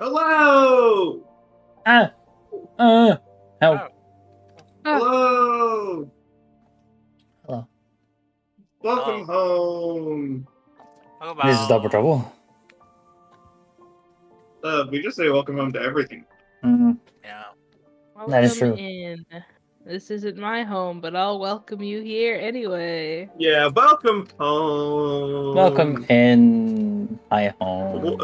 Hello! Help. Oh. Hello! Hello. Welcome home. This is Double Trouble. We just say welcome home to everything. Mm, Yeah. That is true. In. This isn't my home, but I'll welcome you here anyway. Yeah, welcome home. welcome in my home.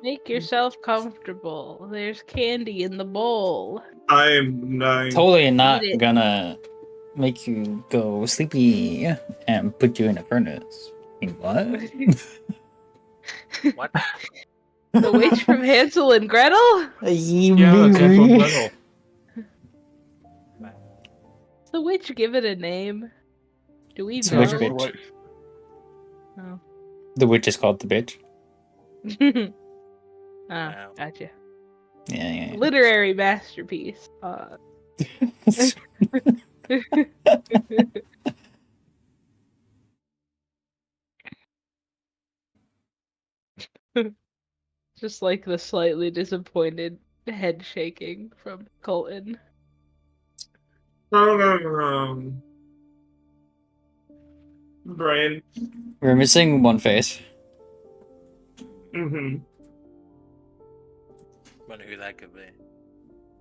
Make yourself comfortable. There's candy in the bowl. I'm nine. Totally not Eat it. gonna make you go sleepy and put you in a furnace. What? What? The witch from Hansel and Gretel? Yeah, that's Hansel and Gretel. Does the witch give it a name? Do we It's know? a witch bitch. Oh. The witch is called the bitch. Ah, gotcha. Yeah. Literary masterpiece. Just like the slightly disappointed head shaking from Colton. Brian. We're missing one face. Mm-hmm. Wonder who that could be.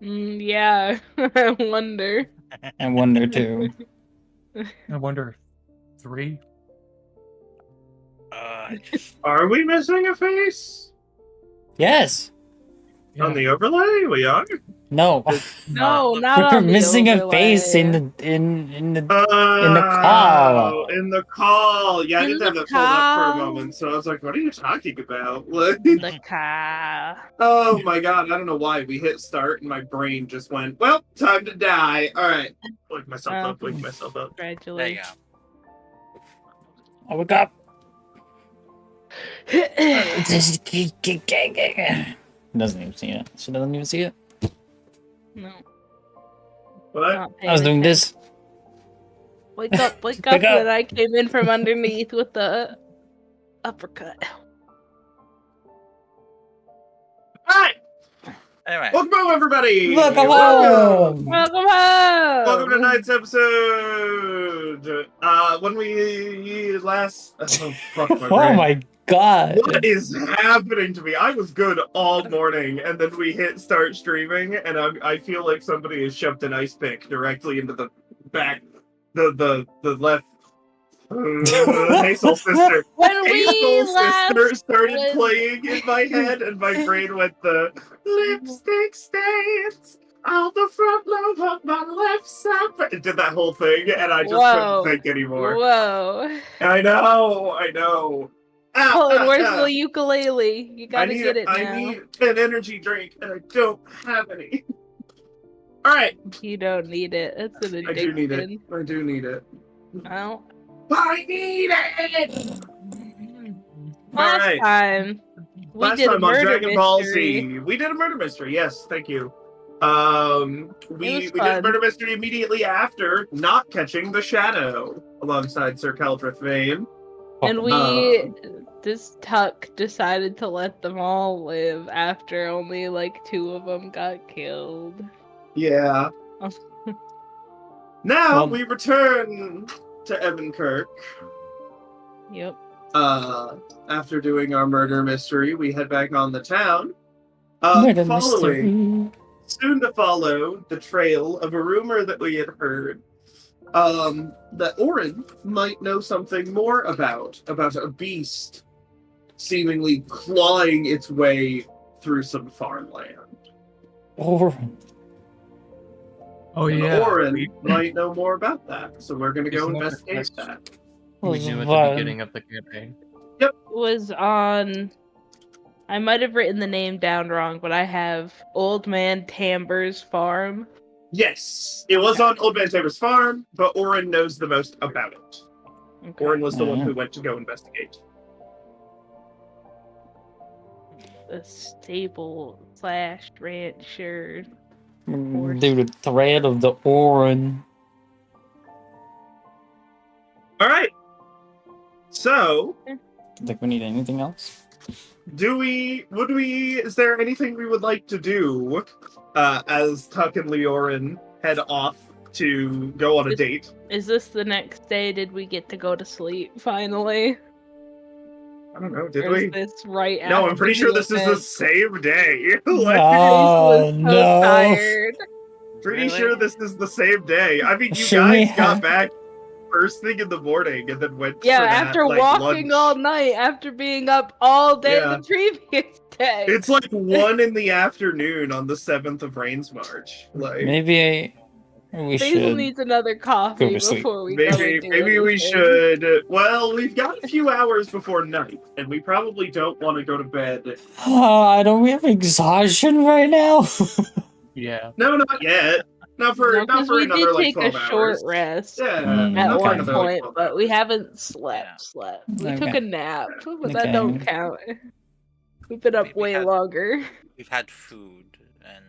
Yeah, I wonder. I wonder too. I wonder, 3? Are we missing a face? Yes. On the overlay? We are? No. No, not We're on the missing a overlay. face in the call. In the call. Yeah, I In didn't have the that pulled up for a call. moment, so I was like, what are you talking about? The car. Oh my god, I don't know why. We hit start and my brain just went, well, time to die. Alright. Wake myself up, wake myself up. There you Congratulations. go. Oh, wake up. Yeah. Doesn't even see it. She doesn't even see it. No. What? Not I was doing paying this. attention. Wake up, wake Wake up. up. And I came in from underneath with the uppercut. Alright! Anyway. Welcome home, everybody! Welcome home! Welcome home! Welcome to tonight's episode! When we last... Oh, fuck my Oh brain. my god. What is happening to me? I was good all morning, and then we hit start streaming, and I feel like somebody has shoved an ice pick directly into the back, the left. Hazel's sister. When we Hazel's last sister started was- playing in my head, and my brain went the lipstick stains on the front lobe of my left side. It did that whole thing, and I just Whoa. couldn't think anymore. Whoa. I know. Colin, where's the ukulele? You gotta get it now. I need an energy drink, and I don't have any. All right. You don't need it. It's an addiction. I do need it. I do need it. Well, I need it. last right. time we Last did a time on murder Dragon Ball mystery. Z, we did a murder mystery. Yes, thank you. We was did a fun. murder mystery immediately after not catching the shadow alongside Sir Keldrith Vane. And we Tuck decided to let them all live after only like 2 of them got killed. Yeah. Now Well- we return to Evankirk. Yep. After doing our murder mystery, we head back on the town. Murder Following, mystery. soon to follow, the trail of a rumor that we had heard. That Orin might know something more about a beast seemingly clawing its way through some farmland. Oh, Oh, And yeah. Orin might know more about that, so we're gonna go Isn't that investigate the that. We knew at the fun. beginning of the campaign. It was on. I might have written the name down wrong, but I have Old Man Tamber's farm. Yes, it was on Old Man Tabor's farm, but Orin knows the most about it. Okay. Orin was the one Mhm. who went to go investigate. The stable / rancher. Do the thread of the Orin. All right. So, Think we need anything else? Is there anything we would like to do as Tuck and Leorin head off to go on a date? Is this the next day? Did we get to go to sleep finally? I don't know, did Or is we? this right No, after I'm pretty sure the this is the event? same day. Oh, So no. tired. Pretty Really? sure this is the same day. I mean, you Should we guys got have- back first thing in the morning and then went Yeah, for that, after like, walking lunch. all night, after being up all day Yeah. the previous day. It's like 1 in the afternoon on the 7th of Rains March. Like, Maybe we Basil should. needs another coffee go to sleep. before we go and do maybe we anything. should. Well, we've got a few hours before night, and we probably don't want to go to bed. Don't we have exhaustion right now? Yeah. No, not yet. Not for No, 'cause we another did like take 12 a hours. short rest Yeah, Mm, at not for okay. one another, like, point, 12 but we hours. haven't slept. We took Okay. a nap, but that don't Okay. count. We've been up We way had- longer. We've had food and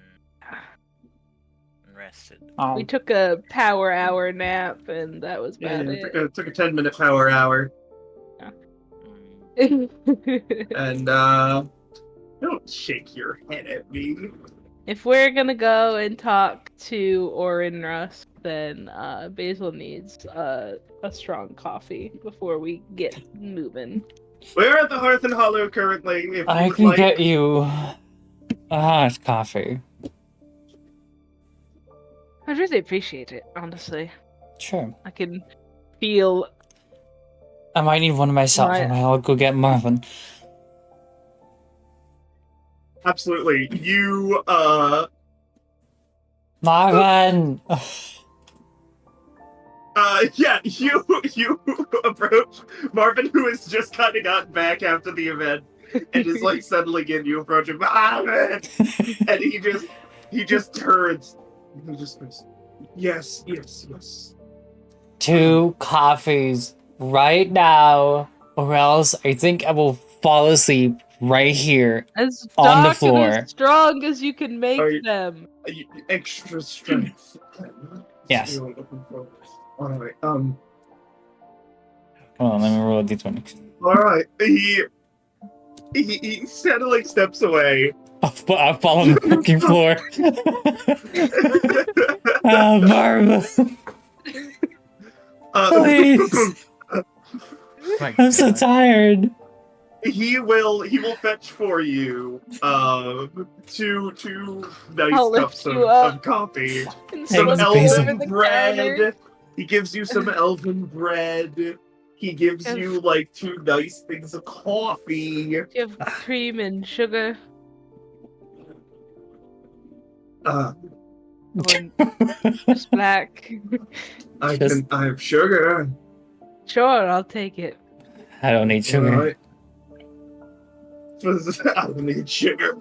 rested. We took a power hour nap, and that was Yeah, about it took a 10-minute power hour, Mm, it. and don't shake your head at me. If we're gonna go and talk to Orin Russ, then Basil needs a strong coffee before we get moving. We're at the Hearth and Hollow currently. If you I would can like, get you a hot coffee. I really appreciate it, honestly. Sure. I can feel I might need one myself, Right. and I'll go get Marvin. absolutely. You Marvin! yeah, you approach Marvin, who has just kind of gotten back after the event, and is like settling in. You approach him, Marvin, and he just turns. He just goes, yes. 2 coffees right now, or else I think I will fall asleep right here. as On the dark floor. and as strong as you can make Are you- them. Extra strength. Yes. All right. Hold on, let me roll a d20. All right. He kind of like steps away. I'll fall on the fucking floor. Marvin! Please. My I'm so God. tired. He will fetch for you two nice I'll lift cups you of up. coffee. And Some Thanks, someone Basil. over elven the counter. bread. He gives you some elven bread. He gives Yes. you like 2 nice things of coffee. Do you have cream and sugar? Uh, Or just black? I Just- have sugar. Sure, I'll take it. I don't need sugar. Alright. I don't need sugar.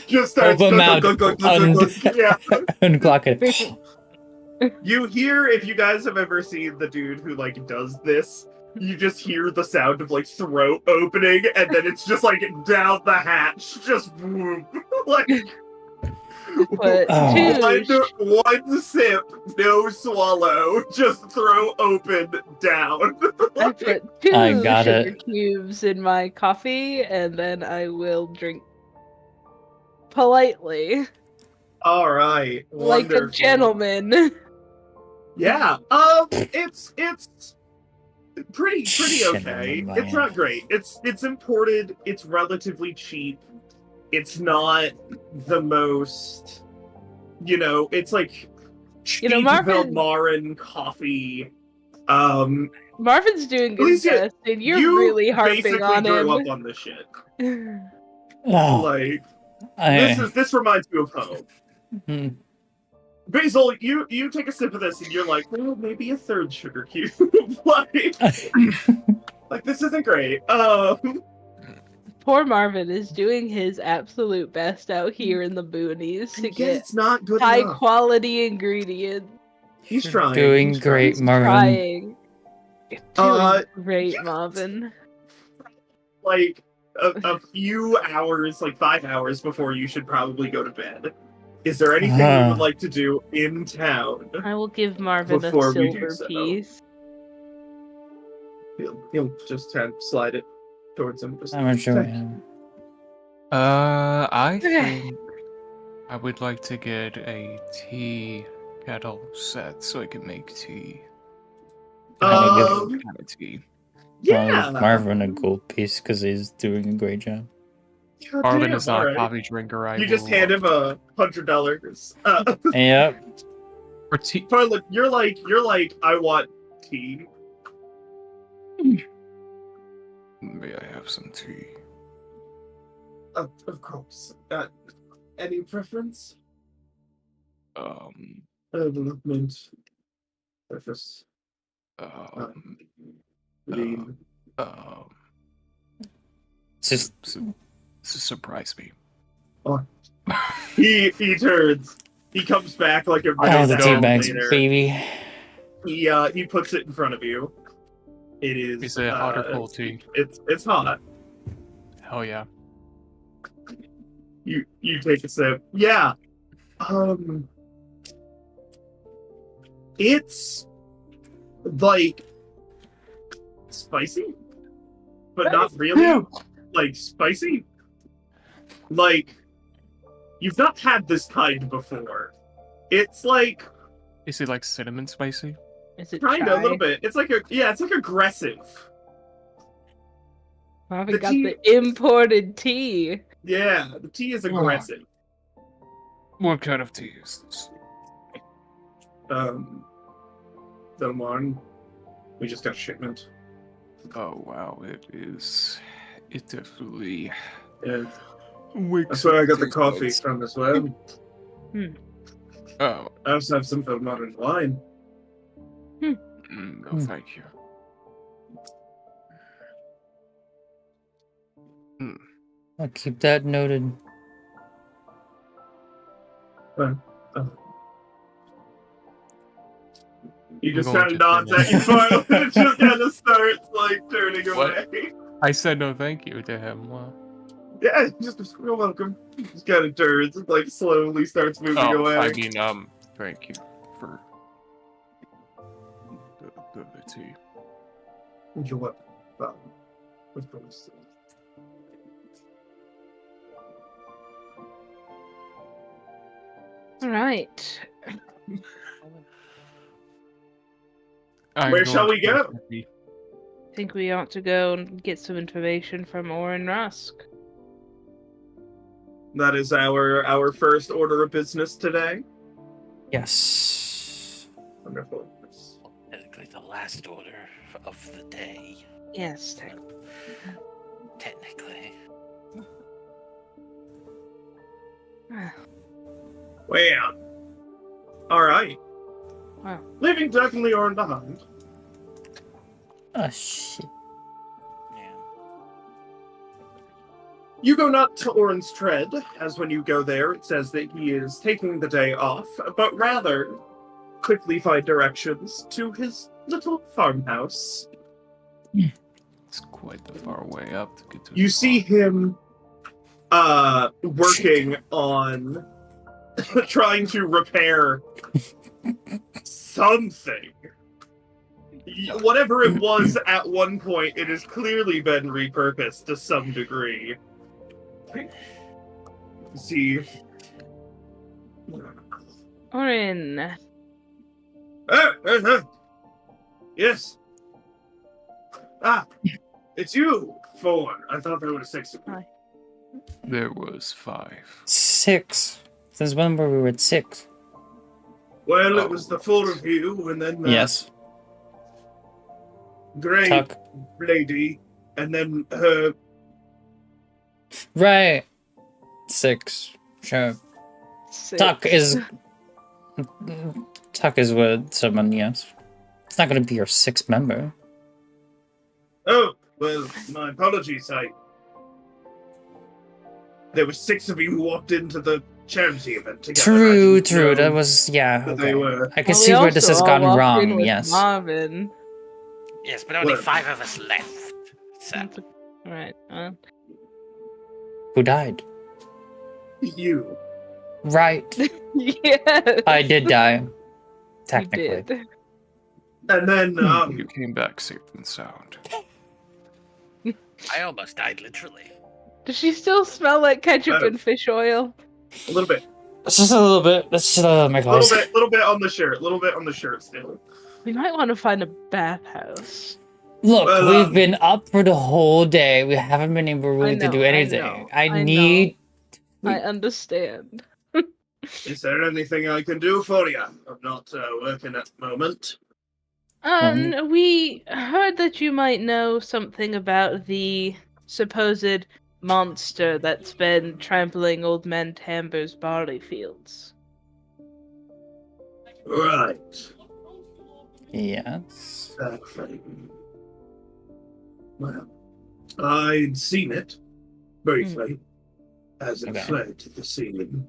Just starts Open mouth. Yeah. Unclock it. You hear, if you guys have ever seen the dude who like does this, you just hear the sound of like throat opening, and then it's just like down the hatch, just whoop. Like But Oh. one sip, no swallow, just throat open down. I put 2 I got sugar it. cubes in my coffee, and then I will drink politely, All right, like a wonderful. gentleman. Yeah, it's pretty okay. Gentleman. It's not great. It's imported. It's relatively cheap. It's not the most, it's like cheap Marvin- Velmarin coffee. Marvin's doing At his least best, and you're you really harping basically on grew him. up on this shit. Oh, Like I, this reminds you of home. Hmm. Basil, you take a sip of this and you're like, well, maybe a 3rd sugar cube. like this isn't great. Poor Marvin is doing his absolute best out here in the boonies to Yet get it's not good high enough. quality ingredients. He's trying. doing He's trying. great, Marvin. Trying. Doing Uh, great, yeah. Marvin. Like a few hours, like 5 hours before you should probably go to bed. Is there anything you would like to do in town? I will give Marvin a Before we do silver so. piece. He'll just kind of slide it. towards him. Just How much do we say, have? I Okay. think I would like to get a tea kettle set so I can make tea. I'll Kind of tea. I'll yeah. give Marvin a gold piece because he's doing a great job. God Marvin damn, is not a alright. coffee drinker. I You just will, hand him $100. Yep. for tea. Toilet, you're like, I want tea. May I have some tea? Of course. Any preference? Development. Surface. Um, Lean. It's just surprise me. He turns. He comes back like a oh, the minute tea bags, later. baby. He puts it in front of you. It is. Is it hot or cold tea? It's hot. Hell yeah. You take a sip. Yeah. It's like spicy, but not really like spicy. Like you've not had this kind before. It's like Is it like cinnamon spicy? Is it kind of a little bit. It's like it's like aggressive. Marvin The got tea- the imported tea. Yeah, the tea is aggressive. What kind of tea is this? Delmarn, we just got a shipment. Oh wow, it is. It definitely. Yeah, Wakes that's where I up got the taste coffee buds. from as well. Oh, I also have some for modern wine. no, thank you. I'll keep that noted. He just going kind of to nods finish. at you finally and just kind of starts like turning What? away. I said no, thank you to him. Well, Yeah, just you're welcome. He just kind of turns, like slowly starts moving away. I mean, thank you for the tea. You're welcome. Of course. All right. Where shall we go? I think we ought to go and get some information from Orin Rusk. That is our first order of business today. Yes. Wonderful. Technically, the last order of the day. Yes. Technically. Well, all right. Wow. Leaving definitely Orin behind. Oh shit. Yeah. You go not to Orin's Tread, as when you go there, it says that he is taking the day off, but rather quickly find directions to his little farmhouse. It's quite the far way up to get to. You his see farm. him working on trying to repair something. Whatever it was at one point, it has clearly been repurposed to some degree. See. Orin. Yes. It's you. 4. I thought there were 6 of you. Hi. There was 5. 6. Since when were we at 6? Well, it was the 4 of you, and then Yes. Grey Tuck. lady, and then her. Right. 6. Sure. Tuck is with someone, yes. It's not gonna be your 6th member. Oh, well, my apologies. There were 6 of you who walked into the charity event together. I True. didn't know That was that okay. they were. I can see where this has gone wrong. Yes. Marvin. Yes, but only Well- 5 of us left. So, All right. Who died? You. Right. Yes. I did die. You Technically. did. And then, You came back safe and sound. I I almost died literally. Does she still smell like ketchup Oh. and fish oil? A little bit. It's just a little bit. Let's just my A little guys. bit on the shirt. A little bit on the shirt still. We might want to find a bathhouse. Look, Well, we've been up for the whole day. We haven't been able really to do I anything. know, I I need. I understand. Is there anything I can do for you? I'm not working at the moment. We heard that you might know something about the supposed monster that's been trampling Old Man Tamber's barley fields. Right. Yes. That thing. Well, I'd seen it briefly as it Okay. fled to the ceiling.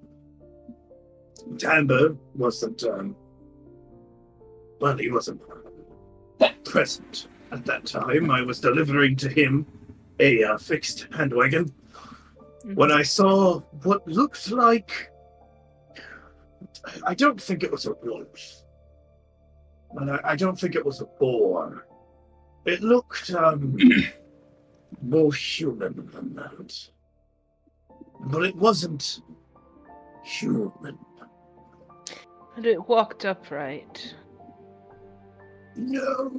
Tamber wasn't, well, he wasn't present at that time. I was delivering to him a fixed handwagon when I saw what looked like. I don't think it was a wolf. But I don't think it was a boar. It looked more human than that. But it wasn't human. And it walked upright. No.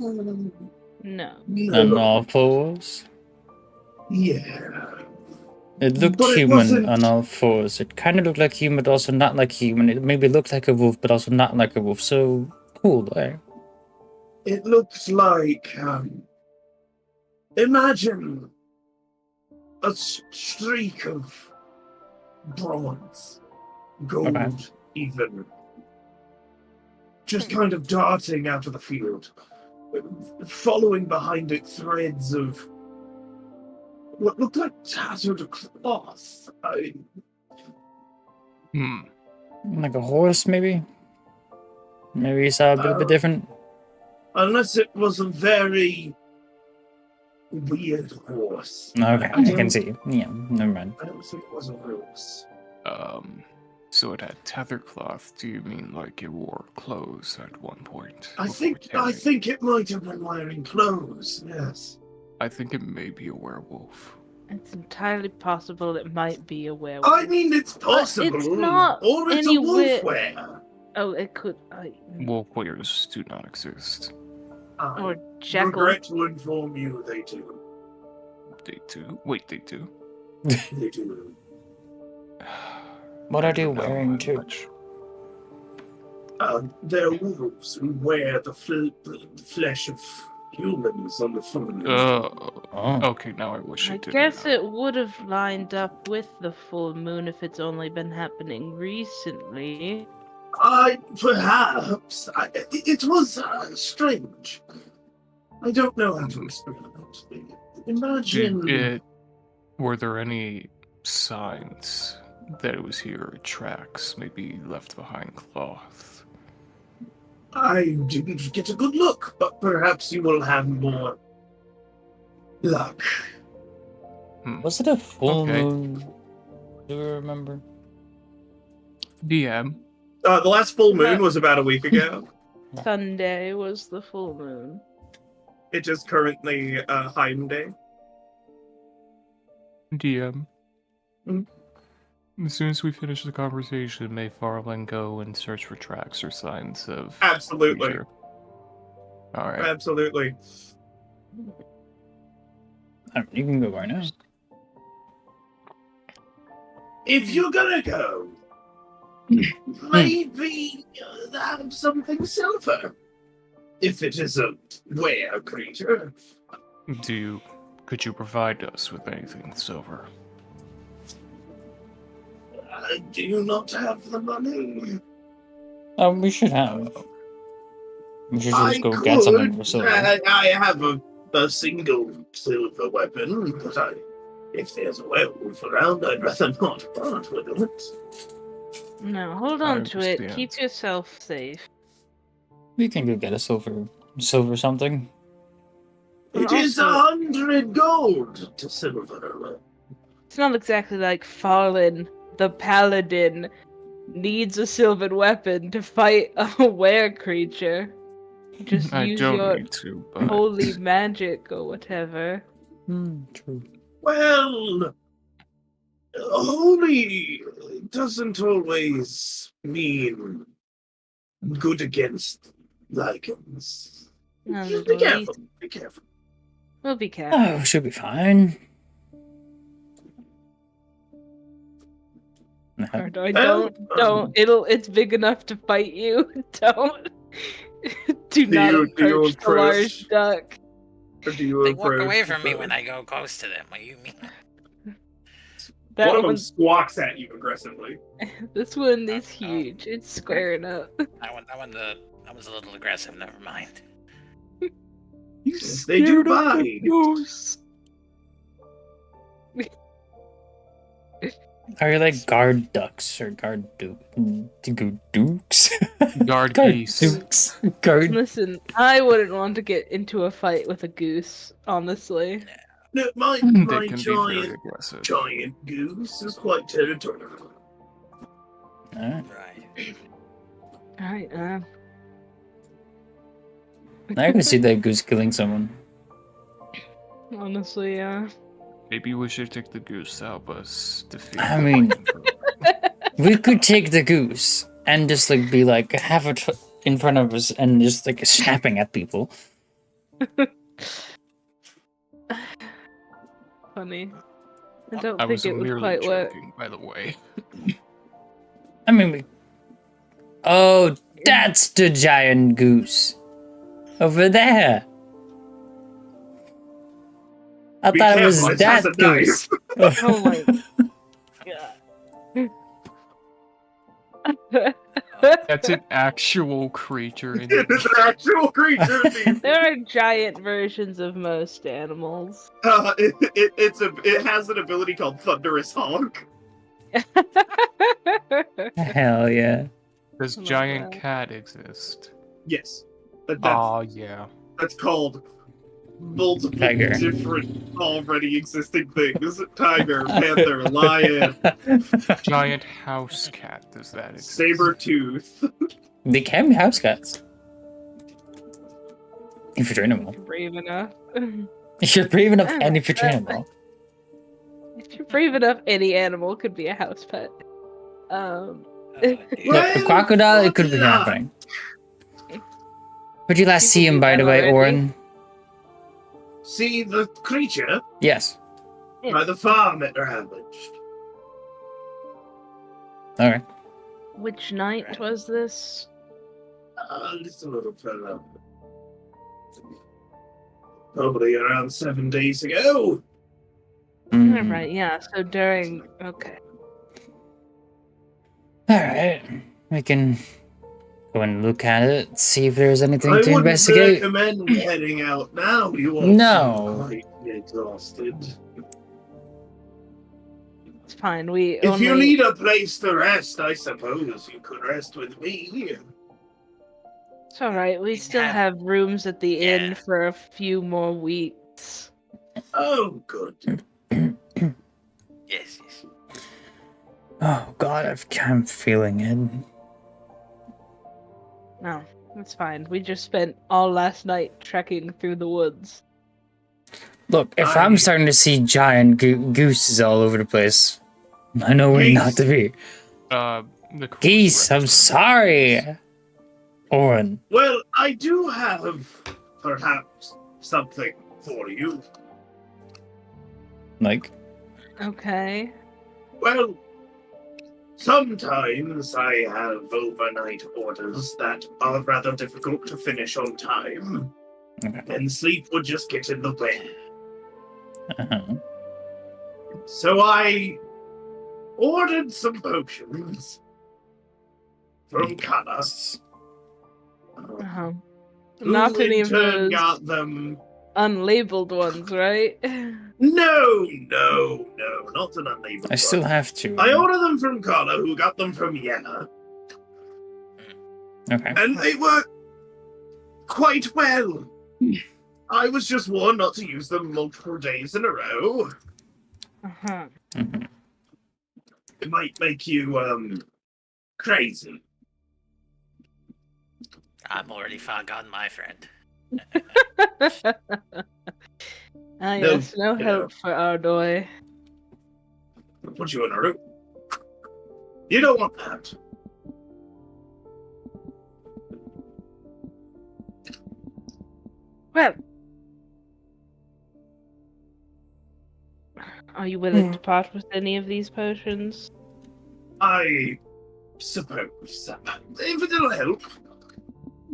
No. On all fours. Yeah. It looked But it human wasn't- on all fours. It kind of looked like human, but also not like human. It maybe looked like a wolf, but also not like a wolf. So cool, eh? It looked like, imagine a streak of bronze, gold, Okay. even, just kind of darting out of the field, following behind it threads of what looked like tattered cloth. Like a horse, maybe? Maybe you saw a bit of a different. Unless it was a very weird horse. Okay, I I don't- can see. Yeah, never mind. I don't think it was a horse. So it had tether cloth. Do you mean like it wore clothes at one point? I before think tearing? it might have been wearing clothes. Yes. I think it may be a werewolf. It's entirely possible it might be a werewolf. I mean, it's possible. it's not or it's anywhere- a wolf wear. Oh, it could. Wolf wares do not exist. I Or jackal. regret to inform you they do. They do. Wait, they do. They do. What are they I don't know wearing that too? much. They're wolves who wear the flesh of humans on the front. Oh. Okay, now I wish I it did. guess it would have lined up with the full moon if it's only been happening recently. Perhaps. It was strange. I don't know how to explain it. Imagine. Were there any signs that it was here, or tracks, maybe left behind cloth? I didn't get a good look, but perhaps you will have more luck. Was it a full Okay. moon? Do you remember? DM. The last full moon was about a week ago. Sunday was the full moon. It is currently Heim Day. DM. Hmm? As soon as we finish the conversation, may Farland go and search for tracks or signs of. Absolutely. danger? All right. Absolutely. You can go right now. If you're gonna go, maybe have something silver. If it is a rare creature. Could you provide us with anything silver? Do you not have the money? We should have. We should I just go get something could. for silver. I have a single silver weapon, but if there's a werewolf around, I'd rather not part with it. No, hold I on to it. understand. Keep yourself safe. We can go get a silver something. It And is also- 100 gold to silver. It's not exactly like Farlin, the paladin, needs a silver weapon to fight a were creature. Just I use don't your need to, but holy magic or whatever. True. Well, holy doesn't always mean good against lichens. Well, Be careful. Be careful. We'll be careful. Oh, should be fine. Don't. It's big enough to fight you. Don't. Do not you approach the approach? large duck. Or do you They walk approach away from me the- when I go close to them. What do you mean? That One of them one's squawks at you aggressively. this one is huge. It's squaring up. That was a little aggressive. Never mind. Yes, they do bite. Are you like guard ducks or guard dukes? Guard Guard geese. dukes. Guard. Listen, I wouldn't want to get into a fight with a goose, honestly. No, my They can be very giant aggressive. goose is quite territorial. Alright. Right. Alright, I can see that goose killing someone. honestly, Maybe we should take the goose to help us defeat. I mean- the We could take the goose and just like be like have it in front of us and just like snapping at people. funny. I don't I think was it would merely quite work. joking, by the way. I mean, oh, that's the giant goose over there. I Be thought it was careful, it has that a knife. goose. Oh my god. That's an actual creature in It is an actual creature. There are giant versions of most animals. It has an ability called Thunderous Honk. Hell yeah. Does Oh my giant God. cat exist? Yes, that's Oh yeah. that's called multiple Tiger. different already existing things: tiger, panther, lion, Giant house cat. Does that exist? saber tooth. They can be house cats. If you train them well. Brave enough. If you're brave enough and if you train them well. If you're brave enough, any animal could be a house pet. Oh, dear. Look, the crocodile, it could be happening. Where'd you last see him, by the way, Orin? See the creature Yes. by the farm it ravaged. Okay. Which night was this? Just a little fella. Probably around 7 days ago. Mm. Right, yeah. So during. Okay. Alright. We can go and look at it, see if there's anything I to wouldn't investigate. recommend heading out now. You all No. seem quite exhausted. It's fine. We If only. you need a place to rest, I suppose you could rest with me. It's alright. We still have rooms at the Yeah. inn for a few more weeks. Oh, good. Yes. Oh god, I'm feeling it. No, it's fine. We just spent all last night trekking through the woods. Look, if I'm starting to see giant gooses all over the place, I know where not to be. The Geese, I'm sorry. Orin. Well, I do have perhaps something for you. Like, Okay. Well, sometimes I have overnight orders that are rather difficult to finish on time, okay. and sleep would just get in the way. Uh-huh. So I ordered some potions from Kana. Uh-huh. Who Not any in of turn those got them. unlabeled ones, right? No, not an unlabeled I still one. have to. I ordered them from Kana, who got them from Yenna, Okay. and they were quite well. I was just warned not to use them multiple days in a row. Uh-huh. Mhm. It might make you, crazy. I'm already far gone, my friend. Ah, yes, no yeah. help for Ardoy. Put you in a room. You don't want that. Well, are you willing to part with any of these potions? I suppose if it'll help,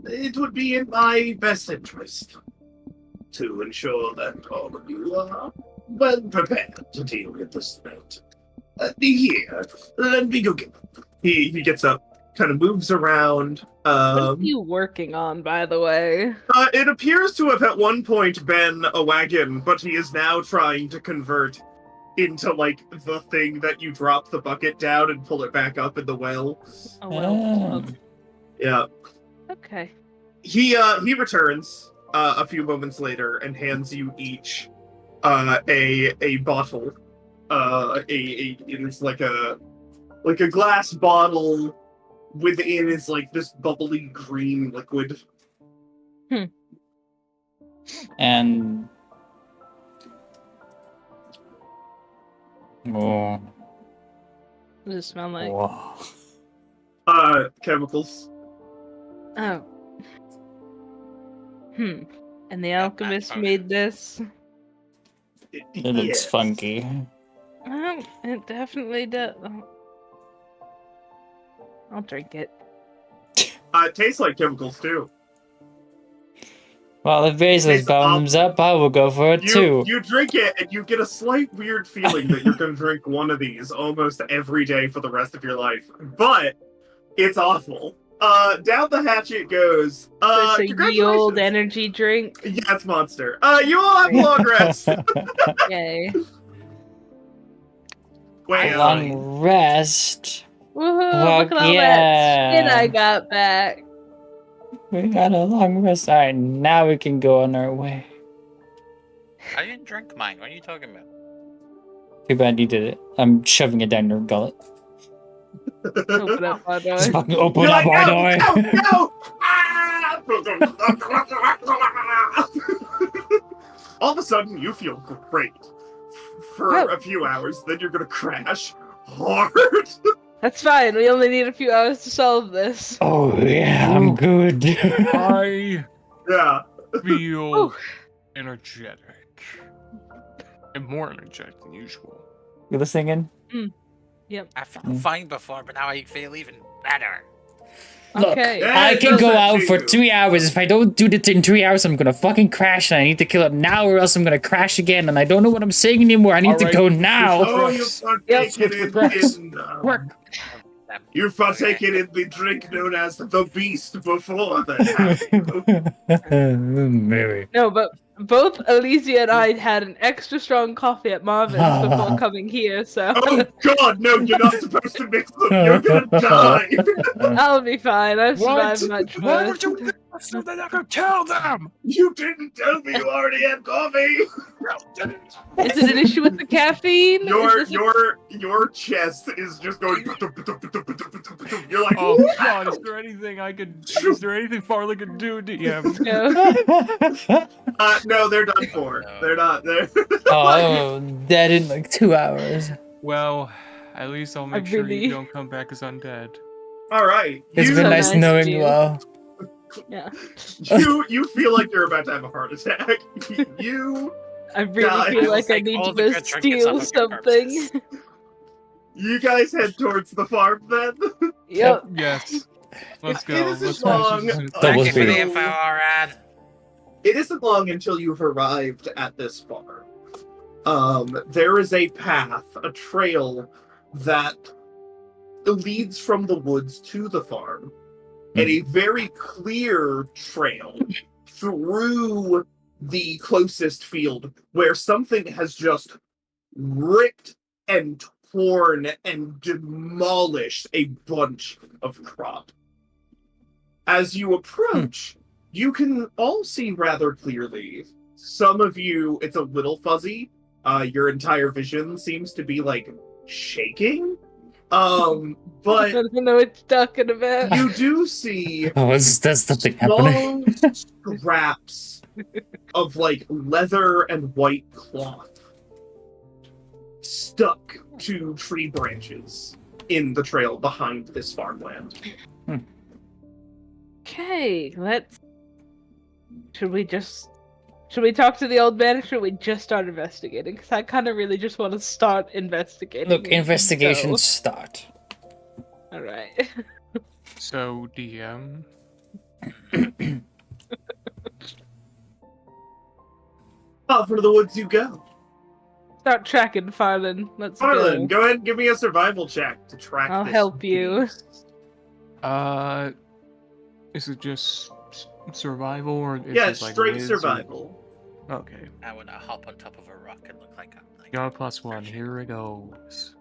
it would be in my best interest to ensure that all of you are well prepared to deal with this threat. Here, let me go get them. He gets up, kind of moves around. What are you working on, by the way? It appears to have at one point been a wagon, but he is now trying to convert into, like, the thing that you drop the bucket down and pull it back up in the well. Oh, well. Yeah. Okay. He returns a few moments later and hands you each a bottle. It's like a glass bottle. Within is like this bubbly green liquid. And oh, What does it smell like? whoa. Chemicals. Oh. And the alchemist made this? It looks Yes. funky. Well, it definitely does. I'll drink it. It tastes like chemicals too. Well, if Basil's It's bottoms up, I will go for it too. You drink it and you get a slight weird feeling that you're going to drink one of these almost every day for the rest of your life. But it's awful. Down the hatch it goes. It's a ye Congratulations. old energy drink. Yeah, it's Monster. You all have long rest. Yay. Well, Long rest. Woohoo! Fuck Look at all yeah. that skin I got back. We got a long rest. Alright, now we can go on our way. I didn't drink mine. What are you talking about? Too bad you did it. I'm shoving it down your gullet. Open up, Just Ardoy. fucking open you're up, like, Ardoy. no! Ah! All of a sudden, you feel great for a few hours. Then you're gonna crash hard. That's fine. We only need a few hours to solve this. Oh yeah, I'm good. I Yeah. feel energetic. And more energetic than usual. You listening? I felt fine before, but now I feel even better. Look, Okay. I can does go that out to for you? 3 hours. If I don't do it in 3 hours, I'm gonna fucking crash, and I need to kill it now, or else I'm gonna crash again. And I don't know what I'm saying anymore. I need to Alright. go now. Oh, you Yes, partake in regrets. Work. you partaken in the drink known as the Beast before that. have you? Maybe. No, but both Elysia and I had an extra strong coffee at Marvin's before coming here, so Oh God, no! You're not supposed to mix them. You're gonna die. I'll be fine. I've What? survived much Why worse. would you do this so that I could tell them? You didn't tell me you already had coffee. Is it an issue with the caffeine? Your chest is just going. You're like, Oh God, is there anything I could? Is there anything Farley could do, DM? No. no, they're done for. No. They're not. They're Oh, dead in like 2 hours. Well, at least I'll make I sure really- you don't come back as undead. all right. It's you, been so nice nice knowing of you you. all. Yeah. you feel like you're about to have a heart attack. You I really God. feel like I Like need all to the go good trinkets steal off of your something. you guys head towards the farm then. Yep. Yes. Let's go. It isn't Let's long. go. Double Thank you for speed. the info, Arad. It isn't long until you've arrived at this farm. There is a path, a trail that leads from the woods to the farm, and a very clear trail through the closest field where something has just ripped and torn and demolished a bunch of crop. As you approach, you can all see rather clearly. Some of you, it's a little fuzzy. Your entire vision seems to be like shaking. I But don't know what you're talking about. you do see Oh, that's something happening. long scraps of like leather and white cloth stuck to tree branches in the trail behind this farmland. Okay, Should we talk to the old man, or should we just start investigating? Because I kind of really just want to start investigating. Look, investigation start. Alright. So, DM, Off into the woods you go. Start tracking Farland. Let's Farland, go. go ahead and give me a survival check to track I'll this help you. beast. is it just survival or is Yeah, it like straight whiz or- survival. Okay. I wanna hop on top of a rock and look like I'm like. Got a +1. Here it goes.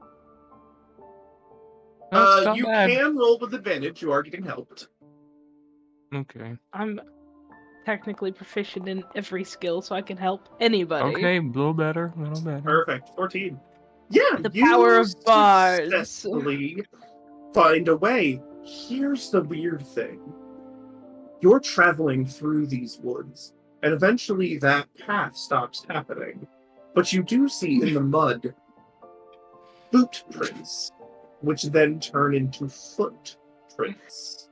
Oh, it's not You bad. can roll with advantage. You are getting helped. Okay. I'm technically proficient in every skill, so I can help anybody. Okay, a little better. Perfect. 14. Yeah, The you power of bards. successfully find a way. Here's the weird thing. You're traveling through these woods, and eventually that path stops happening. But you do see in the mud footprints, which then turn into footprints,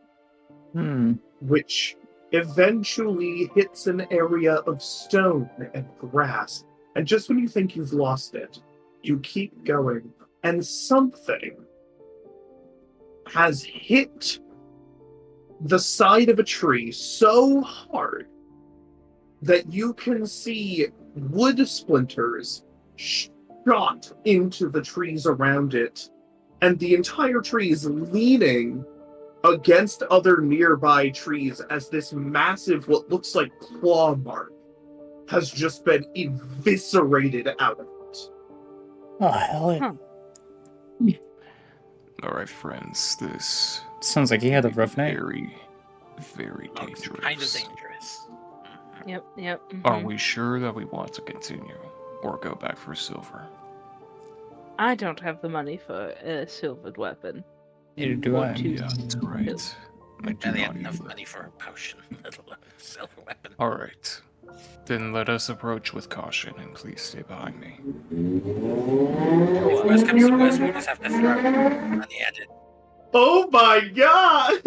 which eventually hits an area of stone and grass. And just when you think you've lost it, you keep going, and something has hit the side of a tree so hard that you can see wood splinters shot into the trees around it, and the entire tree is leaning against other nearby trees as this massive, what looks like claw mark, has just been eviscerated out of it. Oh, hell yeah. Alright, friends. This Sounds like he had a rough night. very, very Looks dangerous. kind of dangerous. Yep. Are we sure that we want to continue or go back for silver? I don't have the money for a silvered weapon. Neither do Or I. two. Yeah, that's right. I do Barely have not enough either. money for a potion, let alone a silver weapon. Alright. Then let us approach with caution and please stay behind me. If worst comes to worst, we just have to throw money at it. Oh my god!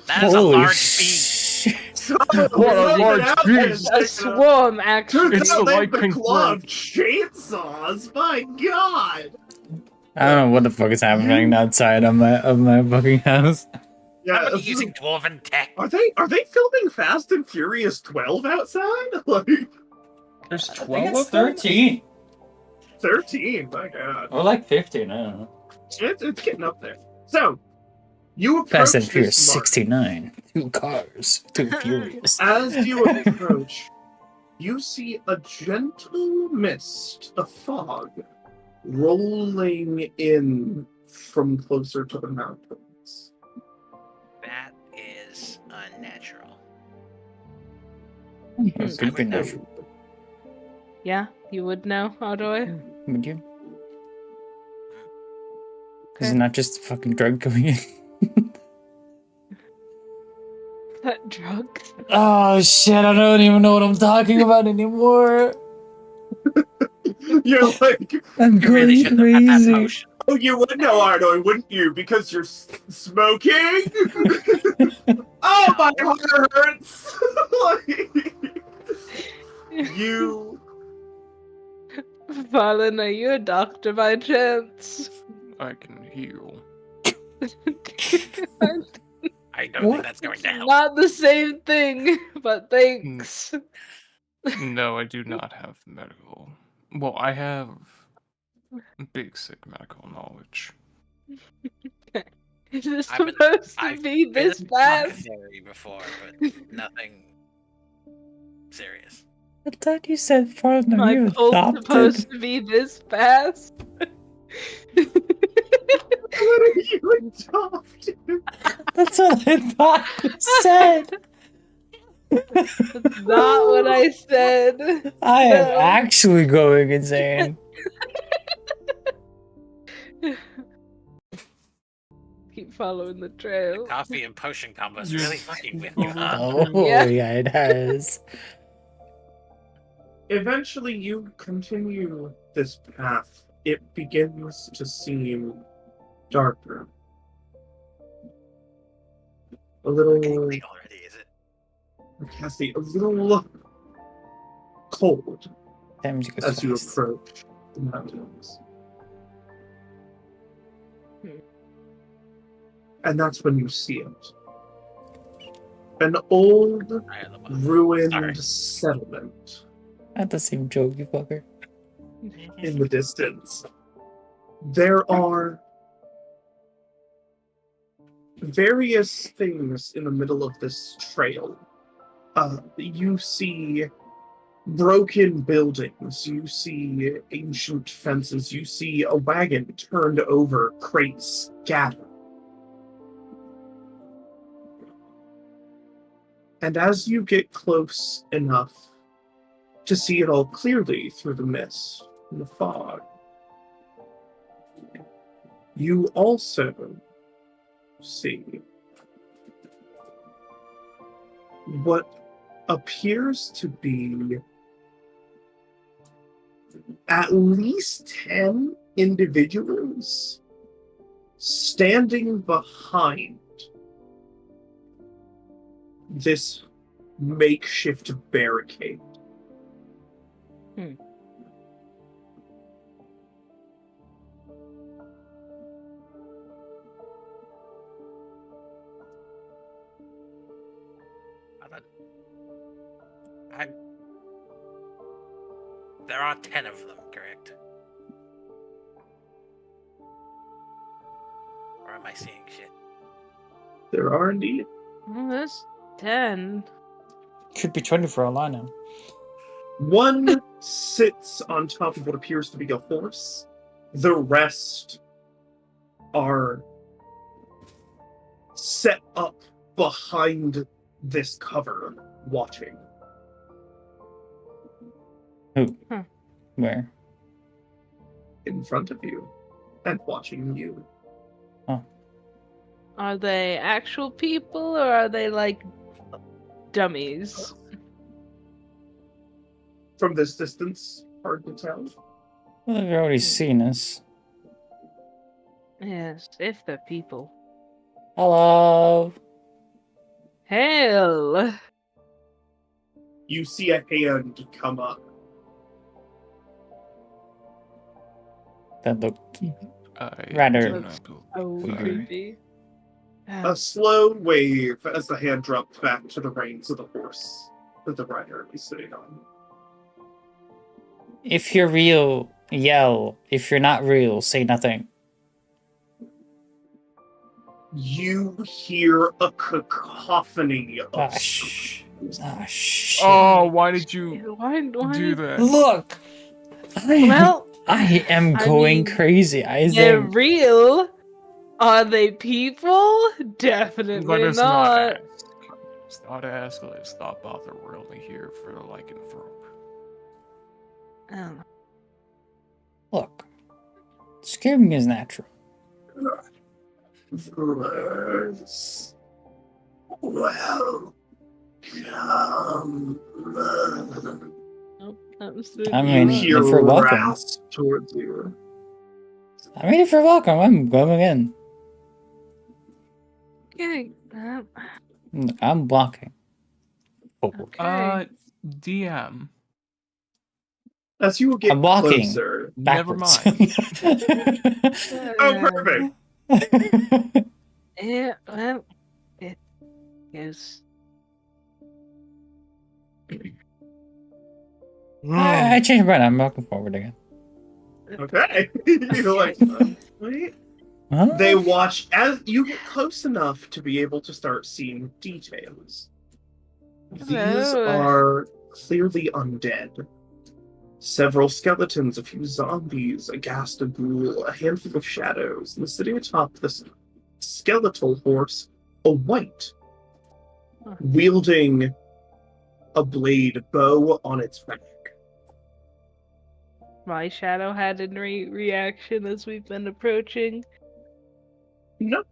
That is a Holy large beast. shit. What a large beast! A swarm, actually. It's the like white the claw confirmed. of chainsaws. My god! I don't know what the fuck is happening outside of my fucking house. Yeah, Somebody using dwarven tech. are they filming Fast and Furious 12 outside? Like There's I 12 think it's of them? 13. 13. My god, Or like 15, I don't know. it's getting up there. So you approach Fast and Furious this mark. 69. 2 cars. 2 Furious. As you approach, you see a gentle mist, a fog, rolling in from closer to the mountains. That is unnatural. It could be natural. Yeah, you would know, Adoy. Would you? Is it not just fucking drug coming in? That drugs. Oh shit, I don't even know what I'm talking about anymore. You're like, I'm You really going shouldn't have had that crazy. potion. oh, you would know, Arnold, wouldn't you? Because you're smoking? Oh, my heart hurts! You... Valen, are you a doctor by chance? I can heal. I don't think that's going to help. Not the same thing, but thanks. No, I do not have medical. Well, I have basic medical knowledge. Is this I've been- supposed to I've be Been this in fast? commentary before, but nothing serious. I thought you said Farland, are you My pulse adopted? supposed to be this fast? What are you adopted? That's what I thought you said. That's not what I said. I am No. actually going insane. Keep following the trail. Coffee and potion combo's Yes. really fucking with you, huh? Oh, Yeah. yeah, it has. Eventually, you continue this path. It begins to seem darker. A little, Late already, is it? Cassie, a little cold Time to go as you fast. approach the mountains. And that's when you see it. An old, I am the one. ruined Sorry. settlement Not the same joke, you fucker. in the distance. There are various things in the middle of this trail. You see broken buildings, you see ancient fences, you see a wagon turned over, crates scattered. And as you get close enough to see it all clearly through the mist and the fog, you also see what appears to be at least 10 individuals standing behind this makeshift barricade. There are 10 of them, correct? Or am I seeing shit? There are indeed. Well, there's 10. Could be 20 for all I know. One sits on top of what appears to be a horse. The rest are set up behind this cover, watching. Who? Where? In front of you and watching you. Are they actual people or are they like dummies? From this distance, hard to tell. Well, they've already seen us. Yes, if they're people. Hello. Hell! You see a hand come up. That looked I Rather- do not Oh, believe- creepy. A slow wave as the hand drops back to the reins of the horse that the rider is sitting on. if you're real, yell. If you're not real, say nothing. You hear a cacophony of Ah, shh. Ah, shh. Oh, why did you Why do that? Look! Well, I am I going mean, crazy. I they're think real. Are they people? Definitely Let us not not. ask. Let's not ask. Let's not bother. We're only here for the lycanthrope. Oh. look. Screaming is natural. Words. Well, come. Nope, absolutely I mean, not. Hear if we're welcome. rasp towards you. I mean, if you're welcome, I'm going in. Okay. I'm blocking. Okay. DM. As you get I'm walking. closer. Never Backwards. mind. Oh, perfect. Yeah, well, it is. I changed my mind. I'm walking forward again. Okay. You're like, wait. Huh? They watch as you get close enough to be able to start seeing details. These Hello. are clearly undead. Several skeletons, a few zombies, a ghast of ghoul, a handful of shadows, and sitting atop this skeletal horse, a wight, wielding a blade bow on its back. My shadow had a reaction as we've been approaching. Nope.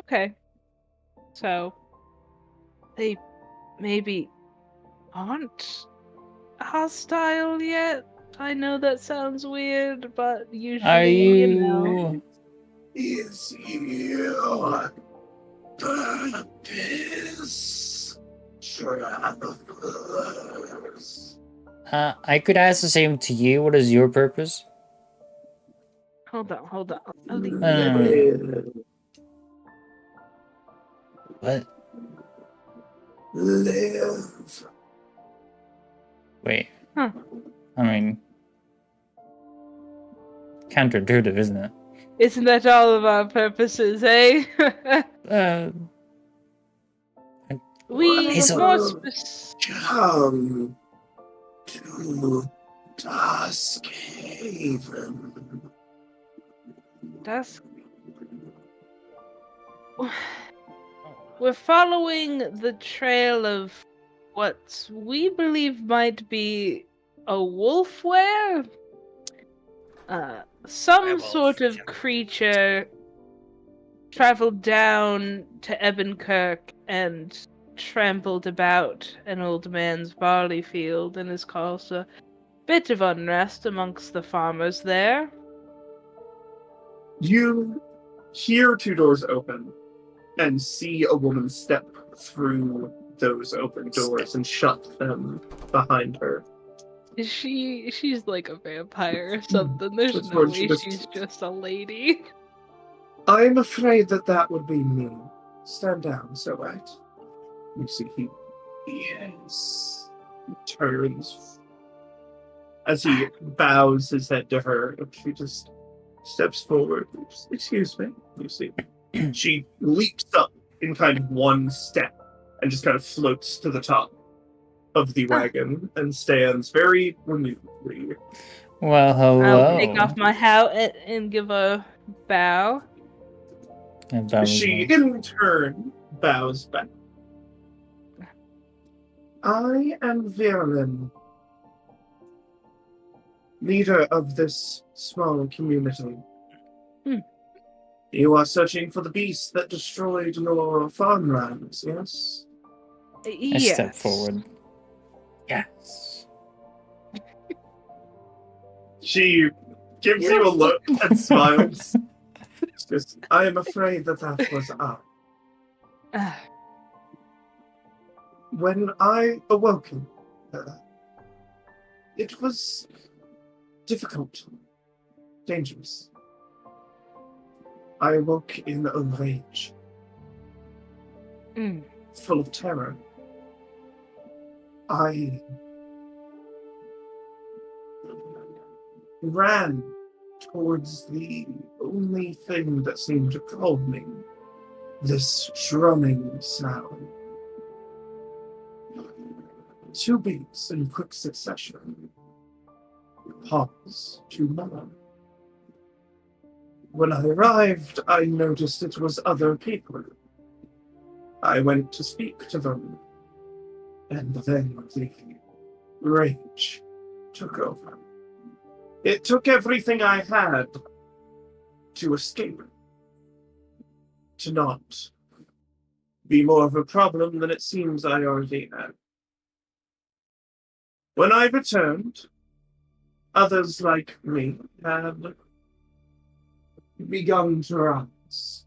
Okay. So, they maybe aren't hostile yet? I know that sounds weird, but Are usually, you know. you? Is your purpose travelers? I could ask the same to you. What is your purpose? Hold on. Live. What? Live. Wait. Huh. I mean, counterintuitive, isn't it? Isn't that all of our purposes, eh? Uh, We Hazel. more specific. Come to Duskhaven. Dusk. We're following the trail of what we believe might be a wolf were? Some Werewolf, sort of yeah. creature traveled down to Ebenkirk and trampled about an old man's barley field and has caused a bit of unrest amongst the farmers there. You hear two doors open and see a woman step through those open doors and shut them behind her. She's like a vampire or something. There's That's no what she way was- she's just a lady. I'm afraid that would be me. Stand down, so right. You see, yes. He turns as he bows his head to her, and she just steps forward. Excuse me. You see, she leaps up in kind of one step and just kind of floats to the top of the wagon and stands very removedly. Well, hello. I'll take off my hat and give a bow. She, in turn, bows back. I am Verlin, leader of this small community. You are searching for the beast that destroyed your farmlands, yes? I Yes. step forward. Yes. She gives you a look and smiles. She goes, I am afraid that was up. When I awoken, it was difficult, dangerous. I awoke in a rage, full of terror. I ran towards the only thing that seemed to calm me, this drumming sound. 2 beats in quick succession. Pause to murmur. When I arrived, I noticed it was other people. I went to speak to them, and then the rage took over. It took everything I had to escape, to not be more of a problem than it seems I already had. When I returned, others like me had begun to rise.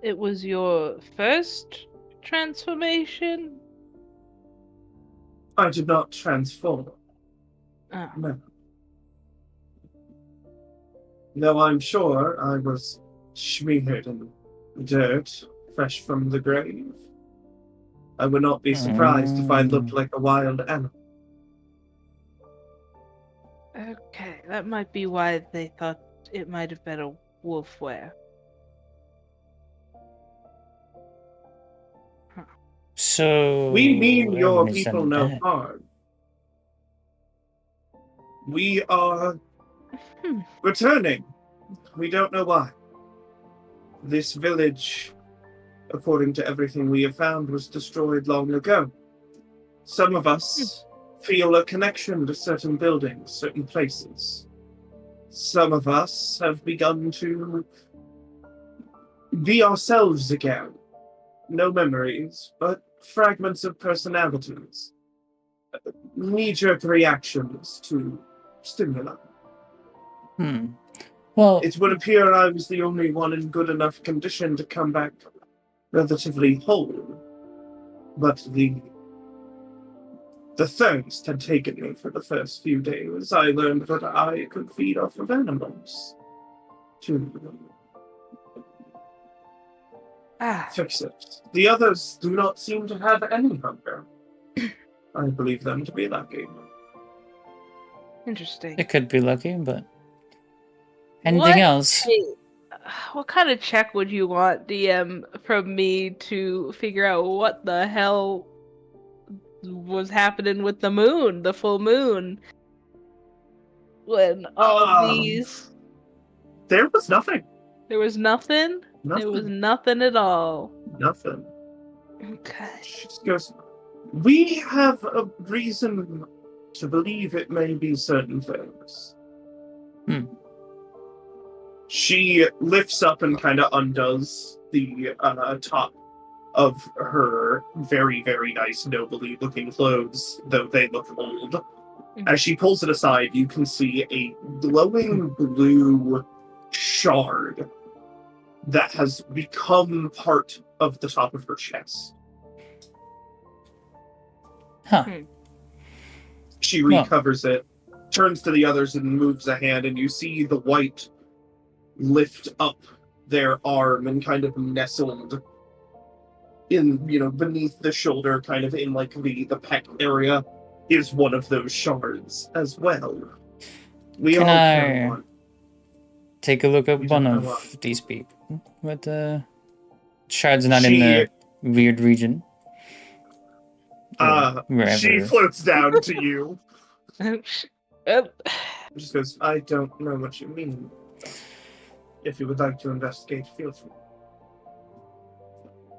It was your first transformation? I did not transform, Oh. no. Though I'm sure I was smeared in dirt, fresh from the grave. I would not be surprised if I looked like a wild animal. Okay, that might be why they thought it might have been a wolf were. So We mean your everyone is people no undead. harm. We are returning. We don't know why. This village, according to everything we have found, was destroyed long ago. Some of us feel a connection to certain buildings, certain places. Some of us have begun to be ourselves again. No memories, but fragments of personalities. Knee-jerk reactions to stimuli. Well, It would appear I was the only one in good enough condition to come back relatively whole. But the thirst had taken me for the first few days. I learned that I could feed off of animals to fix it. The others do not seem to have any hunger. I believe them to be lucky. Interesting. it could be lucky, but anything else? Hey, what kind of check would you want, DM, from me to figure out what the hell was happening with the moon, the full moon? When all these... There was nothing. There was nothing? There was nothing at all. Nothing. Okay. She just goes, we have a reason to believe it may be certain things. She lifts up and kind of undoes the top of her very, very nice, nobly looking clothes, though they look old. As she pulls it aside, you can see a glowing blue shard that has become part of the top of her chest. She recovers it, turns to the others and moves a hand, and you see the white lift up their arm and kind of nestled in, beneath the shoulder, kind of in like the pec area, is one of those shards as well. Can I take a look at one of these people? But shard's not in the weird region. She floats down to you. Just goes, I don't know what you mean. If you would like to investigate, feel free.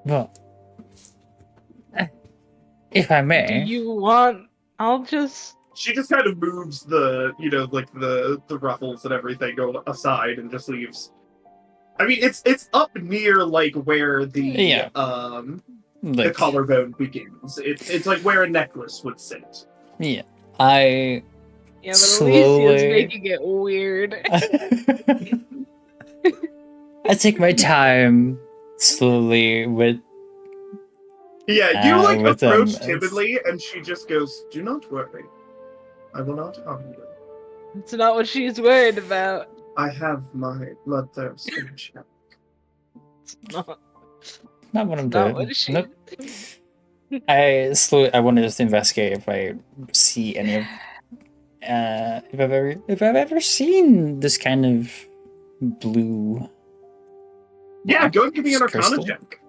Well, if I may. Do you want... I'll just... She just kind of moves the, the ruffles and everything go aside and just leaves. I mean, it's up near, like, where the collarbone begins. It's like where a necklace would sit. Yeah. Yeah, but Alicia's making it weird. I take my time slowly with... Yeah, you, approach timidly, and she just goes, do not worry. I will not harm you. It's not what she's worried about. I have my bloodthirst in check. It's not. Not what I'm doing. Nope. I want to just investigate if I see any of... if I've ever seen this kind of blue... Yeah, go and give me an Arcana check.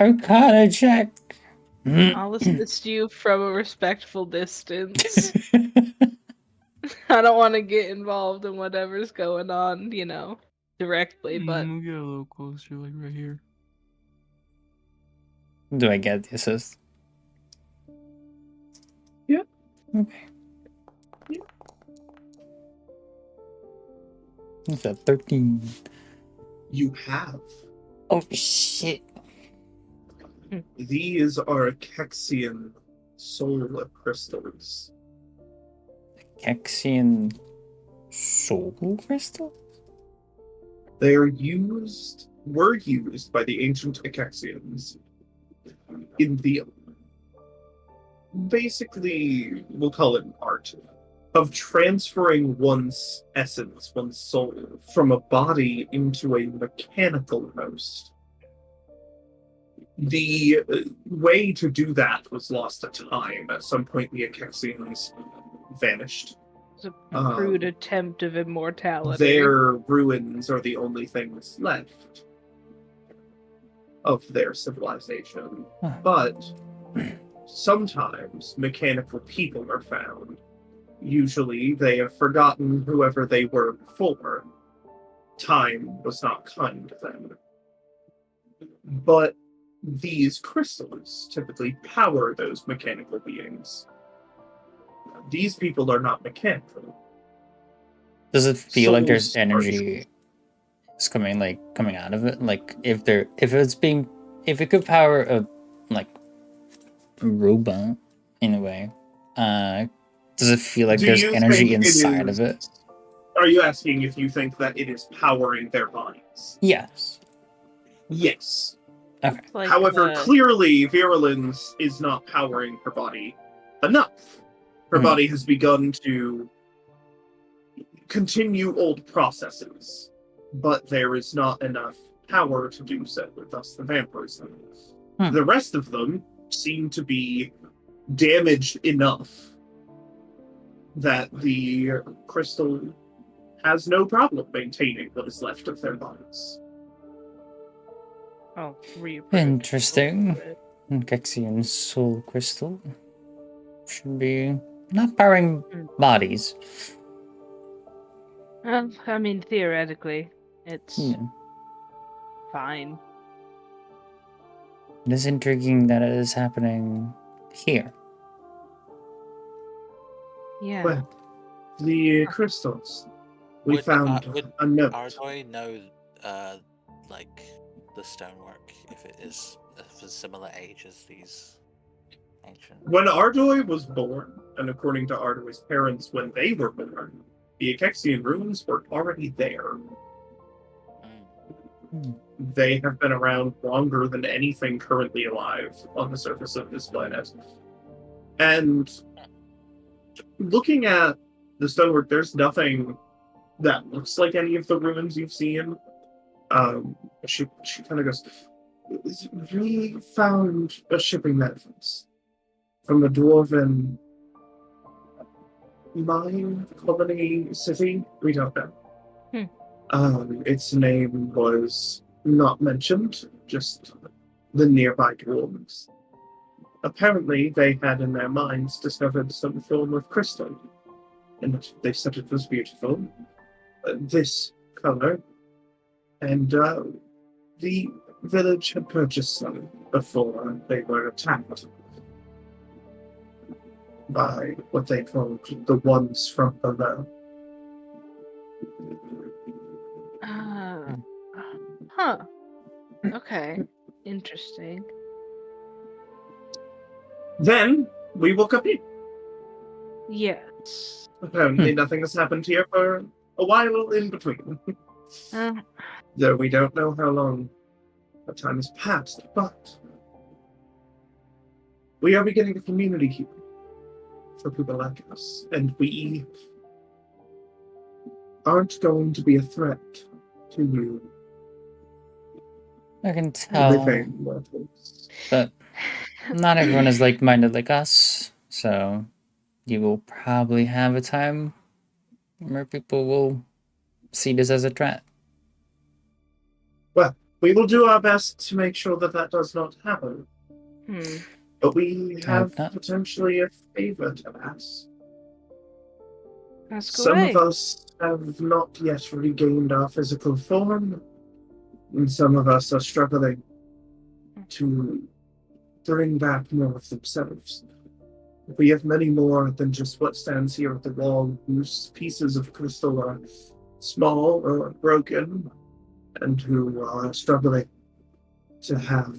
Arcana check. I'll assist you from a respectful distance. I don't want to get involved in whatever's going on, directly, but... We'll get a little closer, like right here. Do I get the assist? Yeah. Okay. Yeah. What's that, 13? You have. Oh, shit. These are Kexian soul crystals. Kexian soul crystals? They were used by the ancient Kexians in the, basically, we'll call it an art, of transferring one's essence, one's soul, from a body into a mechanical host. The way to do that was lost to time. At some point, the Kexians vanished. It's a crude attempt of immortality. Their ruins are the only things left of their civilization. But sometimes mechanical people are found. Usually they have forgotten whoever they were before. Time was not kind to them. But these crystals typically power those mechanical beings. These people are not mechanical. Does it feel like there's Souls are- energy is coming out of it? Like if it could power a like robot in a way, does it feel like Do there's you energy think it inside is- of it? Are you asking if you think that it is powering their bodies? Yes. Yes. Okay. Like, However, clearly, Virulence is not powering her body enough. Her Mhm. body has begun to continue old processes, but there is not enough power to do so, thus the vampirism. Hmm. The rest of them seem to be damaged enough that the crystal has no problem maintaining what is left of their bodies. oh, Interesting. Kexian soul crystal should be not powering bodies. Well, I mean, theoretically, it's Yeah. fine. It is intriguing that it is happening here. Yeah. Well, the crystals. We Would, found would a note. Ardoi know, like, the stonework if it is of a similar age as these ancient? When Ardoi was born, and according to Ardoi's parents when they were born, the Akexian runes were already there. They have been around longer than anything currently alive on the surface of this planet. And looking at the stonework, there's nothing that looks like any of the ruins you've seen. She kind of goes, we found a shipping manifest from a dwarven mine colony city. We don't know. Its name was not mentioned, just the nearby dwarves. Apparently, they had in their minds discovered some form of crystal, and they said it was beautiful. This color, and the village had purchased some before they were attacked by what they called the ones from below. Huh. Okay. Interesting. Then we woke up here. Yes. Apparently, nothing has happened here for a while in between. Uh, Though we don't know how long the time has passed, but we are beginning a community here for people like us, and we aren't going to be a threat to you I can tell, living mortals. but not everyone is like-minded like us, so you will probably have a time where people will see this as a threat. Well, we will do our best to make sure that that does not happen. But we have not. potentially a favor to ask. Ask Some away. of us have not yet regained our physical form, and some of us are struggling to bring back more of themselves. We have many more than just what stands here at the wall, whose pieces of crystal are small or broken, and who are struggling to have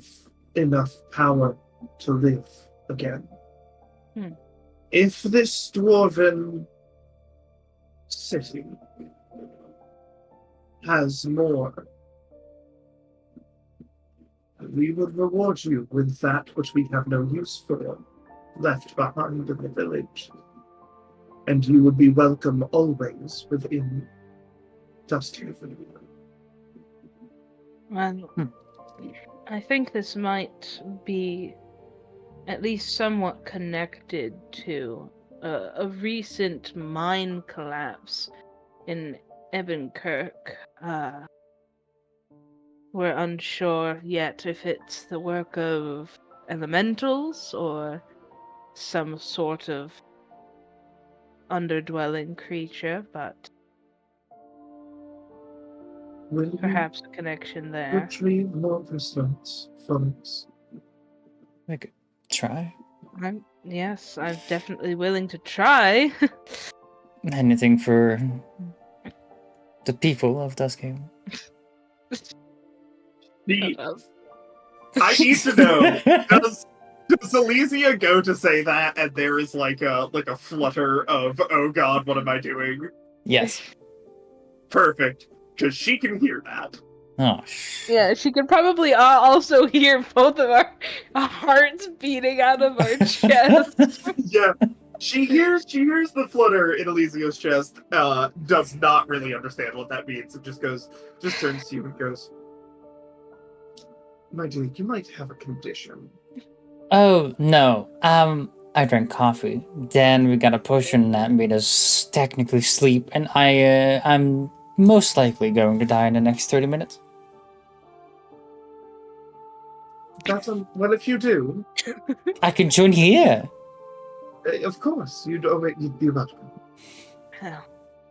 enough power to live again. If this dwarven city has more, we would reward you with that which we have no use for, left behind in the village. And you would be welcome always within Duskhaven. Well, I think this might be at least somewhat connected to a recent mine collapse in Ebenkirk. We're unsure yet if it's the work of elementals or some sort of underdwelling creature, but Will you Perhaps a connection there. retrieve more crystals from us? We could try. Yes, I'm definitely willing to try. Anything for the people of Duskhaven. I need to know, does Elysia go to say that and there is like a flutter of, oh god, what am I doing? Yes. Perfect. Because she can hear that. Oh, Yeah, she could probably also hear both of our hearts beating out of our chest. Yeah. She hears the flutter in Elysia's chest, does not really understand what that means, and just turns to you and goes, my dear, you might have a condition. Oh, no. I drank coffee. Then we got a potion that made us technically sleep, and I'm most likely going to die in the next 30 minutes. Well, if you do, I can join here. of course, you'd be welcome. Hell,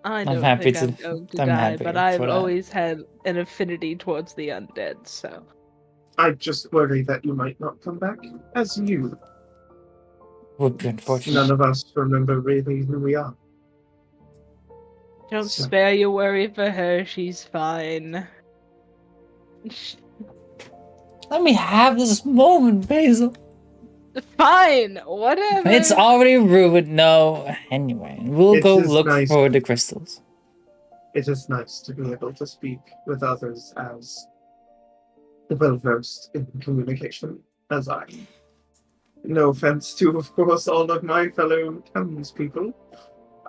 I I'm don't happy think to- I'm going to I'm die, happy but for I've that. always had an affinity towards the undead, so. I just worry that you might not come back as you. Would be unfortunate. None of us remember really who we are. Don't So- spare your worry for her, she's fine. Let me have this moment, Basil. Fine, whatever. It's already ruined. No. Anyway, we'll It go is look nice. for the crystals. It is nice to be able to speak with others as well-versed in communication as I am. No offense to, of course, all of my fellow townspeople,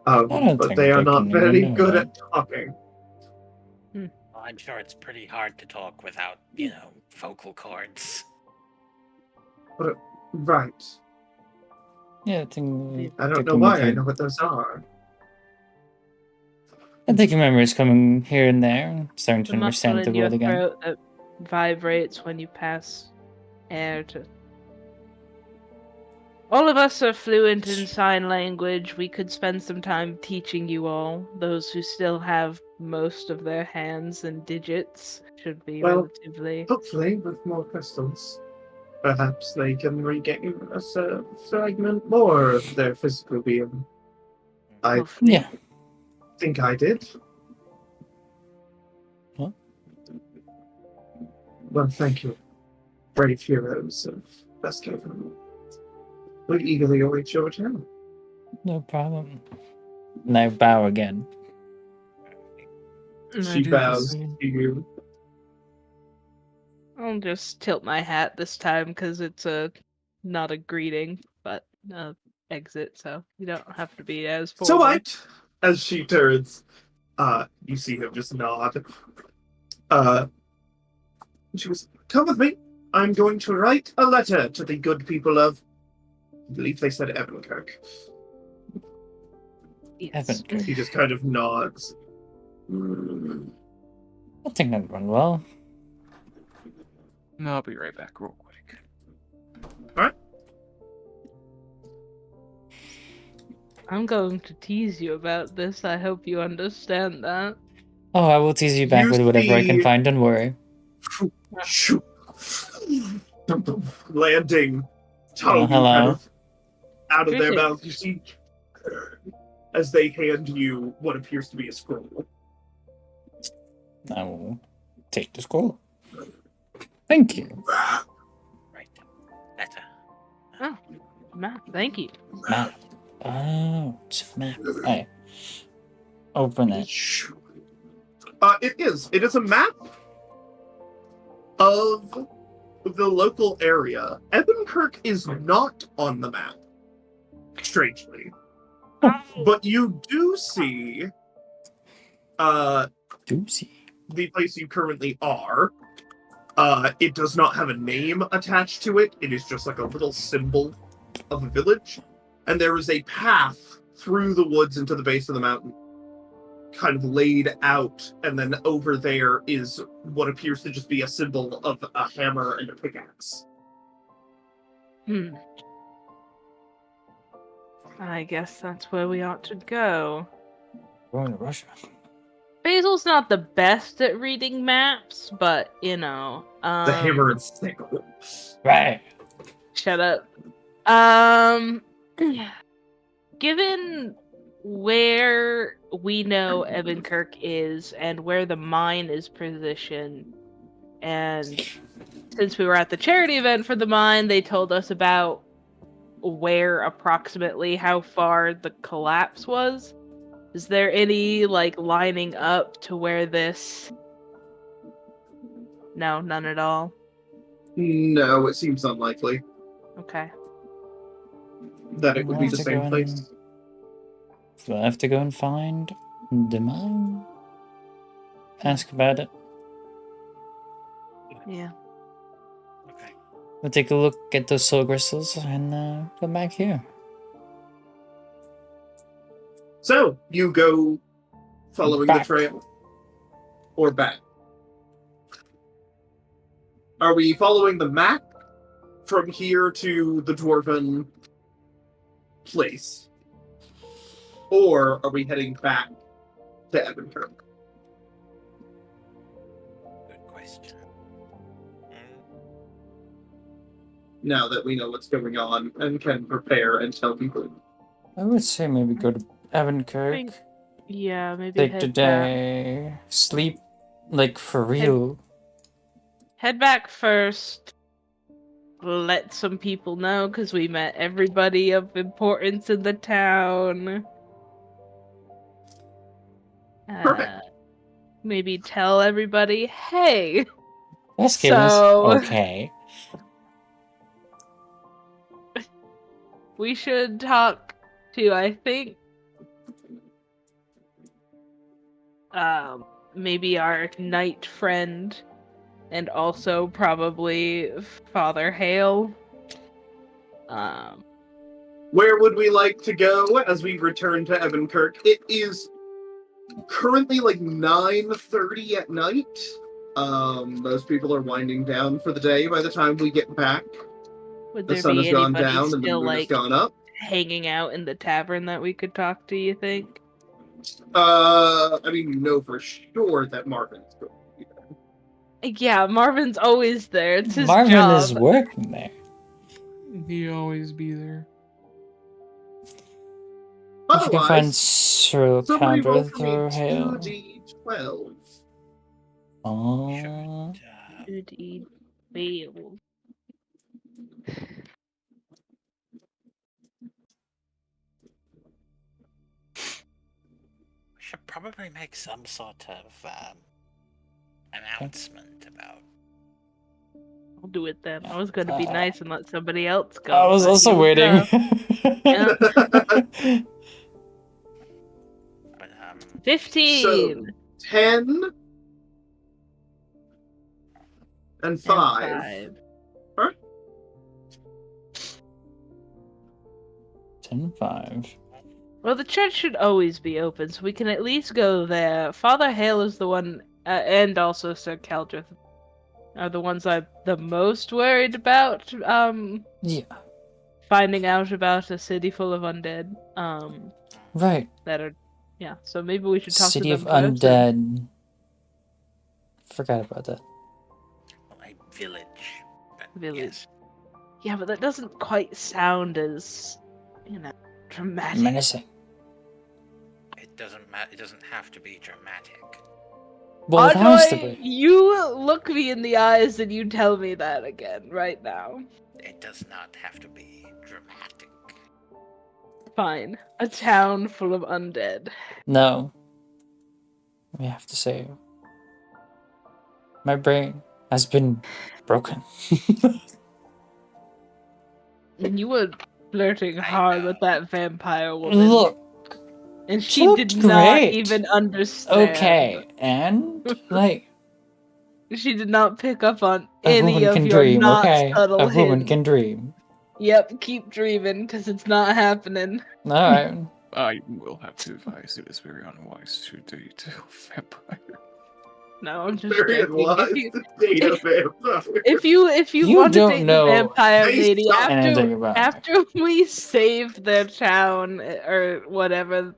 don't but think they are they not can very even know good that. at talking. Well, I'm sure it's pretty hard to talk without, vocal cords. Right. Yeah, I think. I don't know why I know what those are. I think your memory is coming here and there, starting to The muscle understand the in your world again. throat that vibrates when you pass air to. All of us are fluent in sign language. We could spend some time teaching you all. Those who still have most of their hands and digits should be Well, relatively. Hopefully, with more crystals, perhaps they can regain a fragment more of their physical being. I Hopefully. Yeah. think I did. What? Well, thank you, brave heroes of Duskhaven. We eagerly await your return. No problem. And I bow again. She bows to you. I'll just tilt my hat this time because it's not a greeting, but exit. So you don't have to be as formal. So what? As she turns, you see him just nod. She goes, "Come with me. I'm going to write a letter to the good people of, I believe they said Evankirk." Yes. Evan. He just kind of nods. Mm. I think that went well. No, I'll be right back real quick. I'm going to tease you about this. I hope you understand that. Oh, I will tease you back You with whatever I can see- find, don't worry. Shoo. Landing tongue hello. kind of out of their Greetings. mouth. You see, as they hand you what appears to be a scroll. I will take the scroll. Thank you. Right. Letter. Matt, thank you. Map. Oh, it's a map. Alright. Open it. It is a map of the local area. Evankirk is not on the map, strangely. But you do see Doozy. the place you currently are. It does not have a name attached to it. It is just like a little symbol of a village. And there is a path through the woods into the base of the mountain, kind of laid out. And then over there is what appears to just be a symbol of a hammer and a pickaxe. I guess that's where we ought to go. Going to Russia. Basil's not the best at reading maps, but you know, The hammer and sickle. Right. Shut up. Given where we know Evankirk is and where the mine is positioned, and since we were at the charity event for the mine, they told us about where approximately how far the collapse was. Is there any, like, lining up to where this... No, none at all? No, it seems unlikely Okay. that it would be We'll the have to same go place. and- We'll have to go and find the mine. Ask about it. Yeah. Okay. We'll take a look at those soul crystals and come back here. So, you go following the Back. trail? Or back? Are we following the map from here to the Dwarven place? Or are we heading back to Evankirk? Good question. Now that we know what's going on and can prepare and tell people. I would say maybe go to Evankirk. Yeah, maybe Take head the back. day. Sleep, like, for real. Head back first. Let some people know, because we met everybody of importance in the town. Perfect. Maybe tell everybody, hey, Duskhaven So- is okay. we should talk to, I think, maybe our knight friend, and also probably Father Hale. Where would we like to go as we return to Evankirk? It is currently like 9:30 at night. Most people are winding down for the day by the time we get back. Would The there sun be has gone anybody down and the still, moon has like, gone up. hanging out in the tavern that we could talk to, you think? I mean, you know for sure that Marvin's going to be there. Yeah, Marvin's always there. It's his Marvin job. is working there. He always be there. If you can find Otherwise, Cyril somebody roll Counter for me through Hale. 2d12. Oh. Should eat fail. We should probably make some sort of announcement about. I'll do it then. I was going to be nice and let somebody else go. I was but also here we waiting. go. Yeah. But 15! 10 and and 5. 10-5. Well, the church should always be open, so we can at least go there. Father Hale is the one, and also Sir Caldrith, are the ones I'm the most worried about, Yeah. finding out about a city full of undead, Right. that are, yeah, so maybe we should talk City to of them first. Undead. Forgot about that. a village. But Village. Yes. Yeah, but that doesn't quite sound as, dramatic. Menacing. It doesn't matter. It doesn't have to be dramatic. Well, it has to Audrey, be. you look me in the eyes and you tell me that again, right now. It does not have to be dramatic. Fine. A town full of undead. No. We have to say. My brain has been broken. And you were flirting I hard know. with that vampire woman. Look. and she she looked did not great. even understand. Okay. And, like, She did not pick up on a any woman of can your dream, not okay? subtle A woman hints. can dream. Yep, keep dreaming, because it's not happening. Alright. I will have to advise it is very unwise to date a vampire. No, I'm just Very joking. unwise to date a vampire. If you You want to don't date know the vampire Hey, lady, stop. Anything about after we saved their town or whatever,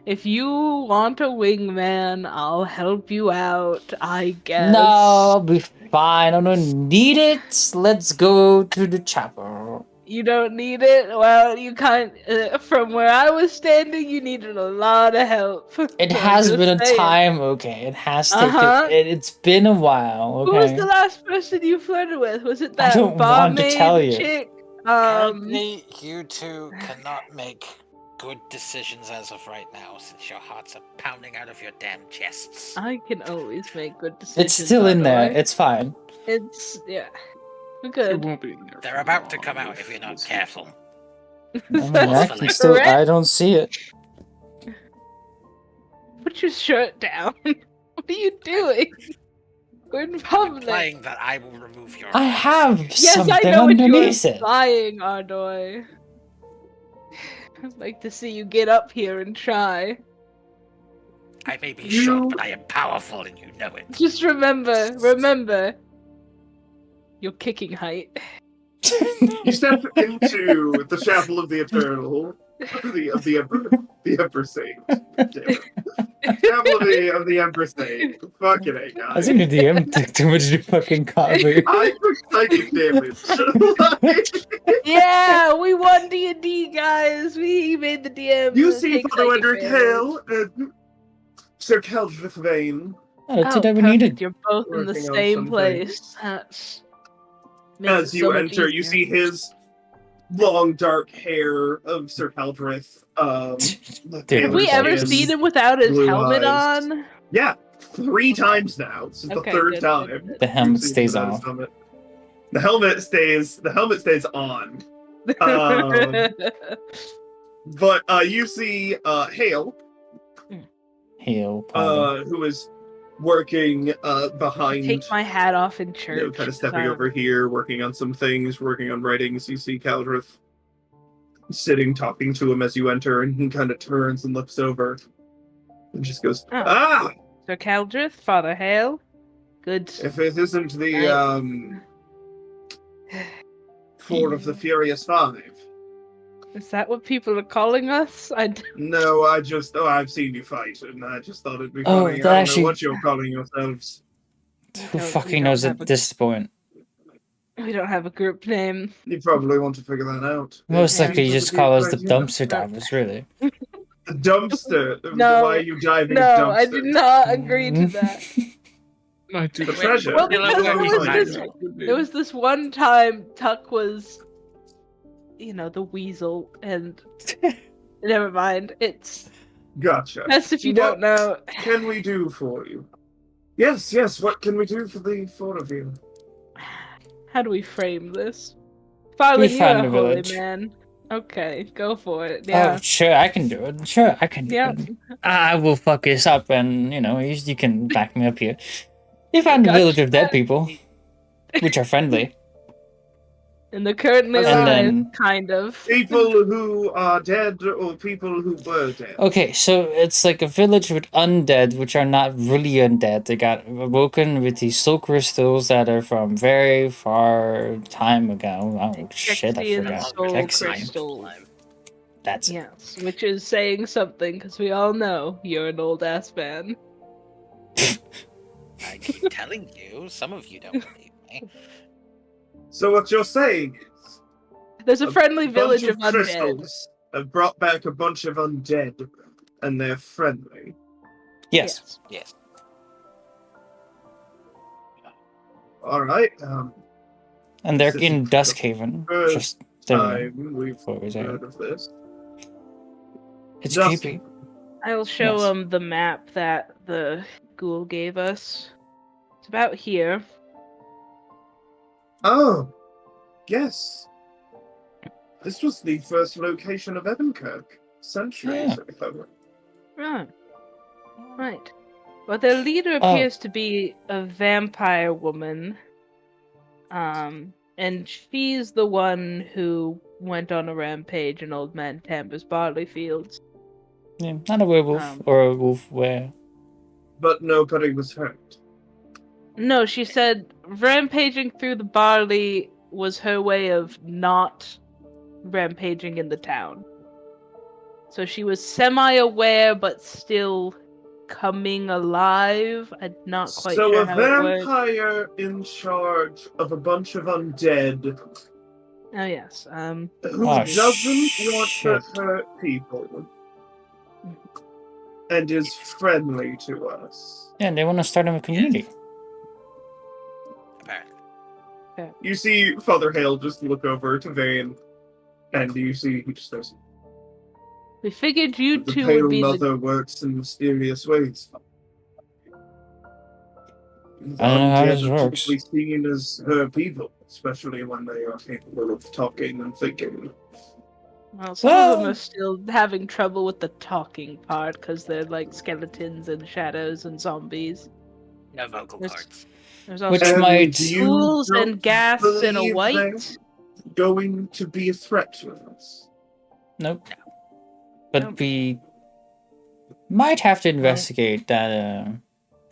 If you want a wingman, I'll help you out, I guess. No, I'll be fine. I don't need it. Let's go to the chapel. You don't need it? Well, you can't. From where I was standing, you needed a lot of help. It I'm has just been a saying. time, okay? It has taken. Uh-huh. It's been a while, Who was okay? the last person you flirted with? Was it I that don't want to barmaid tell you. chick? Currently, you two cannot make good decisions as of right now, since your hearts are pounding out of your damn chests. I can always make good decisions. It's still in there. Ardoi. It's fine. It's yeah. We're It good. won't be in there. They're for about to long come out with if you're not this careful. info. I mean, I Forcefully. can still. I don't see it. Put your shirt down. What are you doing? We're in public. Implying that I will remove your I arms. have Yes, something I know what you're underneath it. implying, Ardoi. I'd like to see you get up here and try. I may be short, but I am powerful, and you know it. Just remember, your kicking height. You step into the chapel of the Eternal, the Emperor Saint. Damn it. Chapel of the Emperor Saint. Fucking A, I guys. think the DM took too much to fucking copy. I took psychic damage. Yeah, we won D&D, guys. We made the DM. You see take Father psychic Edric damage. Hale and Sir Keldrith Vane. Oh, that's Oh, it I perfect. needed. You're both in the Working on same some place. That's makes As it you so much enter, you easier. see his long dark hair of Sir Keldrith. Dude, Have we ever seen him without his blue helmet eyes. on? Yeah, 3 times now. This is Okay, the 3rd good, time. good, good. The helmet you've seen stays without his off. helmet. The helmet stays on. But you see Hale, Hail, Paul. who is working behind, Take my hat off in church. kind of stepping Sorry. over here, working on some things, working on writings. You see Caldrith sitting, talking to him as you enter, and he kind of turns and looks over and just goes, Oh. "Ah, Sir Caldrith, Father Hale. Good. if it isn't the Right. Four of the Furious Five." Is that what people are calling us? No, I've seen you fight, and I just thought it'd be Oh, funny. that I don't actually- know what you're calling yourselves. Who we fucking don't knows have at this point? We don't have a group name. You probably want to figure that out. Most Yeah. likely you just call us the dumpster Yeah. divers, really. The dumpster. No. Why are you diving No, a dumpster? I did not agree to that. I do The that. treasure. Well, You'll because have there to was find this- it. There was this one time Tuck was, the weasel, and never mind. It's Gotcha. best if you What don't know. can we do for you? Yes. What can we do for the 4 of you? How do we frame this? Father, We you're found a a holy village. man. Okay, go for it. Oh, Yeah. sure, I can do it. Sure, I can do Yeah. it. I will fuck this up, and, you can back me up here. You found a Gotcha. village of dead people, which are friendly. And they're currently And alive, then- kind of. People who are dead or people who were dead? Okay, so it's like a village with undead, which are not really undead. They got awoken with these soul crystals that are from very far time ago. Oh, shit, I Phyrexian forgot. soul Phyrexian. crystals. That's it. Yes, which is saying something, because we all know you're an old ass man. I keep telling you, some of you don't believe me. So what you're saying is There's a friendly village bunch of undead. crystals have brought back a bunch of undead, and they're friendly. Yes. Yes. All right. And they're This is in the Duskhaven. first Just there. We've Before we say heard of this. It's Dusk- creepy. I'll show Yes. them the map that the ghoul gave us. It's about here. Oh, yes. This was the first location of Evankirk centuries ago. Right. Right. Well, their leader Oh. appears to be a vampire woman. And she's the one who went on a rampage in Old Man Tamber's barley fields. Yeah, not a werewolf or a wolf were. But nobody was hurt. No, she said rampaging through the barley was her way of not rampaging in the town. So she was semi-aware, but still coming alive. I'm not quite So sure a how it works. vampire in charge of a bunch of undead Oh yes. who Oh, doesn't want to shit. hurt people and is friendly to us. Yeah, they want to start a community. Apparently. You see Father Hale just look over to Vane, and you see he just goes, We figured you the two Pale would be the. Mother works in mysterious ways. I don't know how this Undead are works. typically seen as her people, especially when they are capable of talking and thinking. Well, some of them Ah! are still having trouble with the talking part because they're like skeletons and shadows and zombies. No vocal There's- cords. There's also Which And might- you ghouls don't and ghasts and a believe white. they're going to be a threat to us. Nope. But Nope. we might have to investigate that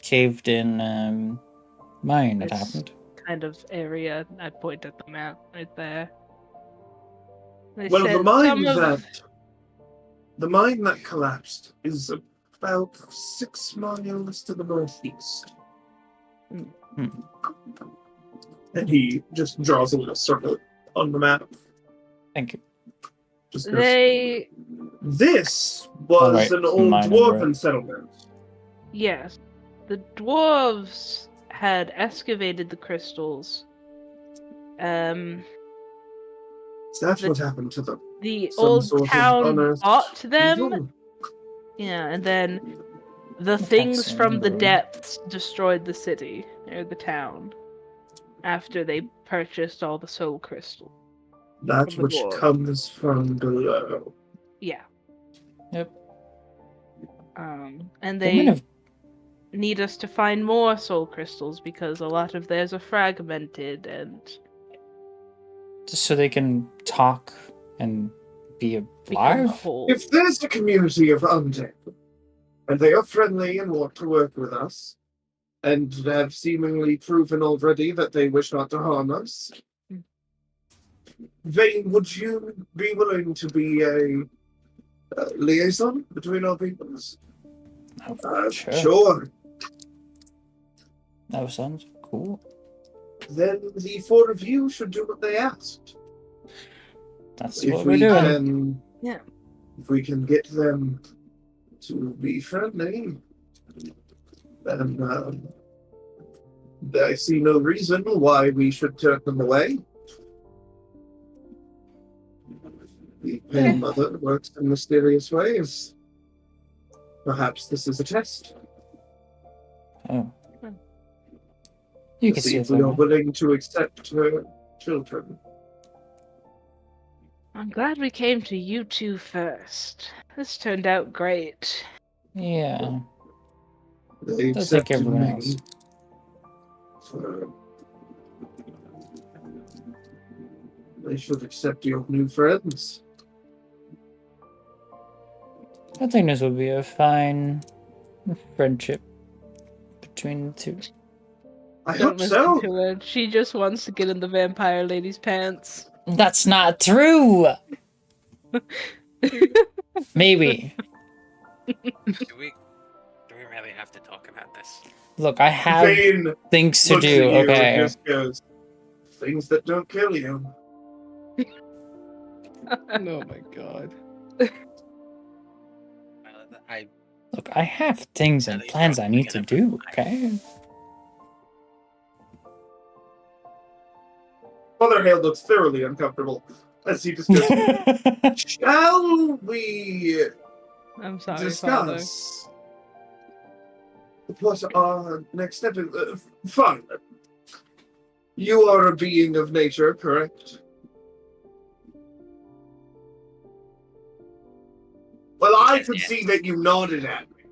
caved-in mine that This happened. kind of area. I point at the map right there. They Well, said the mine that collapsed is about 6 miles to the northeast. Hmm. And he just draws a little circle on the map. Thank you. Just goes, they this was Oh, right, an old mine, dwarven right. settlement. yes, the dwarves had excavated the crystals. That's The- what happened to them. The Some old sort of town unearthed bought them. evil. Yeah, and then the Okay, things so from the we're- depths destroyed the city or the town after they purchased all the soul crystals. That From the which dwarves. comes from below. Yeah. Yep. And They might they have need us to find more soul crystals because a lot of theirs are fragmented and just so they can talk and be become alive. whole. If there's a community of undead, and they are friendly and want to work with us, and have seemingly proven already that they wish not to harm us, Vane, would you be willing to be a liaison between our peoples? Sure. Sure. That sounds cool. Then the four of you should do what they asked. That's If what we're we doing. can, Yeah. if we can get them to be friendly, then I see no reason why we should turn them away. The Pale Okay. Mother works in mysterious ways. Perhaps this is a test. Oh. You To can see see if it we are somewhere. willing to accept her children. I'm glad we came to you two first. This turned out great. Yeah. They Just like accepted everyone me. else. So they should accept your new friends. I think this would be a fine friendship between the two. I Don't hope listen so. to her. She just wants to get in the vampire lady's pants. That's not true. Maybe. Do we really have to talk about this? Look, I have Vane things to looks do. at you and Okay. just goes, things that don't kill you. Oh my god. I Look, I have things and plans I need to do. Okay. Father Hale looks thoroughly uncomfortable as he just goes, shall we I'm sorry, Father. discuss what our next step is? Fine. You are a being of nature, correct? Well, I could see that you nodded at me.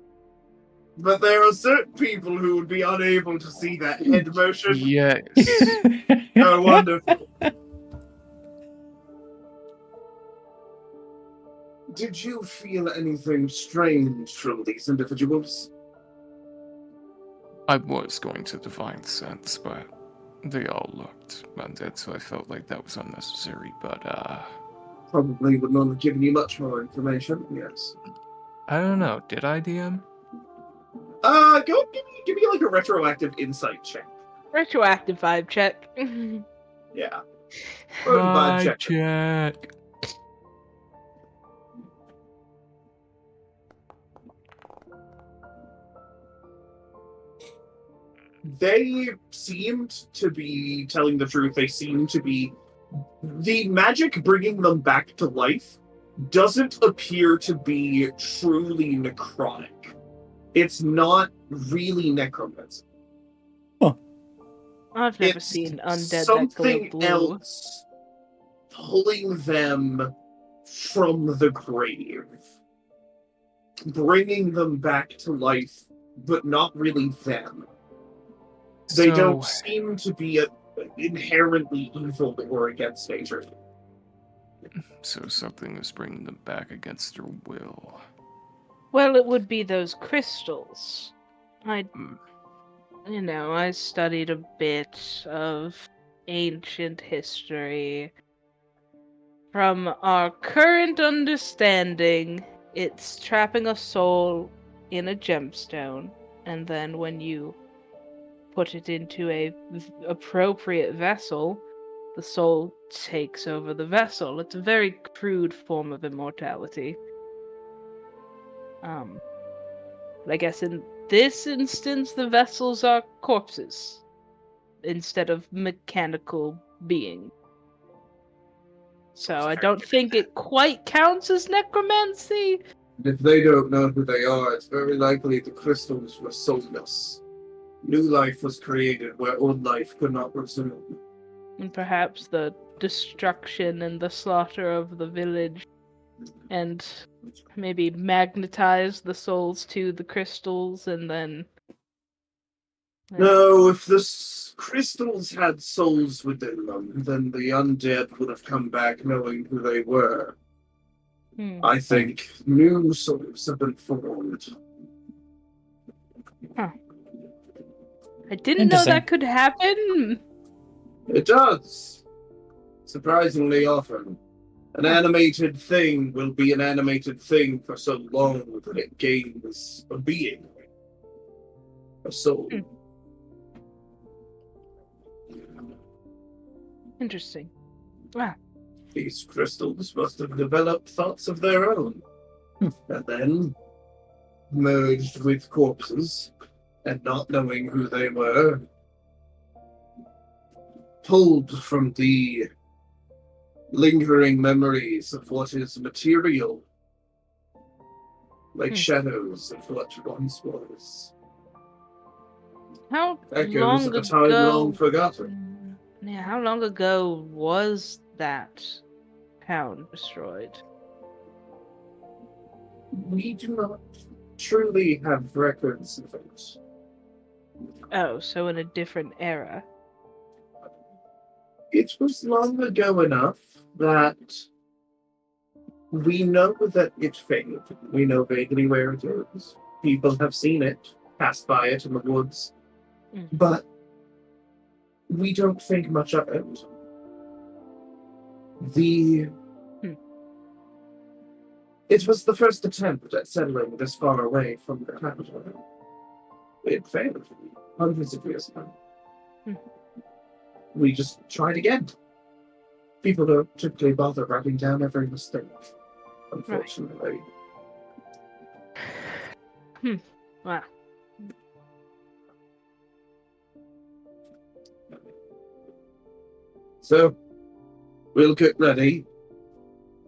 But there are certain people who would be unable to see that head motion. Yes. Oh, wonderful. Did you feel anything strange from these individuals? I was going to divine sense, but they all looked undead, so I felt like that was unnecessary. But probably would not have given you much more information, yes. I don't know. Did I, DM? Go give me like a retroactive insight check. Retroactive vibe check. Yeah. Or a vibe check. check. They seemed to be telling the truth. They seem to be... The magic bringing them back to life doesn't appear to be truly necrotic. It's not really necromancy. I've never It's seen undead that something glow blue. else pulling them from the grave. Bringing them back to life, but not really them. They don't seem to be inherently evil or against nature. So something is bringing them back against their will. Well, it would be those crystals. I studied a bit of ancient history. From our current understanding, it's trapping a soul in a gemstone, and then when you put it into a appropriate vessel, the soul takes over the vessel. It's a very crude form of immortality. I guess in this instance, the vessels are corpses instead of mechanical beings. So I don't think it quite counts as necromancy. If they don't know who they are, it's very likely the crystals were soulless. New life was created where old life could not resume. And perhaps the destruction and the slaughter of the village, and maybe magnetize the souls to the crystals, and then... No, if the crystals had souls within them, then the undead would have come back knowing who they were. I think new souls have been formed. I didn't know that could happen. It does. Surprisingly often. An animated thing will be an animated thing for so long that it gains a being. A soul. Interesting. Wow. These crystals must have developed thoughts of their own. And then merged with corpses, and not knowing who they were, pulled from the lingering memories of what is material, like shadows of what once was. How Echoes long of a time ago? long forgotten. Yeah, how long ago was that town destroyed? We do not truly have records of it. Oh, so in a different era. It was long ago enough that we know that it failed. We know vaguely where it is. People have seen it, passed by it in the woods. But we don't think much of it. It was the first attempt at settling this far away from the capital. It failed hundreds of years ago. We just tried again. People don't typically bother writing down every mistake, unfortunately. Wow. So, we'll get ready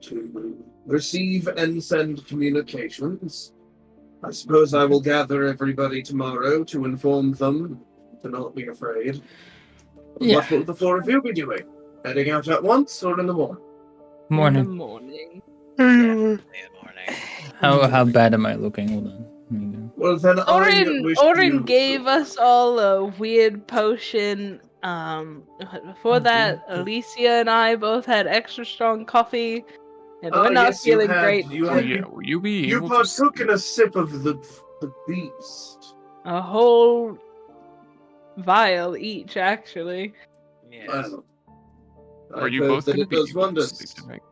to receive and send communications. I suppose I will gather everybody tomorrow to inform them to not be afraid. Yeah. What will the four of you be doing? Heading out at once or in the morning? Morning. In the morning. Definitely in morning. How bad am I looking? Hold on. Let me go. Well, then Orin gave us all a weird potion. Before that, Alicia and I both had extra strong coffee, and we're not yes, you feeling had- great. you Oh had- yeah, will you be You able partook to... in a sip of the beast. A whole vial each, actually. Yes. Well, Are I've you heard both that going to it be does able to wonders. sleep tonight?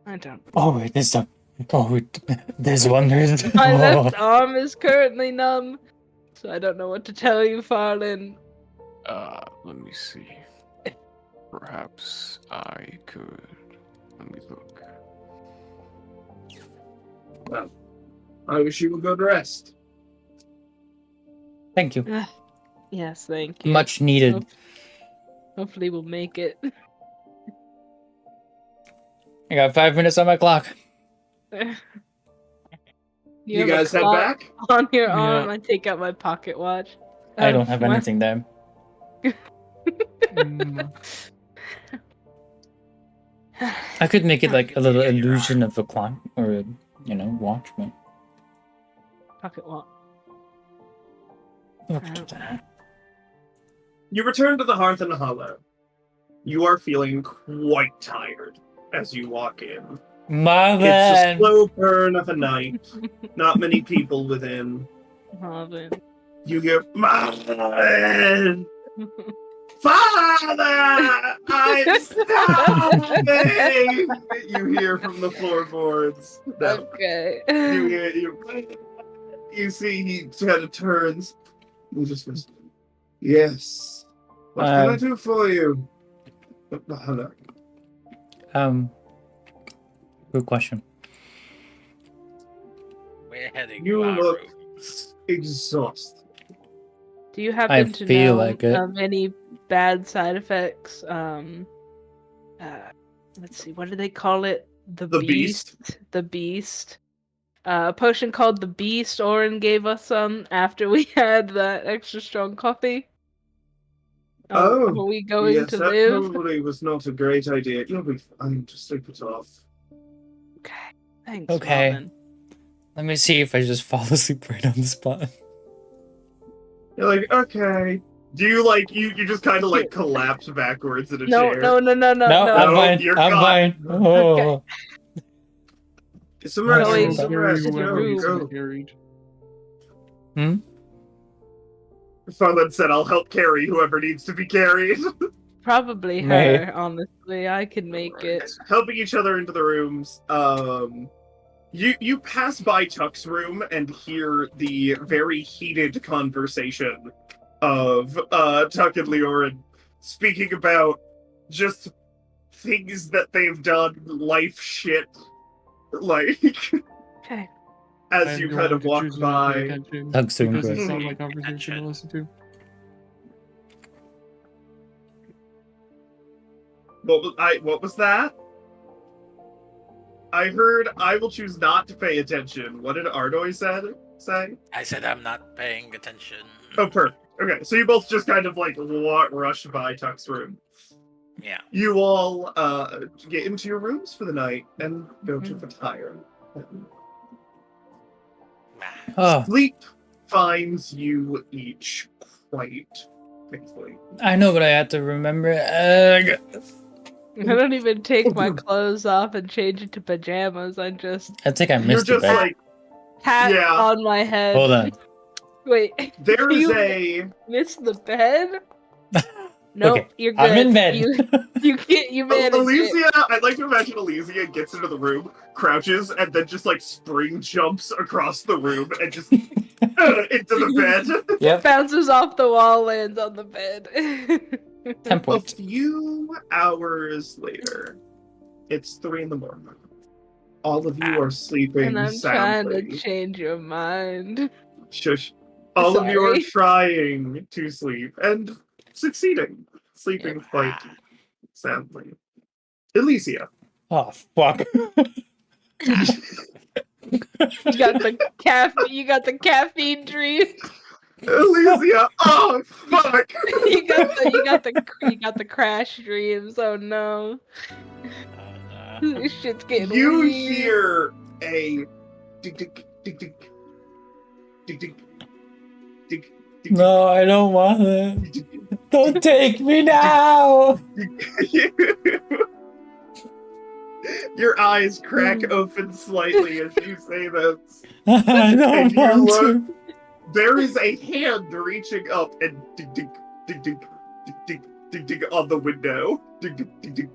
I don't. Oh, there's a. Oh, there's one. There's. My Oh. left arm is currently numb, so I don't know what to tell you, Farlin. Let me see. Perhaps I could. Let me look. Well, I wish you a good rest. Thank you. Yes, thank you. Much needed. Hopefully we'll make it. I got 5 minutes on my clock. You have a guys head clock back? on your Yeah. arm? I take out my pocket watch. I don't have my- anything there. Mm, I could make it like a little illusion of a clock or a, watch. But Pocket watch. look at that. You return to the Hearth and Hollow. You are feeling quite tired as you walk in. It's a Marvin! slow burn of a night. Not many people within. Marvin. You hear, Marvin! Father! I'm starving! You hear from the floorboards. No. Okay. You see he kind of turns. He just goes, yes. What can I do for you? Hello. Good question. We're heading You to our look rooms. exhausted. Do you happen to feel know like it. of any bad side effects? Let's see, what do they call it? The Beast? The Beast. A potion called the Beast. Orin gave us some after we had that extra strong coffee. Oh, are we going yes, to that live? probably was not a great idea. You'll be fine. Just sleep it off. Okay, thanks, Okay. Robin. Let me see if I just fall asleep right on the spot. You're like, okay. Do you you just kind of collapse backwards in a No, chair? no, I'm No, fine. you're I'm gone. fine. Oh. It's a Going rest. to It's a your rest. room. Go. carried. Farland said, I'll help carry whoever needs to be carried. Probably May. her, honestly. I can make it. Helping each other into the rooms. You pass by Tuck's room and hear the very heated conversation of Tuck and Leorin speaking about just things that they've done, life shit. Okay. As you kind of walk by. Tuck's doing because great. it's not my conversation to listen to. What was that? I heard I will choose not to pay attention. What did Ardoy say? I said I'm not paying attention. Oh, perfect. Okay, so you both just kind of rush by Tuck's room. Yeah. You all get into your rooms for the night and go to retire. Oh, Sleep finds you each quite painfully. I know, but I have to remember. I don't even take my clothes off and change into pajamas. I just I think I You're missed just it. hat Yeah. on my head. Hold on. Wait, There's You- a miss the bed? No, Okay, you're good. I'm in bed. You can't. You managed it. Elysia. I'd like to imagine Elysia gets into the room, crouches, and then just spring jumps across the room and just into the bed. Yep. Bounces off the wall, lands on the bed. 10 A points. few hours later, it's 3 in the morning. All of you are sleeping And I'm soundly. trying to change your mind. Shush. All of you are Sorry. trying to sleep and succeeding. Sleeping quite soundly. Elysia. Oh, fuck. You got the caffeine. You got the caffeine dream. Elysia! Oh, fuck! You got the crash dreams. Oh no. This shit's getting You weird. hear a tick tick tick tick tick tick tick tick. No, I don't want it. Don't take me now. Your eyes crack open slightly as you say this. I And don't you want look, to. there is a hand reaching up and tick tick tick tick tick tick tick tick on the window. Tick tick tick tick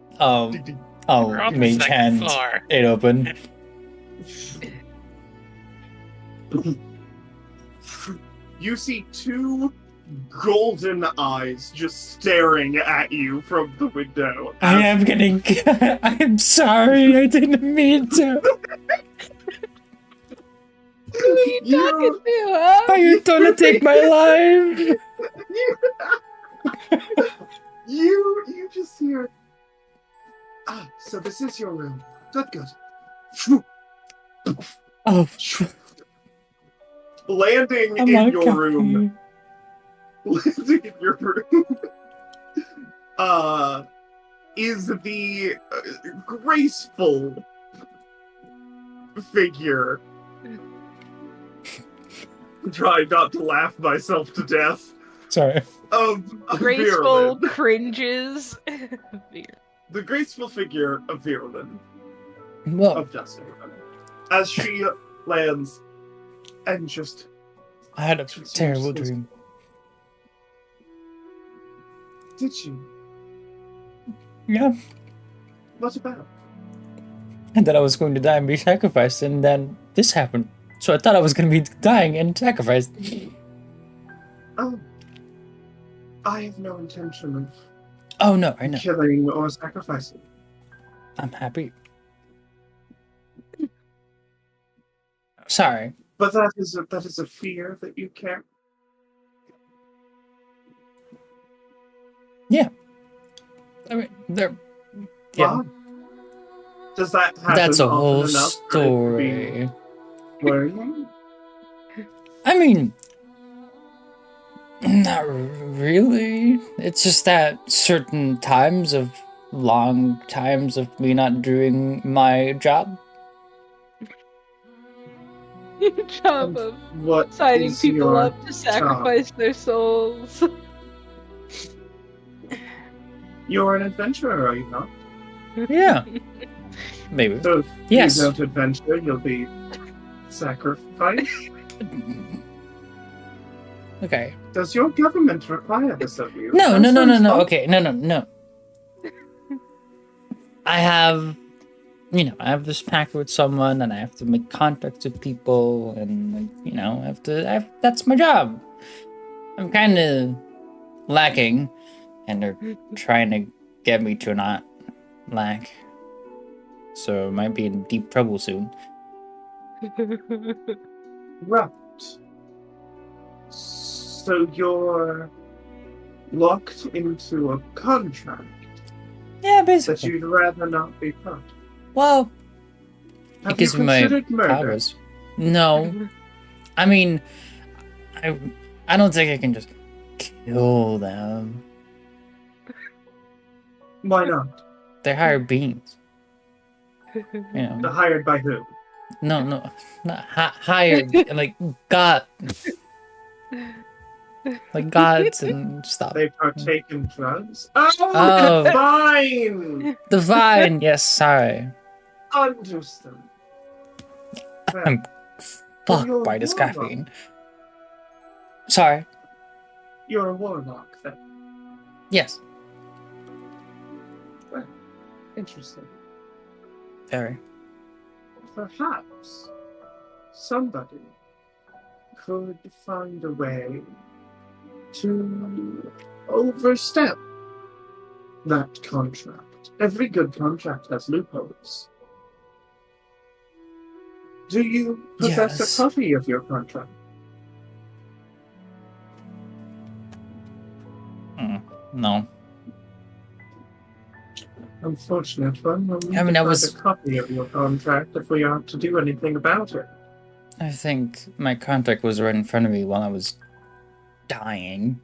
tick tick. Oh, We're on the mage second hand floor. it open. You see two golden eyes just staring at you from the window. I am getting. I am sorry. I didn't mean to. Who are you talking to, huh? Are you gonna take my life? You just hear. Ah, so this is your room. Good. Oh, Landing I'm in not your room. happy. Landing in your room. Is the graceful figure. I'm trying not to laugh myself to death. Sorry. Of Graceful Virulin. cringes. The graceful figure of Virulin. Well, Of Duskhaven. As she lands and just. I had a terrible dream. Did you? Yeah. What about? And that I was going to die and be sacrificed, and then this happened. So I thought I was going to be dying and sacrificed. Oh. I have no intention of Oh no, I know. killing or sacrificing. I'm happy. Sorry. But that is a fear that you can't. I mean, there. Yeah. Why? Does that happen That's a often whole enough for it to story. be worrying? I mean, not really. It's just that certain times of long times of me not doing my job. Your job of What signing is people your up to sacrifice their souls. You're an adventurer, are you not? Yeah. Maybe. So if Yes. you don't adventure, you'll be sacrificed? Okay. Does your government require this of you? No. That sounds awful. Okay, no. I have, I have this pact with someone, and I have to make contacts with people, and that's my job. I'm kind of lacking, and they're trying to get me to not lack. So I might be in deep trouble soon. Right. So you're locked into a contract Yeah, that basically. you'd rather not be part of. Well, Have it gives you me my considered murder? powers. No. I mean, I don't think I can just kill them. Why not? They're higher beings. Hired by who? No, not higher, like God, like gods and stuff. They partake in drugs? Oh, Oh. fine! Divine, yes, sorry. Understood. Well, I'm fucked you're by this a warlock. caffeine. Sorry. You're a warlock, then. Yes, Interesting. very. Perhaps somebody could find a way to overstep that contract. Every good contract has loopholes. Do you possess Yes. a copy of your contract? No. Unfortunate one. We'll need I mean, to I find was- a copy of your contract if we aren't to do anything about it. I think my contract was right in front of me while I was dying.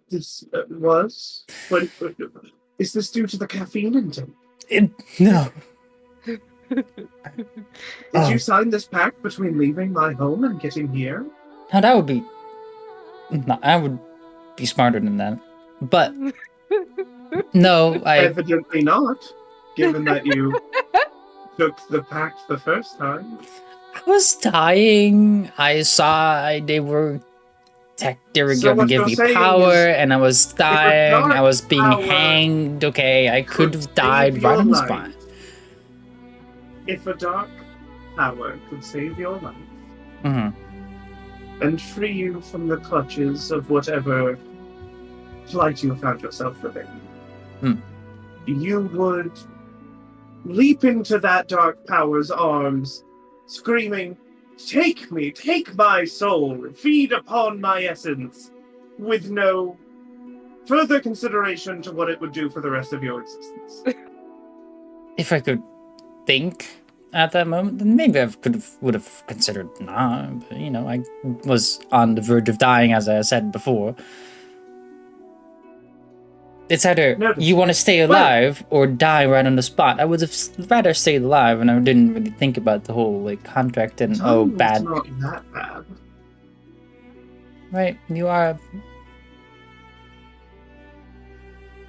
This was? Is this due to the caffeine intake? No. Did you sign this pact between leaving my home and getting here? Now that would be. No, I would be smarter than that. But no, I Evidently not, given that you took the pact the first time. was dying. I saw they were they were So gonna what give you're me saying power, is, and I was dying. I dark was being power hanged. Okay, I could have save died your right on the life, spot. if a dark power could save your life Hmm. and free you from the clutches of whatever plight you found yourself living, you would leap into that dark power's arms, screaming, "Take me, take my soul, feed upon my essence," with no further consideration to what it would do for the rest of your existence. If I could think at that moment, then maybe I would have considered nah. But I was on the verge of dying, as I said before. It's either Noted. you want to stay alive or die right on the spot. I would have rather stayed alive, and I didn't really think about the whole contract and bad. It's not that bad. Right, you are.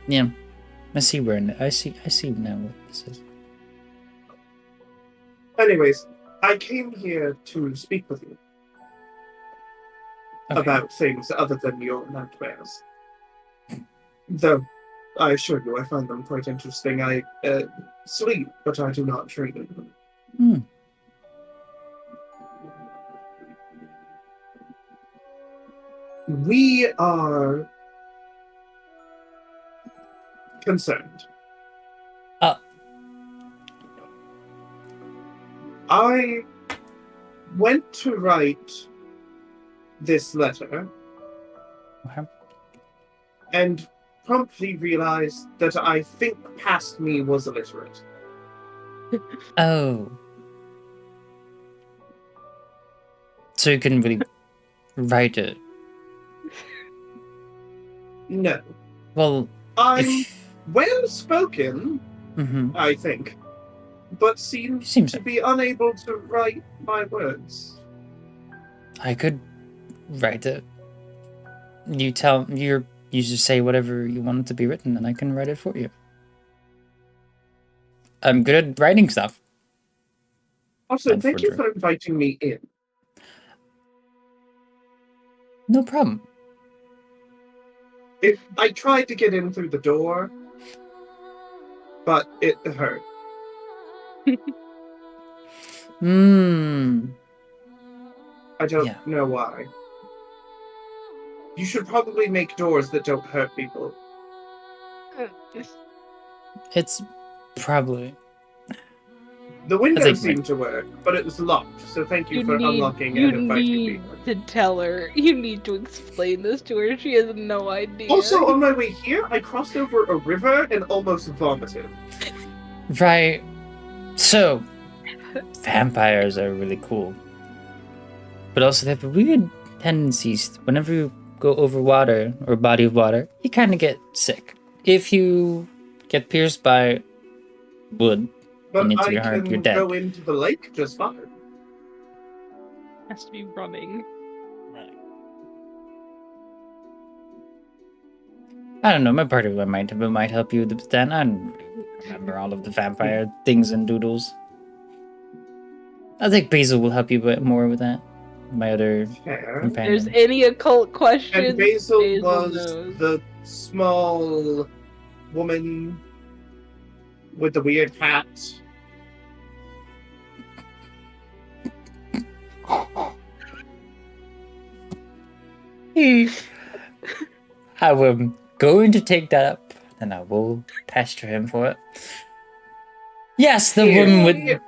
Yeah, I see where I see now what this is. Anyways, I came here to speak with you Okay. about things other than your nightmares. Though, I assure you, I find them quite interesting. I sleep, but I do not dream. Hmm. We are concerned. I went to write this letter Okay. and promptly realized that I think past me was illiterate. Oh. So you couldn't really write it. No. Well, I'm if... well spoken, Mhm. I think, but seem Seems to like be unable to write my words. I could write it. You just say whatever you want it to be written, and I can write it for you. I'm good at writing stuff. Also, And thank for you drink. for inviting me in. No problem. I tried to get in through the door, but it hurt. I don't know why. You should probably make doors that don't hurt people. It's probably... The window think seemed to work, but it was locked, so thank you for unlocking you and inviting me. need to tell her. You need to explain this to her. She has no idea. Also, on my way here, I crossed over a river and almost vomited. Right. So, vampires are really cool. But also they have weird tendencies. Whenever you go over water or a body of water, you kind of get sick. If you get pierced by wood, But into I your heart, can you're dead. go into the lake just fine. Has to be running. I don't know, my party might help you with that. I don't really remember all of the vampire things and doodles. I think Basil will help you a bit more with that. My other Fair. If companion. there's any occult questions, And Basil was knows. the small woman with the weird hat. I am going to take that up, and I will pester him for it. Yes, the woman with...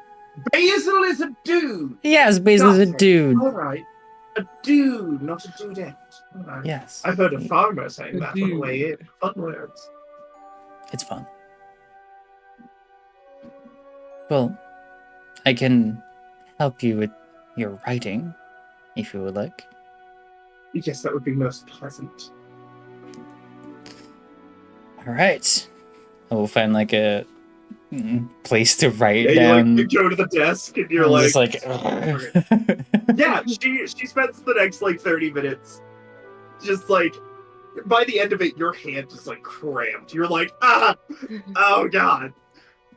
Basil is a dude! Yes, Basil is a Got it. dude. Alright. A dude, not a dudette. Alright. Yes. I've heard a farmer saying A that on the dude. way in. Fun words. It's fun. Well, I can help you with your writing, if you would like. Yes, that would be most pleasant. Alright. I will find a place to write Yeah, down. you go to the desk and you're I'm like... just like... Yeah, she spends the next 30 minutes just by the end of it your hand is cramped. You're like, oh god.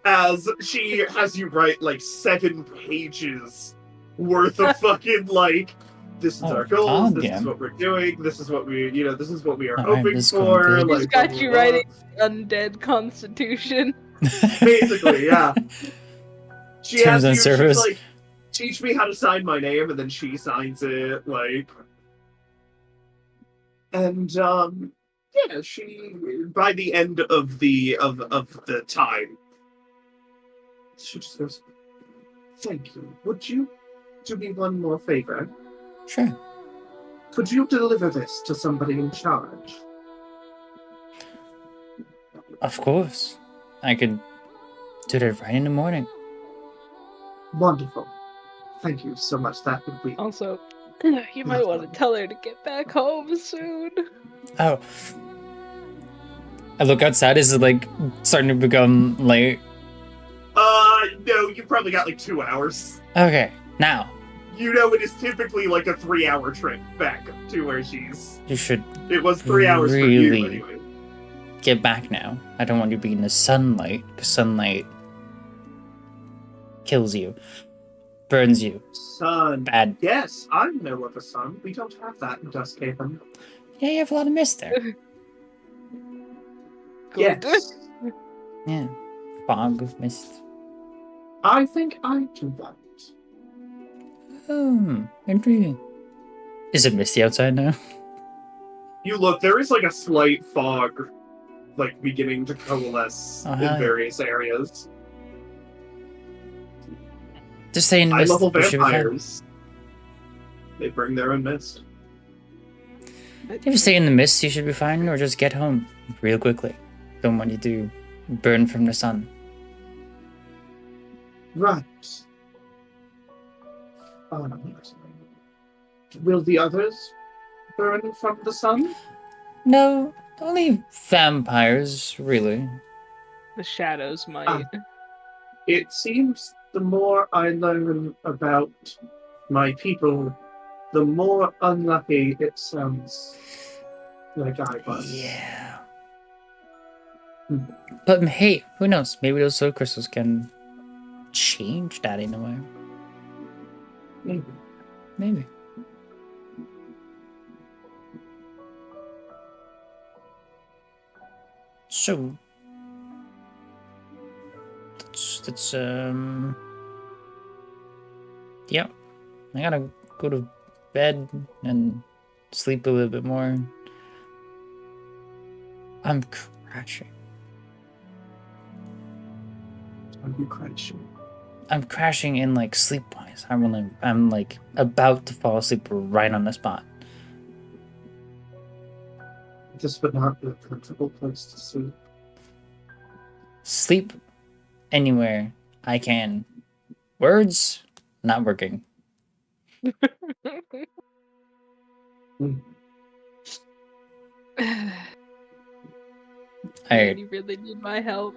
As she has you write 7 pages worth of fucking this is Oh, our goals. This yeah. is what we're doing. This is what we, this is what we are Alright, hoping this is going for. good. Like, He's got blah, you blah, blah. writing undead constitution. Basically, yeah. She Terms asks you, and she's service. like, teach me how to sign my name, and then she signs it, like. And yeah, she by the end of the time, she just goes, "Thank you. Would you do me one more favor? Sure. Could you deliver this to somebody in charge?" Of course. I could do that right in the morning. Wonderful. Thank you so much. That would be Also, you might want to tell her to get back home soon. Oh. I look outside, is it like starting to become late? no, you probably got like 2 hours. Okay, now. You know, it is typically like a 3-hour trip back to where she's. You should It was 3 hours for you Really? anyway. get back now. I don't want you to be in the sunlight, because sunlight kills you, burns you. Sun. Bad. Yes, I know of a sun. We don't have that in Duskhaven. Yeah, you have a lot of mist there. Good. Yes. Yeah. Fog, mist. I think I do that. Intriguing. Is it misty outside now? You look, there is like a slight fog, like beginning to coalesce Oh, in hi. various areas. Just stay in the I mist. level You should be fine. vampires. They bring their own mist. If you stay in the mist, you should be fine, or just get home real quickly. Don't want you to burn from the sun. Right. Will the others burn from the sun? No, only vampires, really. The shadows might. It seems the more I learn about my people, the more unlucky it sounds like I was. Yeah. Hmm. But hey, who knows? Maybe those soul crystals can change that in a way. Maybe. Maybe. So that's yeah. I gotta go to bed and sleep a little bit more. I'm crashing. Are you crashing? I'm crashing in like sleep-wise. I'm like about to fall asleep right on the spot. This would not be a comfortable place to sleep. Sleep anywhere I can. Words not working. I You really need my help.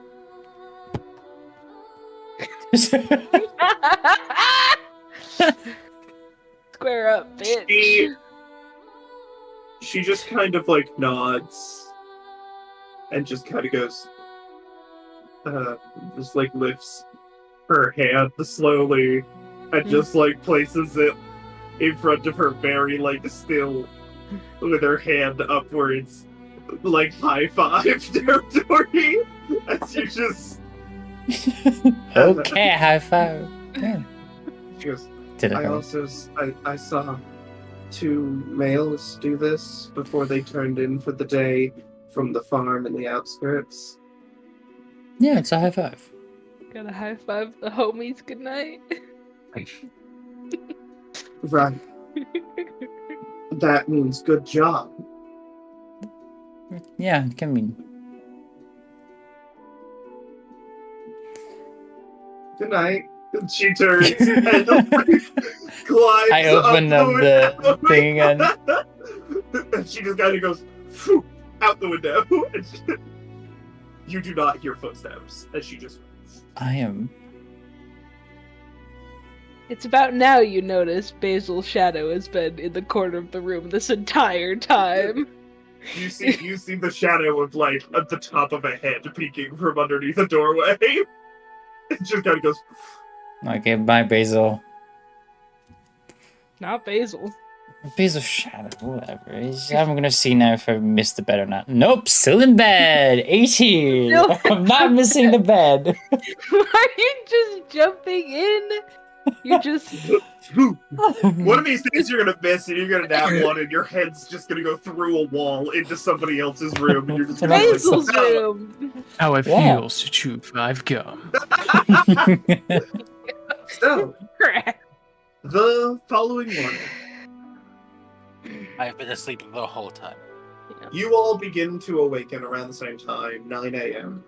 Square up, bitch. She just kind of like nods and just kind of goes, just like lifts her hand slowly and just like places it in front of her very like still with her hand upwards, like high five territory as you just. Okay, high five. Yeah. She goes, Did it I hurt? also I saw 2 males do this before they turned in for the day from the farm in the outskirts. Yeah, it's a high five. Gotta high five the homies goodnight. Right. That means good job. Yeah, it can mean. Good night. And she turns and climbs I open up up the window. thing again. And she just kind of goes phew, out the window. And you do not hear footsteps as she just. I am. It's about now you notice Basil's shadow has been in the corner of the room this entire time. You see the shadow of like at the top of a head peeking from underneath a doorway. It just kind of goes. Okay, bye, Basil. Not Basil. A piece of shadow, whatever. I'm gonna see now if I missed the bed or not. Nope, still in bed. 18. Still- I'm not missing the bed. Are you just jumping in? You're just One of these days you're gonna miss and you're gonna nap one and your head's just gonna go through a wall into somebody else's room and you're just gonna be like, Basil's "Oh." room. How it Yeah. feels to chew 5 gum. So, Correct. the following morning, I've been asleep the whole time. you all begin to awaken around the same time, 9 a.m.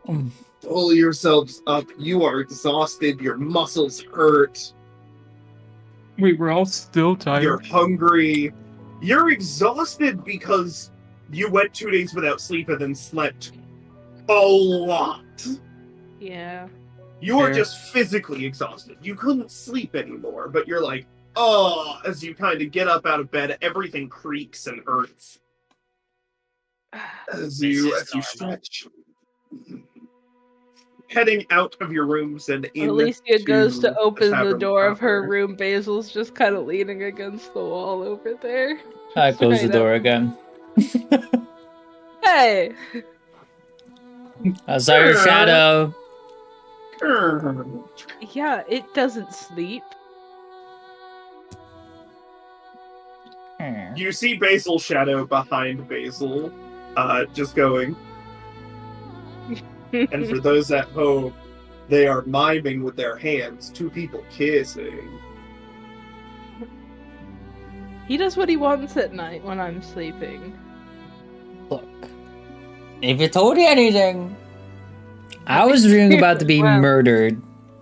Mm. Pull yourselves up. You are exhausted. Your muscles hurt. Wait, we're all still tired? You're hungry. You're exhausted because you went 2 days without sleep and then slept a lot. Yeah. You are Fair. just physically exhausted. You couldn't sleep anymore, but you're like, oh, as you kind of get up out of bed, everything creaks and hurts. As you normal. stretch. Heading out of your rooms and in Alicia goes to open the tavern door of her proper. room. Basil's just kind of leaning against the wall over there. I close the Straight door up. again. Hey! I saw your shadow. Yeah, it doesn't sleep. You see Basil's shadow behind Basil, just going. And for those at home, they are miming with their hands, 2 people kissing. He does what he wants at night when I'm sleeping. Look, if it told you anything, I was dreaming about to be Wow. murdered,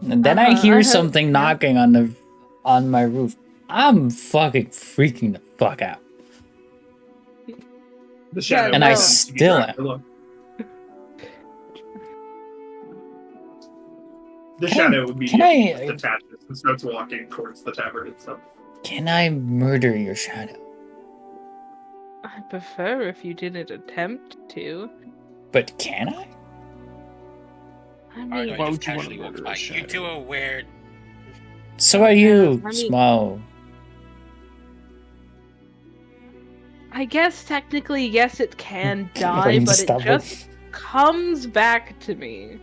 and then I Uh-huh, hear I heard- something yeah. knocking on my roof. I'm fucking freaking the fuck out. The shadow. And I begins to still get back to look. The Can I- shadow can immediately I- detaches and starts walking towards the tavern itself. Can I murder your shadow? I prefer if you didn't attempt to. But can I? I Or mean, do I Why just would you wanna casually walk murder a by? You shadow? two are weird. So are you, I mean- small. I guess technically, yes, it can Are die, you but it stubborn? just comes back to me.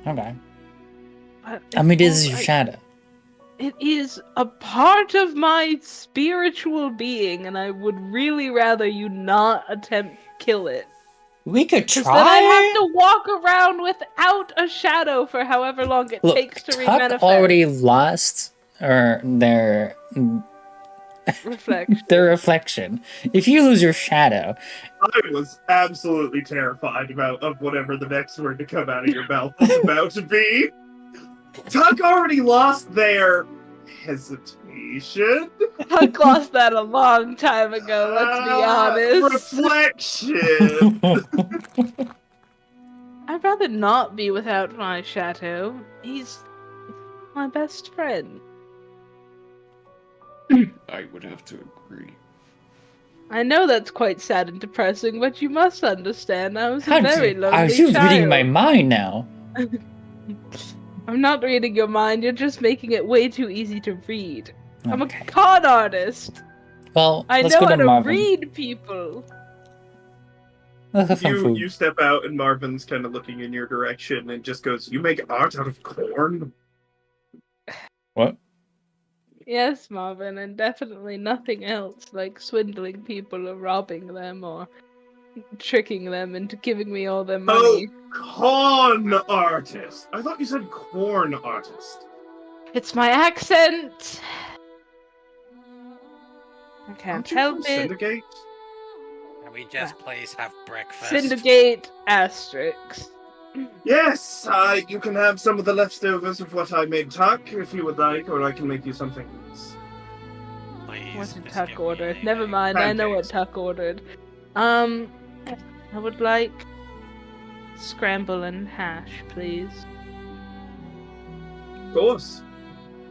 Okay. But I mean, this is it's your all- shadow. It is a part of my spiritual being, and I would really rather you not attempt to kill it. We could Because then I'd have try. to walk around without a shadow for however long it Look, takes to Tuck remanifest. already lost their Reflection. reflection. If you lose your shadow, I was absolutely terrified of whatever the next word to come out of your mouth was about to be. Tuck already lost their hesitation. Huck lost that a long time ago, let's be honest. Reflection. I'd rather not be without my shadow. He's my best friend. I would have to agree. I know that's quite sad and depressing, but you must understand I was a How very do- lonely are you child. reading my mind now? I'm not reading your mind, you're just making it way too easy to read. I'm a Okay. con artist. Well, I let's know go how to to Marvin. read people. Let's have some food. You step out and Marvin's kind of looking in your direction and just goes, "You make art out of corn?" What? Yes, Marvin, and definitely nothing else, like swindling people or robbing them or tricking them into giving me all their money. Con artist. I thought you said corn artist. It's my accent! I can't Aren't you help from it. Syndicate? Can we just please have breakfast? Syndicate asterisk. Yes, you can have some of the leftovers of what I made Tuck if you would like, or I can make you something else. Please, What did just Tuck give me order? anything. Never mind, I know what Pancakes. Tuck ordered. I would like scramble and hash, please. Of course.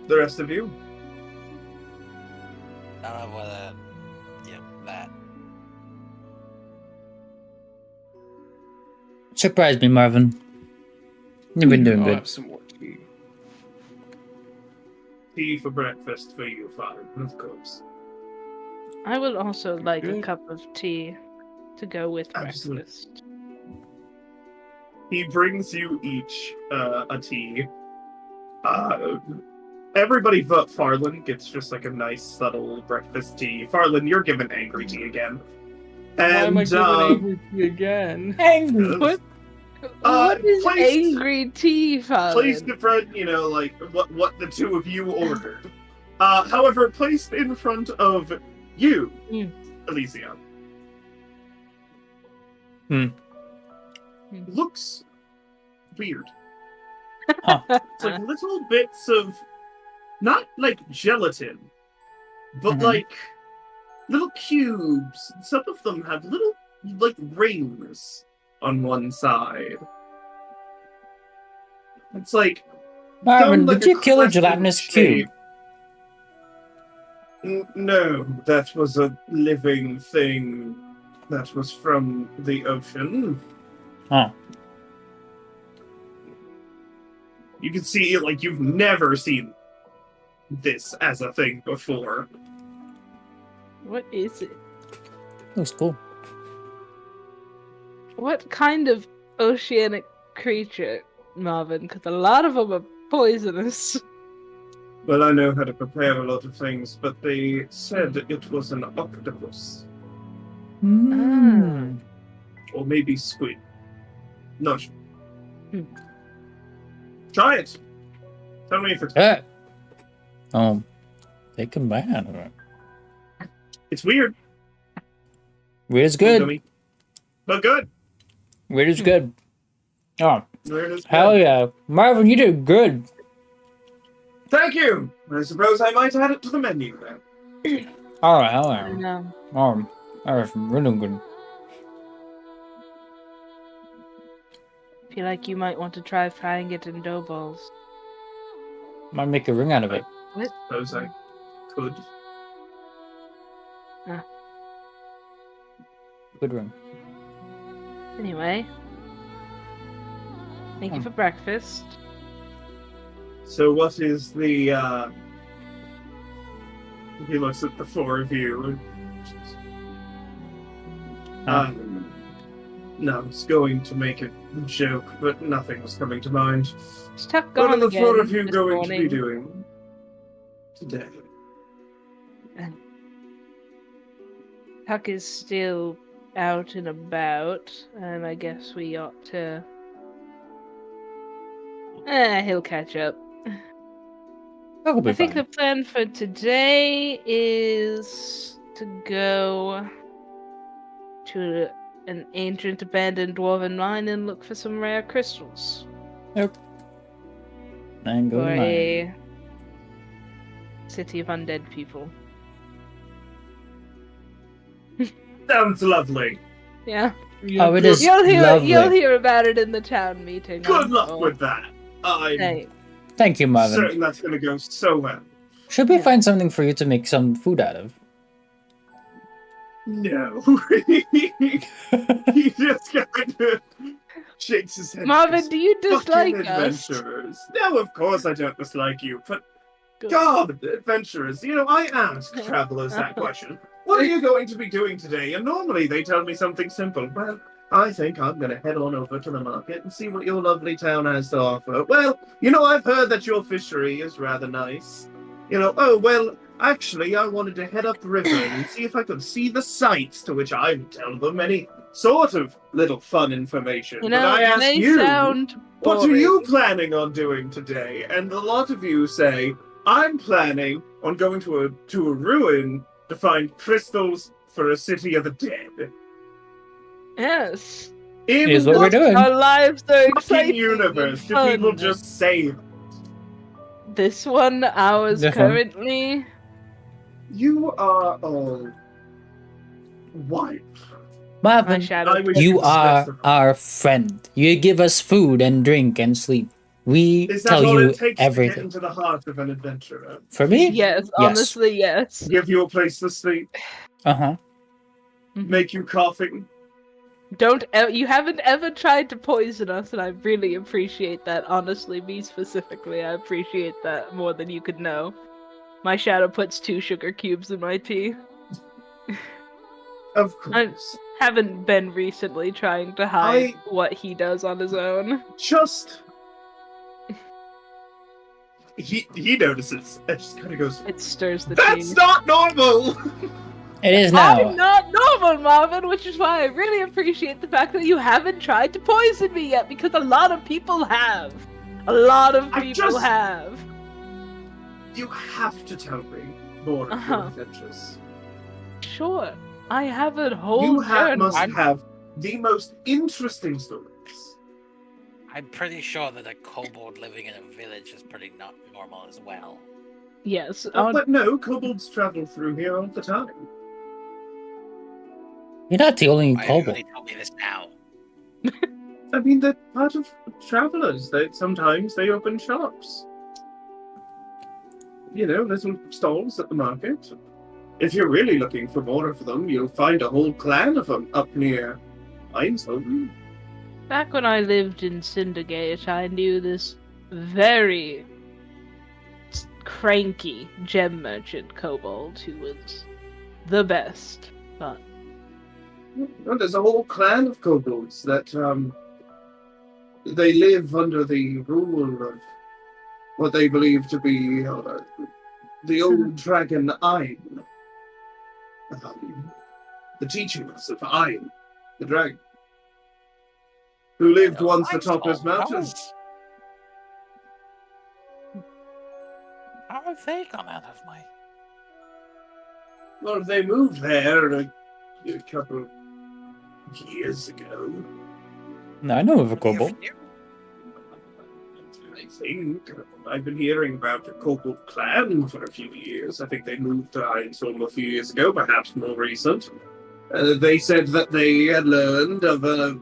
The rest of you. None of what, that. Surprise me, Marvin. You've been doing I'll good. have some more tea. tea for breakfast for you, Father, of course. I would also like a Good. cup of tea to go with Absolutely. breakfast. He brings you each a tea. Everybody but Farland gets just like a nice, subtle breakfast tea. Farland, you're given angry tea again. Why am I And, giving angry tea again? Angry. What? What is placed- angry tea, placed Father? in front, like what the two of you ordered. However, placed in front of you, Elysia. Looks weird. Huh. It's like little bits of, not like gelatin, but Mhm. like little cubes. Some of them have little like rings on one side. It's like Marvin, done like did you kill a crescent gelatinous shape. cube? No, that was a living thing. That was from the ocean. Huh. You can see it like you've never seen this as a thing before. What is it? Looks cool. What kind of oceanic creature, Marvin? Because a lot of them are poisonous. Well, I know how to prepare a lot of things, but they said it was an octopus. Mm. Or maybe squid. Not sure. Hmm. Try it! Tell me if it's... They can buy out of it. It's weird. Weird is good. Dummy. But good. Weird is good. Oh, Weird is hell good. yeah. Marvin, you did good. Thank you! I suppose I might add it to the menu then. Alright, hell yeah. No. That was really good. Feel like you might want to try frying it in dough balls. Might make a ring out of it. What? Suppose I could. Good ring. Anyway. Thank you for breakfast. So what is the, He looks at the four of you. No, I was going to make a joke, but nothing was coming to mind. Is Tuck What are gone the again four of you this going to be morning? doing today? Tuck is still out and about, and I guess we ought to... he'll catch up. That'll be I think fine. the plan for today is to go to an ancient abandoned dwarven mine and look for some rare crystals. Yep. And go For to mine. a city of undead people. Sounds lovely. Yeah. Oh, it is lovely. You'll hear about it in the town meeting. Good I'm luck sure. with that. I'm Hey, Thank you, Marvin. certain that's going to go so well. Should we Yeah. find something for you to make some food out of? No. He just kind of shakes his head. Marvin, do you dislike Fucking us? adventurers. No, of course I don't dislike you, but Good. God, adventurers. I ask travelers that question. What are you going to be doing today? And normally they tell me something simple. Well, I think I'm going to head on over to the market and see what your lovely town has to offer. Well, I've heard that your fishery is rather nice. Actually, I wanted to head up the river and see if I could see the sights, to which I would tell them any sort of little fun information. But I ask they you, sound what are boring. you planning on doing today? And a lot of you say, I'm planning on going to a ruin to find crystals for a city of the dead. Yes. In Here's what we're doing. Our lives are fucking exciting. universe and do people fun. just say that? This one, ours This one. currently. You are all white. My Marvin, shadow. I wish you could are specify. our friend. You give us food and drink and sleep. We Is that tell all you it takes to get everything. into the heart of an adventurer? For me? Yes, Yes. honestly, yes. Give you a place to sleep, Uh-huh. make you coffee, You haven't ever tried to poison us, and I really appreciate that. Honestly, me specifically, I appreciate that more than you could know. My shadow puts 2 sugar cubes in my tea. Of I course. haven't been recently trying to hide what he does on his own. Just... He notices and just kind of goes, It stirs the "That's tea. not normal!" It is now. I'm not normal, Marvin, which is why I really appreciate the fact that you haven't tried to poison me yet, because a lot of people have. A lot of people have. You have to tell me more of your adventures. Sure. I have a whole You journal. must have the most interesting stories. I'm pretty sure that a kobold living in a village is pretty not normal as well. Yes. But no, kobolds travel through here all the time. You're not the only Why kobold. everybody tell me this now? I mean, they're part of travelers. Sometimes they open shops. You know, little stalls at the market. If you're really looking for more of them, you'll find a whole clan of them up near Einsholm. Back when I lived in Cindergate, I knew this very cranky gem merchant kobold who was the best. But Well, there's a whole clan of kobolds that they live under the rule of what they believe to be the old dragon Ein. The teachings of Ein, the dragon, who lived once atop this mountain. How have they gone out of my... Well, they moved there a couple years ago. No, I know of a kobold. I think I've been hearing about the kobold clan for a few years. I think they moved to Einsholm a few years ago, perhaps more recent. They said that they had learned of a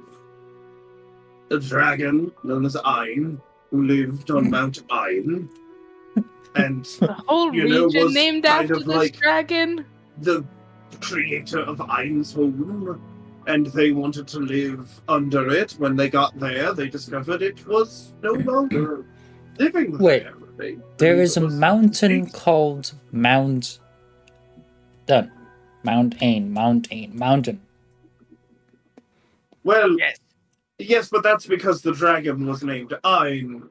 dragon known as Ein, who lived on Mount Ein. And the whole region was named kind after of this like dragon? the creator of Einsholm, and they wanted to live under it. When they got there, they discovered it was no longer living Wait, there. there is a mountain called Mount Mountain. Well, Yes. yes, but that's because the dragon was named Ein,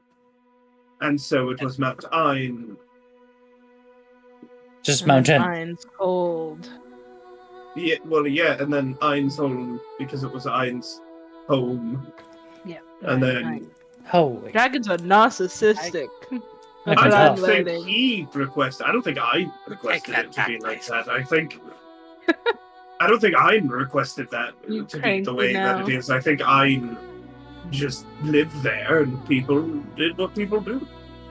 and so it was Mount Ein. Just mountain. Mine's cold. Yeah, well, yeah, and then Einsholm because it was Ein's home, Yeah. and then Holy. Dragons are narcissistic. I That's can what tell. I'm think learning. he requested. I don't think I requested that it to be back, like please. that. I don't think Ein requested that You to be the cranky way that now. it is. I think Ein just lived there, and people did what people do.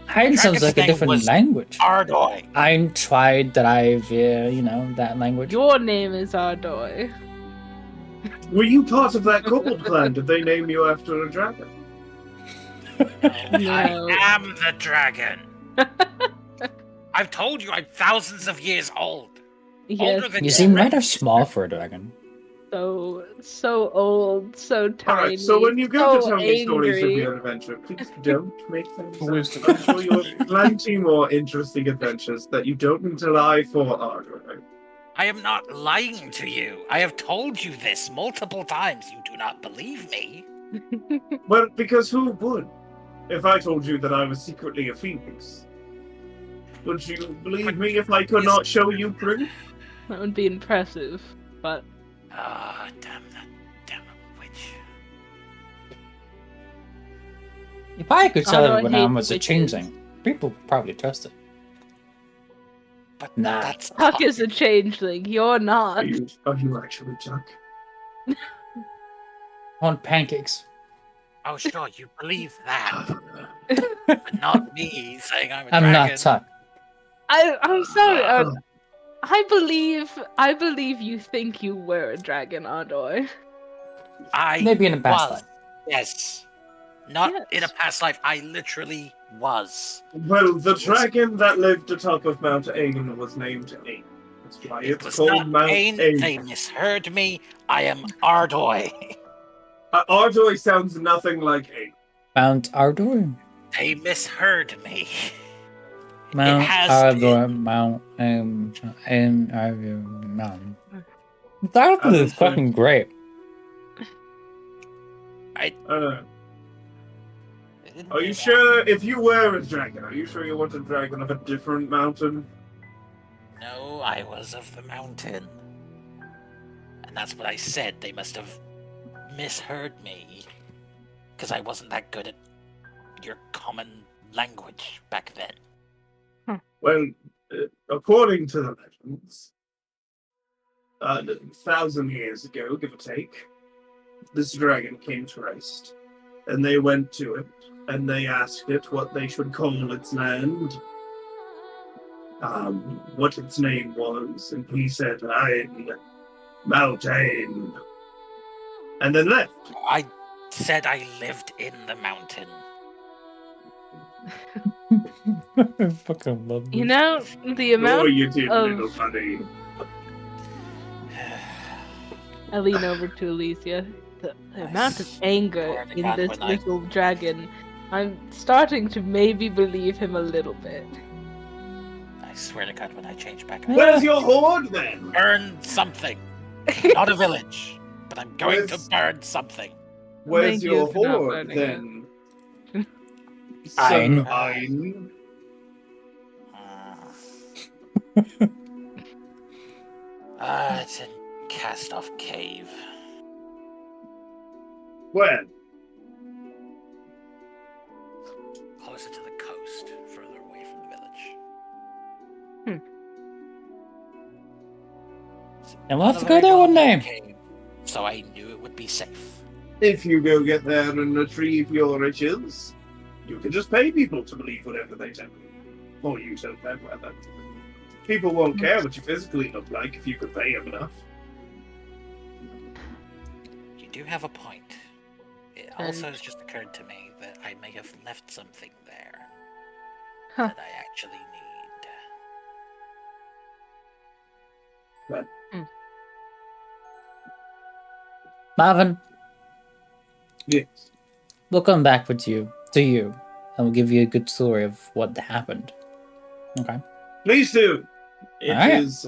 Hein sounds like a thing different was language. Ardoi. I tried that I've, that language. Your name is Ardoy. Were you part of that kobold clan? Did they name you after a dragon? No. I am the dragon. I've told you I'm thousands of years old. Yes, Older than You Yeah, seem right. rather small for a dragon. so old, so tiny. Alright, so when you go so to tell me stories of angry. your adventure, please don't make them Wisdom. I'm sure you have plenty more interesting adventures that you don't need to lie for, Ardor. I am not lying to you. I have told you this multiple times. You do not believe me. Well, because who would? If I told you that I was secretly a phoenix, would you believe me if I could not show you proof? That would be impressive, but Ah, damn that damn witch. If I could tell Although I it when I hate was a witches. changeling, people would probably trust it. But Nah. that's Tuck is a changeling. You're not. Are you actually Chuck? I want pancakes. Oh, sure, you believe that. But not me saying I'm a I'm dragon. not Tuck. I'm sorry. I believe you think you were a dragon, Ardoy. I Maybe in a past was. life. Yes. Not Yes. in a past life. I literally was. Well, the dragon that lived atop of Mount Ain was named Ain. That's why It it's was called not Mount Ain. Ain. They misheard me. I am Ardoy. Ardoy sounds nothing like a. Mount Ardor? They misheard me. Mount has Ardor, been. Mount Ardor, Mount. That is Understood. fucking great. Are you sure, if you were a dragon, are you sure you want a dragon of a different mountain? No, I was of the mountain. And that's what I said. They must have misheard me. Because I wasn't that good at your common language back then. Well, according to the legends, 1,000 years ago, give or take, this dragon came to rest. And they went to it, and they asked it what they should call its land, what its name was, and he said, I'm Mountain. And then left. I said I lived in the mountain. I fucking love this. You know, the amount Oh, you did, of- little buddy. I lean over to Alicia. The amount of anger in this little dragon, I'm starting to maybe believe him a little bit. I swear to God, when I change back, Where's your horde, then? burn something. Not a village, but I'm going to burn something. Where's Thank you your for not horde, burning then? Ein. Ein. It's in Cast-Off Cave. Where? Closer to the coast, further away from the village. And we'll have to Not a go there very one day. long cave, so I knew it would be safe. If you go get there and retrieve your riches, you can just pay people to believe whatever they tell you. Or you tell them, rather. People won't care what you physically look like if you could pay them enough. You do have a point. It also has just occurred to me that I may have left something there that I actually need. Marvin, Yes. we'll come back with you, and we'll give you a good story of what happened. Okay. Please do. It Alright. is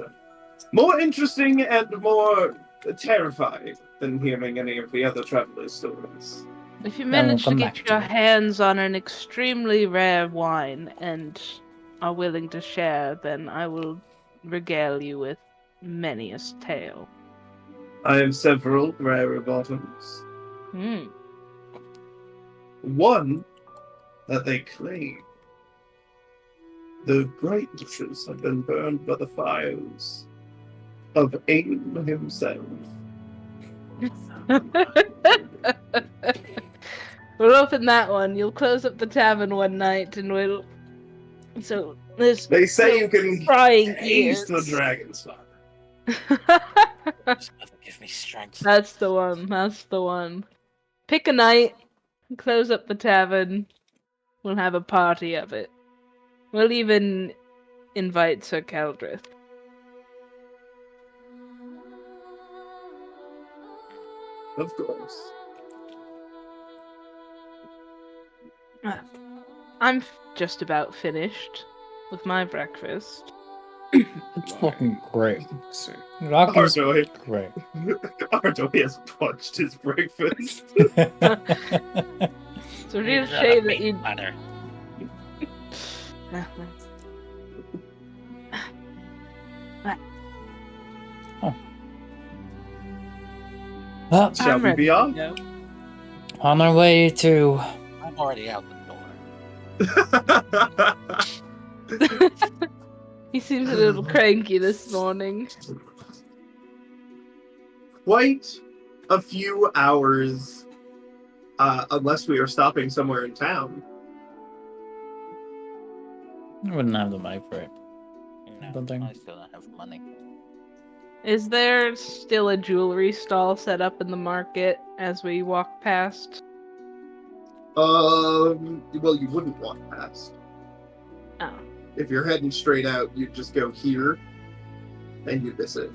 more interesting and more terrifying than hearing any of the other travelers' stories. If you Then we'll manage to come back get to your it. hands on an extremely rare wine and are willing to share, then I will regale you with many a tale. I have several rarer bottoms. Hmm. One that they claim the bright bushes have been burned by the fires of Ain himself. We'll open that one. You'll close up the tavern one night, and we'll. So there's. They say you can frying taste the ears. dragon's fire. This mother give me strength. That's the one. That's the one. Pick a night. Close up the tavern. We'll have a party of it. We'll even invite Sir Keldrith. Of course. I'm just about finished with my breakfast. It's fucking great. Sick. Rocky's Ardoy. great. Ardoy has punched his breakfast. It's a real You're not shame a that you. meat butter. Well, Shall I'm we ready be to off? go. on our way to I'm already out the door. He seems a little cranky this morning. Quite a few hours, unless we are stopping somewhere in town. I wouldn't have the money for it. Don't think. I still don't have money. Is there still a jewelry stall set up in the market as we walk past? Well, you wouldn't walk past. Oh. If you're heading straight out, you'd just go here, and you'd miss it.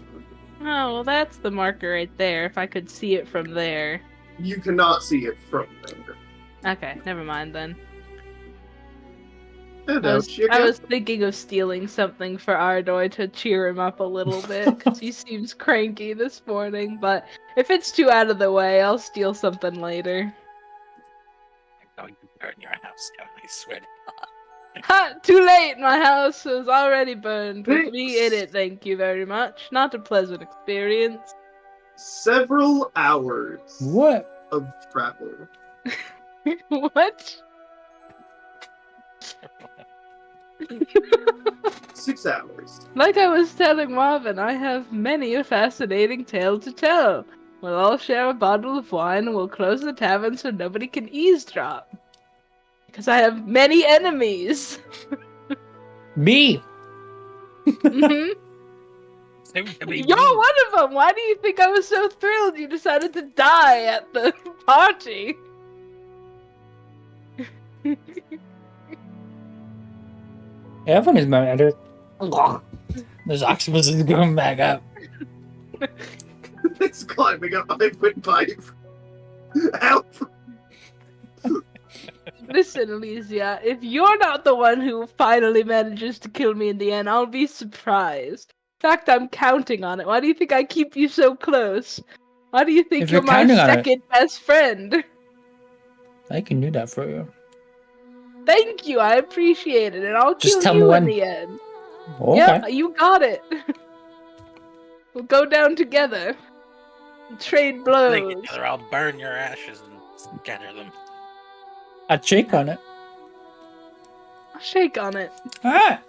Oh, well, that's the marker right there. If I could see it from there. You cannot see it from there. Okay, never mind then. And I out you I go. was thinking of stealing something for Ardoy to cheer him up a little bit, because he seems cranky this morning, but if it's too out of the way, I'll steal something later. I'm going to burn your house down, I swear to God. Ha! Too late! My house was already burned with me in Thanks. it, thank you very much. Not a pleasant experience. Several hours What? of travel. What? 6 hours. Like I was telling Marvin, I have many a fascinating tale to tell. We'll all share a bottle of wine and we'll close the tavern so nobody can eavesdrop. Because I have many enemies. Me! Mhm. Soon to be You're me. one of them! Why do you think I was so thrilled you decided to die at the party? Everyone is mad. This octopus is going back up. It's climbing up 5.5. Help! Listen, Elysia, if you're not the one who finally manages to kill me in the end, I'll be surprised. In fact, I'm counting on it. Why do you think I keep you so close? Why do you think If you're you're my counting on it- second best friend? I can do that for you. Thank you, I appreciate it, and I'll Just kill tell me you when. in the end. Okay. Yeah, you got it. We'll go down together. Trade blows. Like each other, I'll burn your ashes and scatter them. I'd shake on it. I'll shake on it. Ah!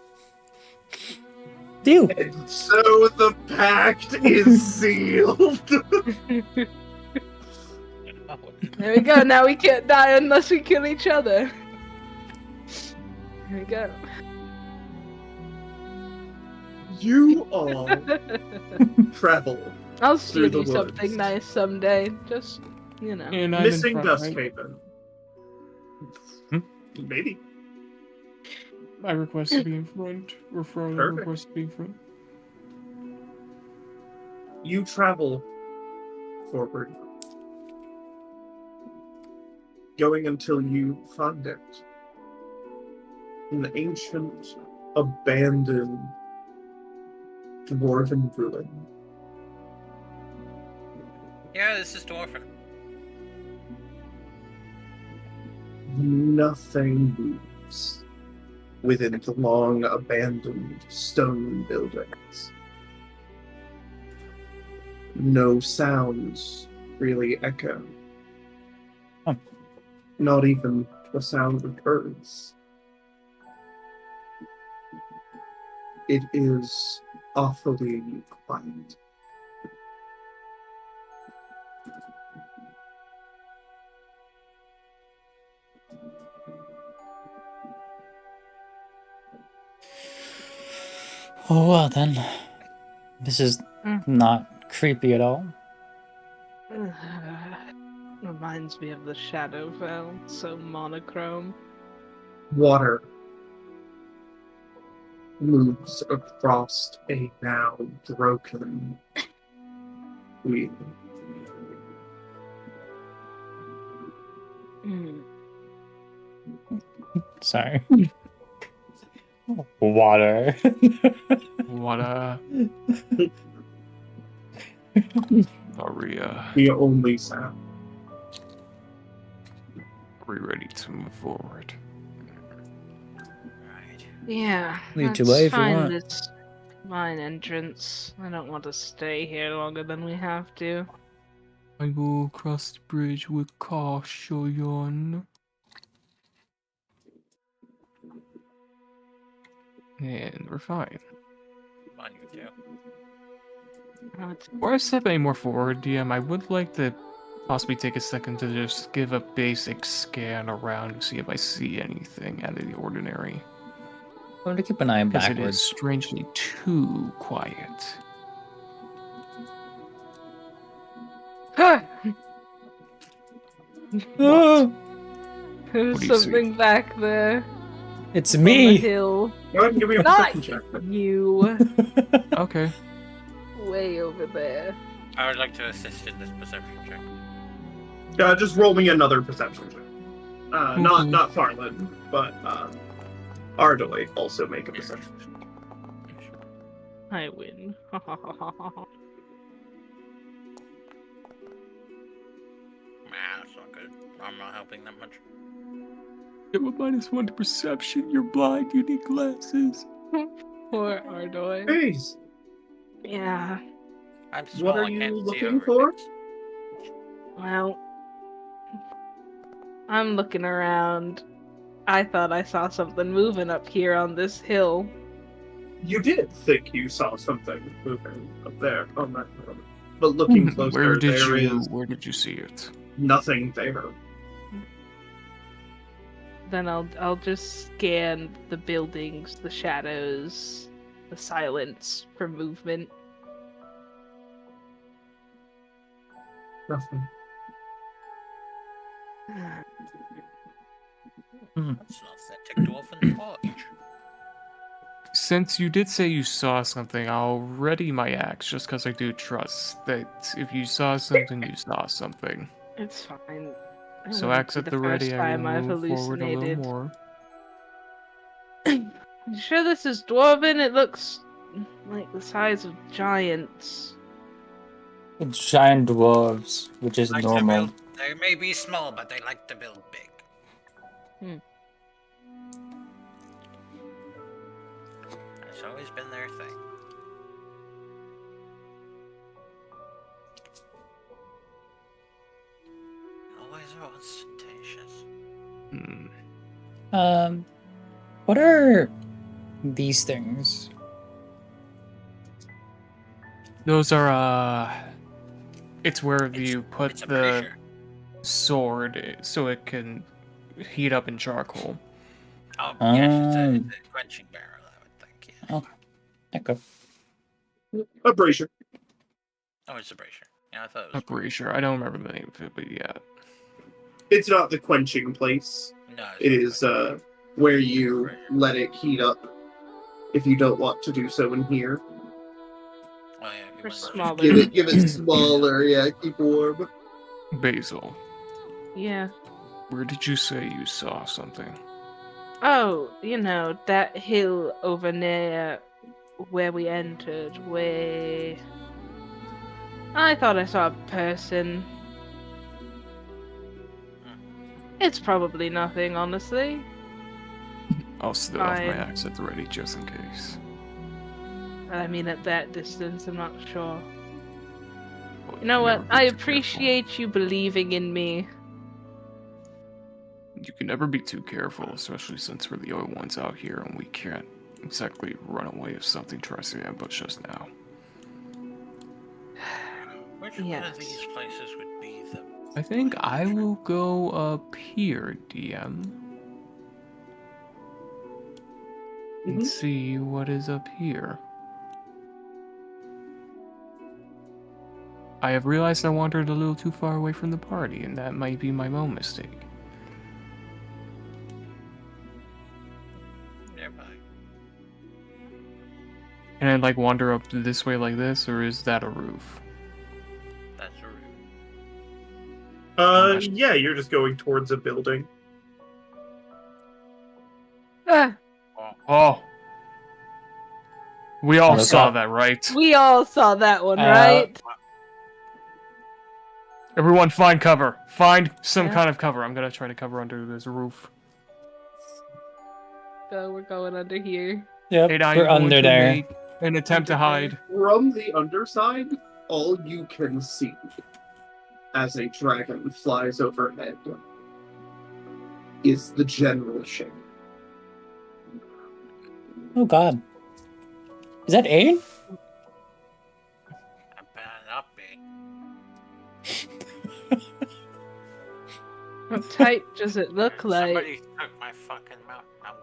Deal. And so the pact is sealed. There we go. Now we can't die unless we kill each other. There we go. You all travel. I'll steal Through you the something woods. nice someday. Just, you know. And I'm Missing in front, right? Duskhaven. Hmm? Maybe. I request to be in front. Or Frodo Perfect. requests to be in front. You travel forward, going until you find it. An ancient, abandoned dwarven ruin. Yeah, this is Dwarfen. Nothing moves within the long abandoned stone buildings. No sounds really echo. Huh. Not even the sound of birds. It is awfully quiet. Oh, well then. This is not creepy at all. Reminds me of the Shadowfell. So monochrome. Water moves across a now broken wheel. Mm. Sorry. Water. What Aria, The only sound. are we ready to move forward? Right. Yeah. Lead the let's way if you find want. this mine entrance. I don't want to stay here longer than we have to. I will cross the bridge with caution. And we're fine. Come on, you two. Before I step any more forward, DM, I would like to possibly take a second to just give a basic scan around to see if I see anything out of the ordinary. I'm going to keep an eye Because it is backwards. strangely too quiet. Oh, There's What do you see? something back there it's on the me! hill. Go ahead and give me a Not perception check. you. Okay. Way over there. I would like to assist in this perception check. Just roll me another perception check. Not Farland, but Ardoy also make a perception check. I win. Nah, it's not good. I'm not helping that much. You have a -1 to perception. You're blind. You need glasses. Poor Ardoy. Please. Yeah. I'm small. What are I you can't see looking over for? things. Well, I'm looking around. I thought I saw something moving up here on this hill. You did think you saw something moving up there on that road. But looking closer, Where did there you is see it? nothing there. Then I'll just scan the buildings, the shadows, the silence for movement. Nothing. That's an authentic dwarven forge. Since you did say you saw something, I'll ready my axe just because I do trust that if you saw something, you saw something. It's fine. It So wouldn't axe be at the the first ready, I time I've will move forward a little hallucinated. more. You sure this is dwarven? It looks like the size of giants. It's giant dwarves, which is Like to normal. build, they may be small, but they like to build big. It's always been their thing. Always are ostentatious. What are these things? Those are, it's where you put It's a the brazier. sword so it can heat up in charcoal. Oh, yes, it's a quenching barrel, I would think, yeah. Okay. A brazier. Oh, it's a brazier. Yeah, I thought it I'm was... pretty sure. I don't remember the name of it, but yeah. It's not the quenching place. No, It it's not is where you let it heat up if you don't want to do so in here. Oh, yeah, if you For want to- smaller. Give it smaller, yeah, keep warm. Basil, Yeah. where did you say you saw something? Oh, that hill over near where we entered, where I thought I saw a person. It's probably nothing, honestly. I'll still have my Fine. axe at the ready just in case. I mean, at that distance, I'm not sure. But You know can what? never be I too careful. appreciate you believing in me. You can never be too careful, especially since we're the only ones out here and we can't exactly run away if something tries to ambush us now. Which one Yes. of these places would be the... I think I will go up here, DM, and see what is up here. I have realized I wandered a little too far away from the party, and that might be my own mistake. Nearby. Can I, like, wander up this way like this, or is that a roof? That's a room. Yeah, you're just going towards a building. Ah, Oh! We all Look saw up. that, right? we all saw that one, Uh, right? Everyone find cover. Find some Yeah. kind of cover. I'm gonna try to cover under this roof. Go, we're going under here. Yep, And I'm we're going under to there. make an attempt to Under hide. From the underside, all you can see as a dragon flies overhead is the general shape. Oh god. Is that Aiden? I better not be. What type does it look like? Somebody took my fucking mouth. I'm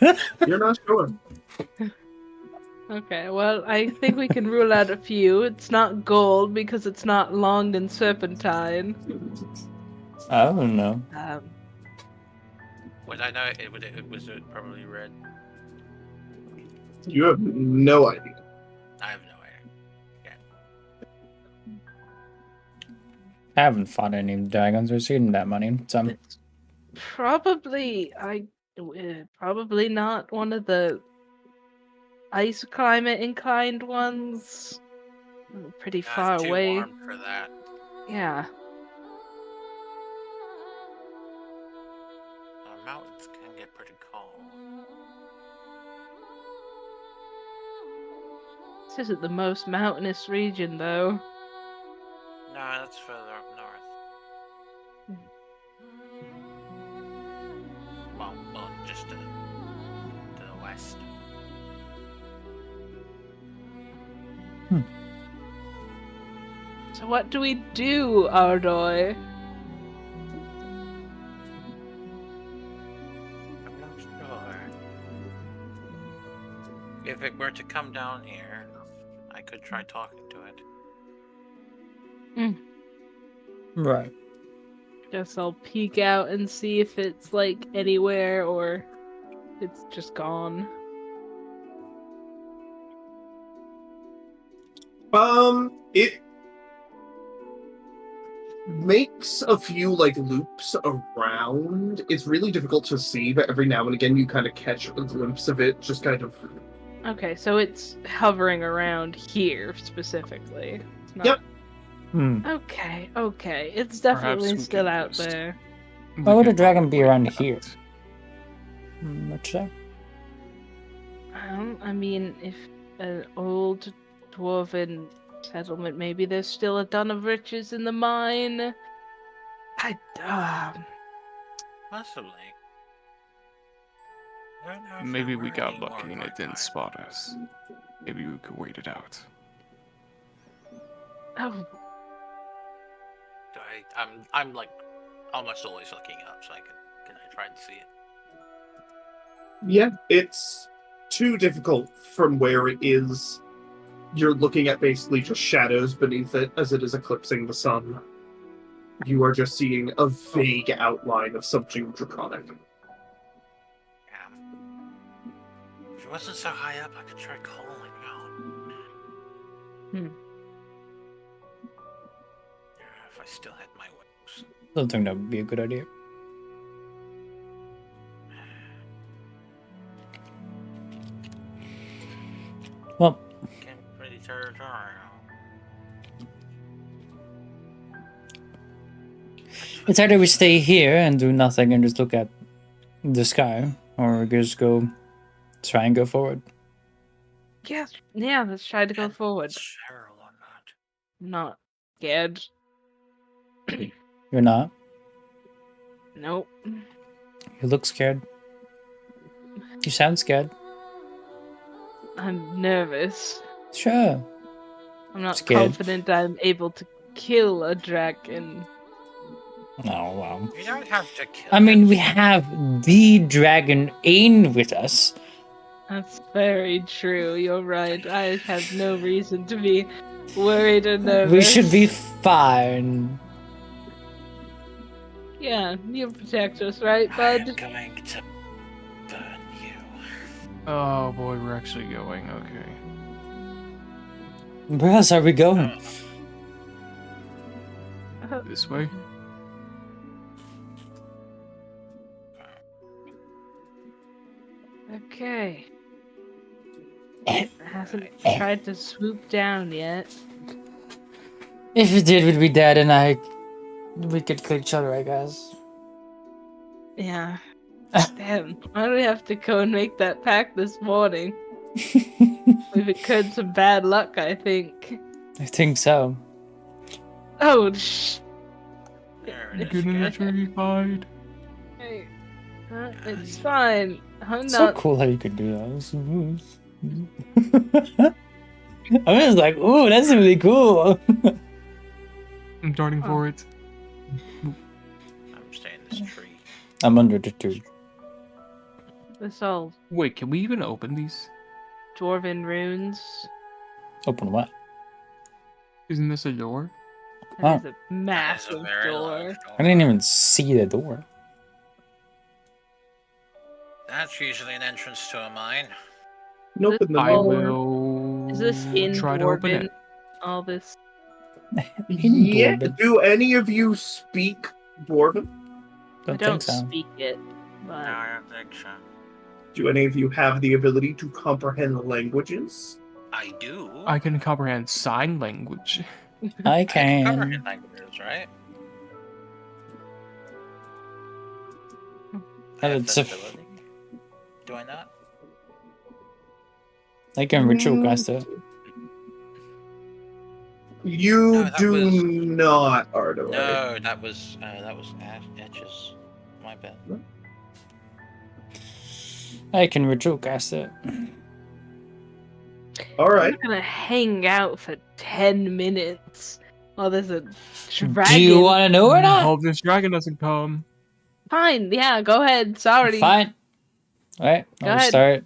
gonna... You're not sure. Okay, well, I think we can rule out a few. It's not gold because it's not long and serpentine. I don't know. Would I know it? Was it probably red? You have no idea. I have no idea. I haven't fought any dragons or seen that many, so It's probably not one of the ice climate inclined ones. Pretty far It's too away. warm for that. Yeah. Mountains can get pretty cold. This isn't the most mountainous region, though. No, that's further up north. Well, just to the west. So what do we do, Ardoy? I'm not sure. If it were to come down here, I could try talking to it. right. Guess I'll peek out and see if it's like anywhere or it's just gone. It makes a few like loops around. It's really difficult to see, but every now and again you kind of catch a glimpse of it, just kind of. Okay, so it's hovering around here specifically. It's not... Yep. Okay. It's Perhaps definitely we still could out just- there. Why would a could dragon be probably around wait it here? out. What you say? I mean, if an old dwarven settlement, maybe there's still a ton of riches in the mine. Possibly. I don't know if Maybe there we were got any more lucky and it didn't archives. spot us. Maybe we could wait it out. Oh, I'm like almost always looking up, so can I try and see it? Yeah, it's too difficult from where it is. You're looking at basically just shadows beneath it as it is eclipsing the sun. You are just seeing a vague outline of something draconic. Yeah. If it wasn't so high up, I could try calling out. Hmm. Yeah, if I still had my wings. Don't think that would be a good idea. Well, Getting pretty territorial. it's either we stay here and do nothing and just look at the sky, or we just go try and go forward. yeah, let's try to go forward. Cheryl or not. I'm not scared. You're not? Nope. You look scared. You sound scared. I'm nervous. Sure. I'm not Scared. confident I'm able to kill a dragon. Oh, wow. You don't have to kill I mean, it. we have the dragon Ain with us. That's very true. You're right. I have no reason to be worried or nervous. We should be fine. Yeah, you protect us, right, I'm bud? going to burn you. Oh boy, we're actually going. Okay. Where else are we going? This way? Okay. It hasn't tried to swoop down yet. If it did, we'd be dead, and we could kill each other, I guess. Yeah. Damn. Why do we have to go and make that pact this morning? We've incurred some bad luck, I think. I think so. Oh, shh. There You it is. getting guys. terrified? Hey. It's fine. I'm So not. cool how you could do that. I was like, ooh, that's really cool. I'm darting Oh. for it. I'm staying in this tree. I'm under the tree. This all Wait, can we even open these? dwarven runes. Open what? Isn't this a door? That is a That is massive a very door. large I didn't even see the door. That's usually an entrance to a mine. Nope, in the I Oh. middle. will Is this in try to open dwarven? it. All this. Yeah. Dwarven. Do any of you speak Dwarven? I Don't don't think so. speak it, but I don't think so. Do any of you have the ability to comprehend languages? I do. I can comprehend sign language. I I can can. comprehend languages, right? I have It's that a ability. Do I not? I can ritual cast it. You No, that do was- not, Ardo. No, that was Etches. My bad. I can ritual cast it. All I'm right. not gonna hang out for 10 minutes while there's a dragon. Do you want to know or not? Hope this dragon doesn't come. Fine, yeah, go ahead. Sorry. Fine. Alright, Go I'll ahead. start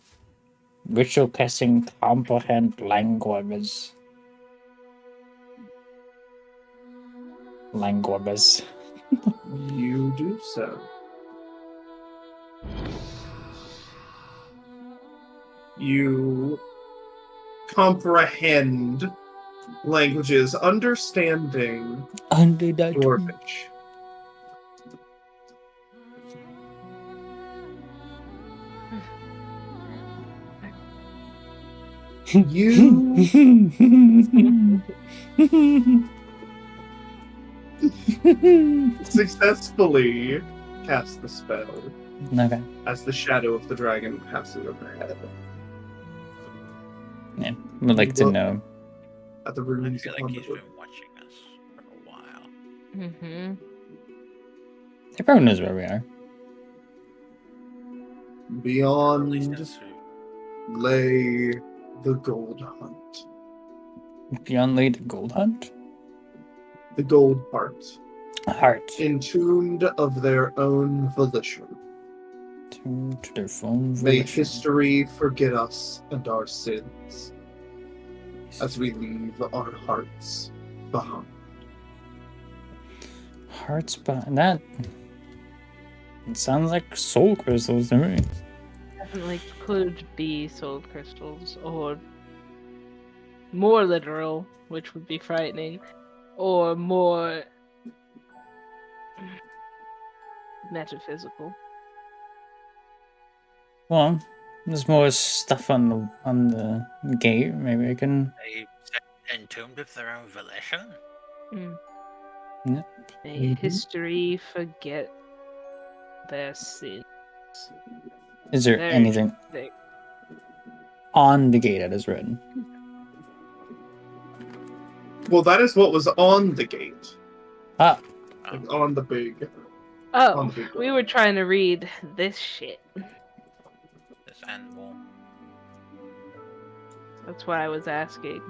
ritual casting comprehend languages. Languages. You do so. You comprehend languages, understanding Under that tree. Dwarvish. You successfully cast the spell Okay. as the shadow of the dragon passes overhead. Yeah. Would like to Look know. At the I runes feel upon like the he's book. been watching us for a while. Mm-hmm. He probably knows where we are. At least Beyond that's who. lay the gold hunt. Beyond Late Gold Hunt? The gold heart, Heart. entombed of their own volition. Tuned to their phone May volition. history forget us and our sins as we leave our hearts behind. Hearts behind that. It sounds like soul crystals to me. Definitely could be soul crystals, or more literal, which would be frightening, or more metaphysical. Well, there's more stuff on the gate. Maybe I can. They said entombed of their own volition? May Mhm. history forget their sins. Is there Very anything They- on the gate that is written? Well, that is what was on the gate. Ah, Like on the big. Oh, On the big we door. were trying to read this shit. This animal. That's why I was asking.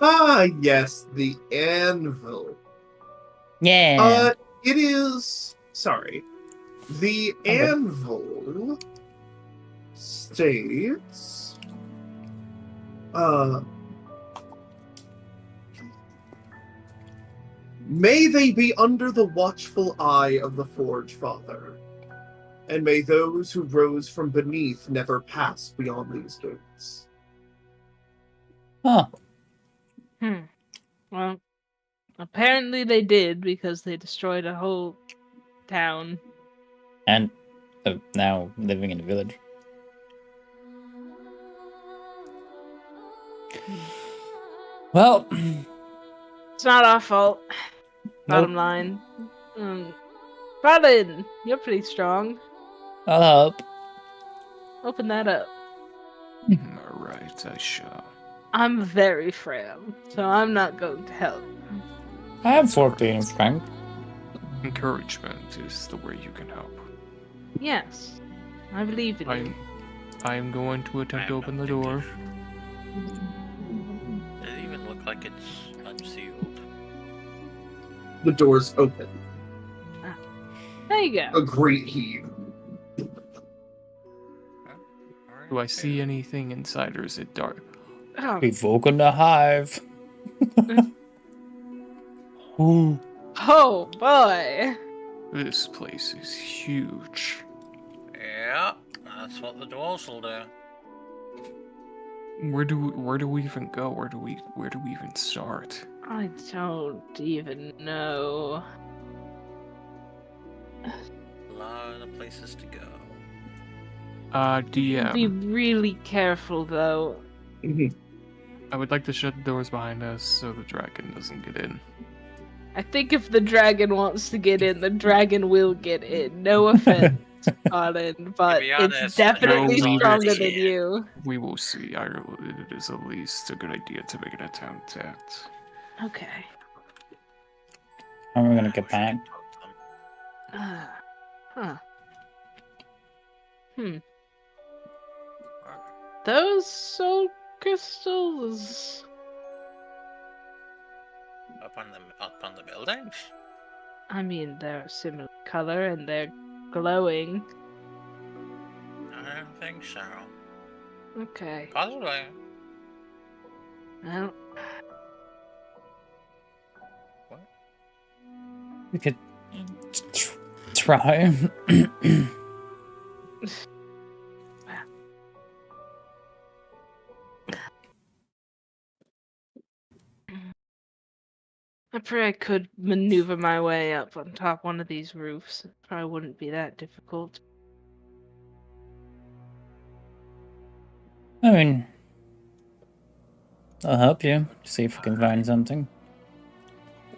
Ah, yes, the anvil. yeah. It is. Sorry. The Okay. anvil states. May they be under the watchful eye of the Forge Father, and may those who rose from beneath never pass beyond these gates. Huh. Well, apparently they did because they destroyed a whole town. And now living in the village. Well, It's not our fault. Bottom nope, line. Robin, you're pretty strong. I'll help. Open that up. Alright, I shall. I'm very frail, so I'm not going to help. I have 14 strength. Encouragement is the way you can help. Yes, I believe in you. I am going to attempt to open the door. Does it even look like it's unsealed? The doors open. There you go. A great heave. Do I see anything inside, or is it dark? Oh, We've woken the hive. Ooh. oh boy. This place is huge. Yeah, that's what the dwarves will do. Where do we even go? Where do we even start? I don't even know. A lot of places to go. Be DM, really careful, though. I would like to shut the doors behind us so the dragon doesn't get in. I think if the dragon wants to get in, the dragon will get in. No offense, Colin, but be it's honest, definitely no, we stronger will- than you. We will see. It is at least a good idea to make an attempt at. Okay. And we're gonna get back. Huh. Those soul crystals. Up on the building? I mean, they're a similar color and they're glowing. I don't think so. Okay. Possibly. Well, We could try. I pray I could maneuver my way up on top one of these roofs. It probably wouldn't be that difficult. I mean, I'll help you. See if we can find something.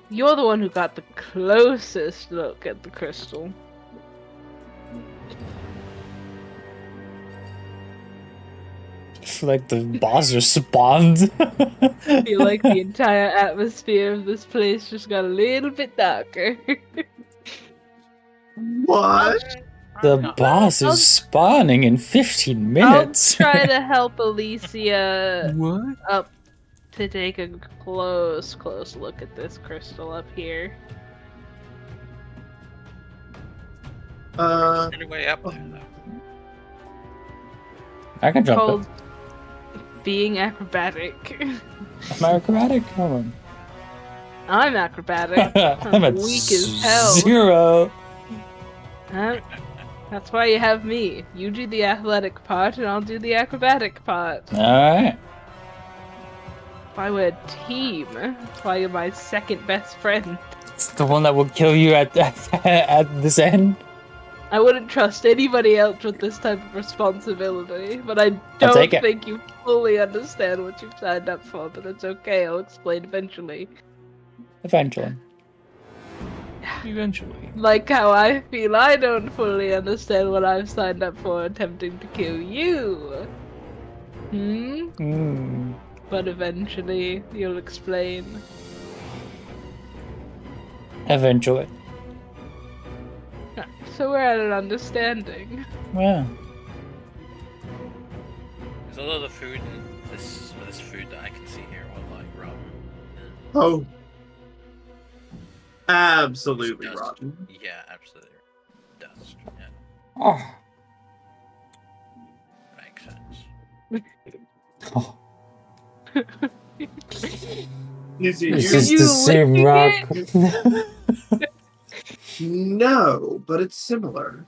You're the one who got the closest look at the crystal. I feel like the boss responds. I feel like the entire atmosphere of this place just got a little bit darker. What? The boss is spawning in 15 minutes. I'll try to help Alicia What? up to take a close look at this crystal up here. Anyway, up there, though. I can jump Called it. being acrobatic. Am I acrobatic? Hold on. I'm acrobatic. I'm at weak as hell. 0. Huh? That's why you have me. You do the athletic part, and I'll do the acrobatic part. Alright. If I were a team, that's why you're my second best friend. It's the one that will kill you at this end. I wouldn't trust anybody else with this type of responsibility, but I I'll don't take it. think you fully understand what you've signed up for, but it's okay, I'll explain eventually. Eventually. Eventually. Like how I feel I don't fully understand what I've signed up for attempting to kill you. But eventually, you'll explain. Eventually. So we're at an understanding. Yeah. There's a lot of food in this food that I can see here, all like rum. Oh. Absolutely Dust. rotten. Yeah, absolutely. Dust. Yeah, Oh. makes sense. Oh. Is Is it this you? the same licking rock? No, but it's similar.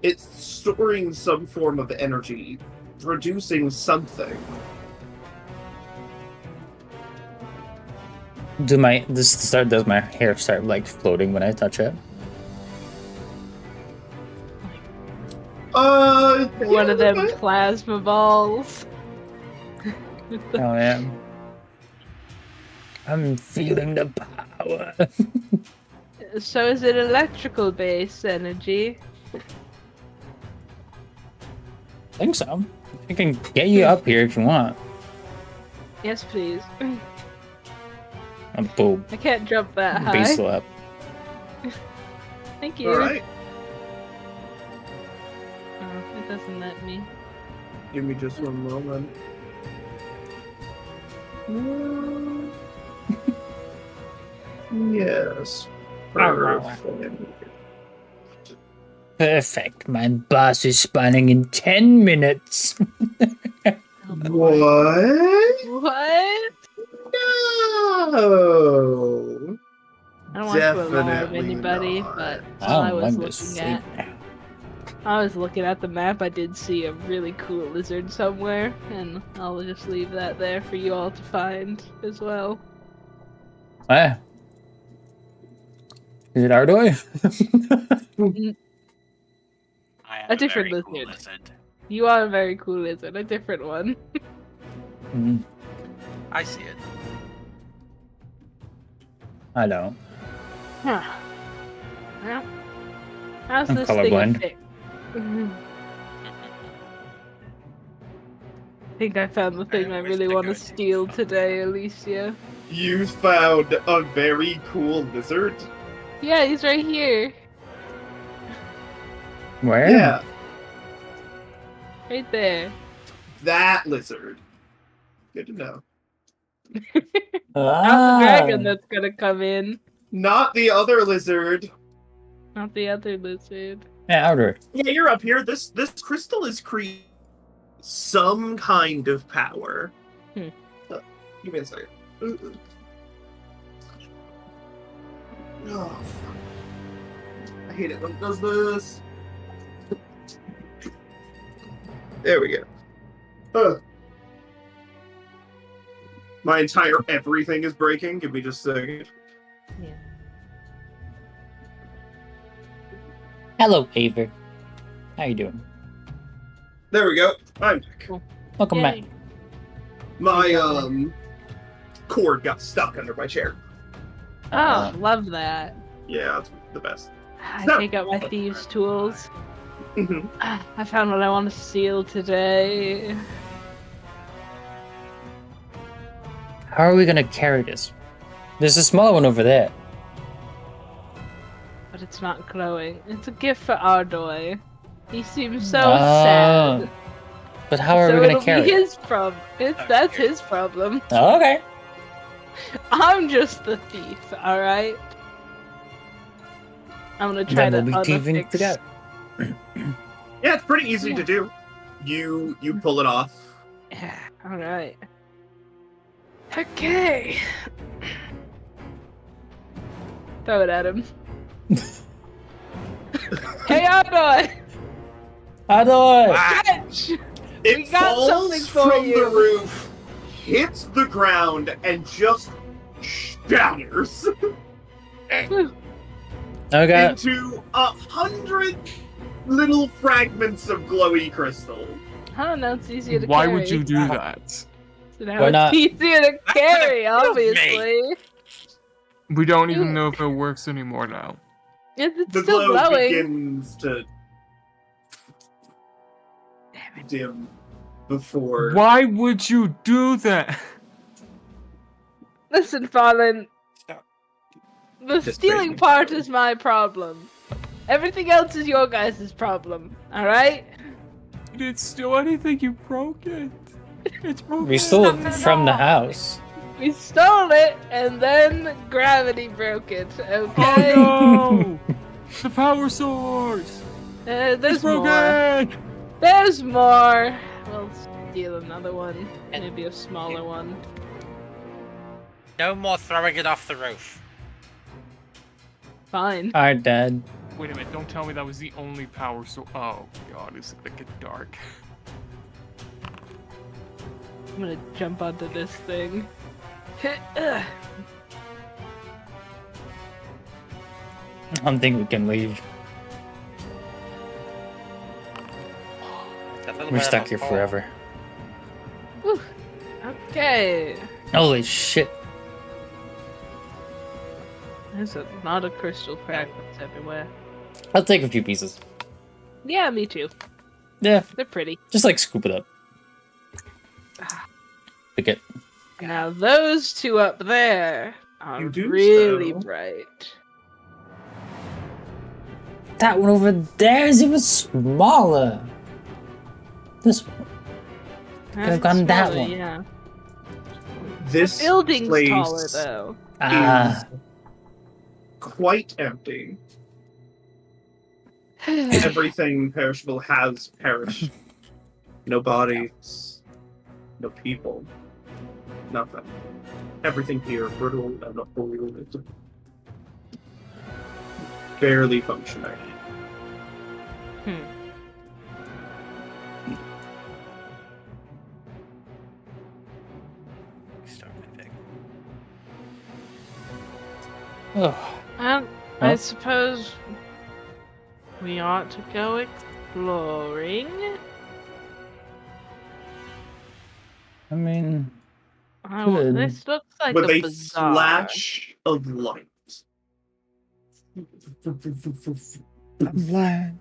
It's storing some form of energy, producing something. Does my hair start like floating when I touch it? One of them yeah, plasma balls. Oh yeah. I'm feeling the power. So is it electrical based energy? I think so. I can get you up here if you want. Yes, please. Boom. I can't jump that high. Beastle up. Thank you. Alright, Oh, it doesn't let me. give me just one moment. Yes. Perfect. Perfect. My boss is spawning in 10 minutes. What? What? No. I don't want to alarm Definitely anybody, not. but I all I don't was like this looking sleep at. now. I was looking at the map. I did see a really cool lizard somewhere, and I'll just leave that there for you all to find as well. Ah. Is it Ardoy? I am A different very cool lizard. lizard. You are a very cool lizard. A different one. Mm, I see it. I don't. Huh. Well, how's I'm this thing colorblind. a fix? I think I found the thing I where's really the want to good? steal today, Alicia. You found a very cool lizard? Yeah, he's right here. Where? Yeah, Right there. that lizard. Good to know. Not the dragon that's gonna come in. Not the other lizard. Not the other lizard. Yeah, Outer. Yeah, you're up here. This crystal is creating some kind of power. Hmm. Give me a second. Oh, fuck. I hate it when it does this. There we go. My entire everything is breaking. Give me just a second. Yeah. Hello, Aver. How you doing? There we go. I'm back. Welcome back. Yay. My cord got stuck under my chair. Oh, love that. Yeah, that's the best. I No. take out my thieves' tools. Mhm. I found what I want to steal today. How are we gonna carry this? There's a smaller one over there. But it's not glowing. It's a gift for Ardoy. He seems so Oh. sad. But how are so we gonna it'll carry be it? his problem. That's his problem. Oh, okay. I'm just the thief, alright? I'm gonna try Then to we'll be thieving unfix- together. Yeah, it's pretty easy Yeah. to do. You pull it off. Yeah, alright. Okay. Throw it at him. Hey, Ardoy! Adoy! Catch! It We got something falls for from you. the roof, hits the ground, and just shatters Okay. into 100 little fragments of glowy crystal. I don't know, it's easier to Why carry. would you do that? So now Why it's not? easier to carry, That's what it obviously. We don't even know if it works anymore now. It's The still glow glowing. begins to dim before. Why would you do that? Listen, Fallen. Stop. The Just stealing breaking. part is my problem. Everything else is your guys' problem. Alright? You didn't steal anything, you broke it. It's broken. We stole it from the house. We stole it, and then gravity broke it, okay? Oh no! The power source! There's It's more. broken! There's more. We'll steal another one. Maybe a smaller one. No more throwing it off the roof. Fine. Alright, Dad. Wait a minute, don't tell me that was the only power source. Oh god, it's gonna get dark. I'm gonna jump onto this thing. I don't think we can leave. That little We're bit of stuck a here hole. forever. Whew. Okay. Holy shit. There's a lot of crystal fragments everywhere. I'll take a few pieces. Yeah, me too. Yeah, They're pretty. just like scoop it up. Pick it. Now those two up there are You do really so. bright. That one over there is even smaller. This one. Could've gone that Smaller, one. Yeah. This Building's place taller though. Ah, is quite empty. Everything perishable has perished. No bodies, no people, nothing. Everything here brittle and old, barely functioning. Oh, I Huh? suppose we ought to go exploring. I mean, Oh, good. this looks like With a a bazaar. flash of light. I'm blind.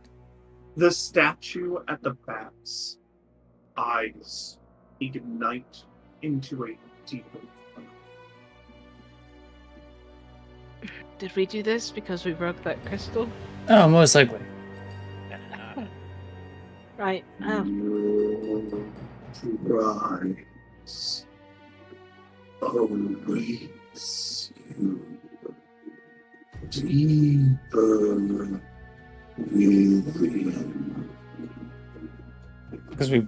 The statue at the back's eyes ignite into a deeper color. Did we do this because we broke that crystal? Oh, most likely. Right. Rise awaits you deeper within. Because we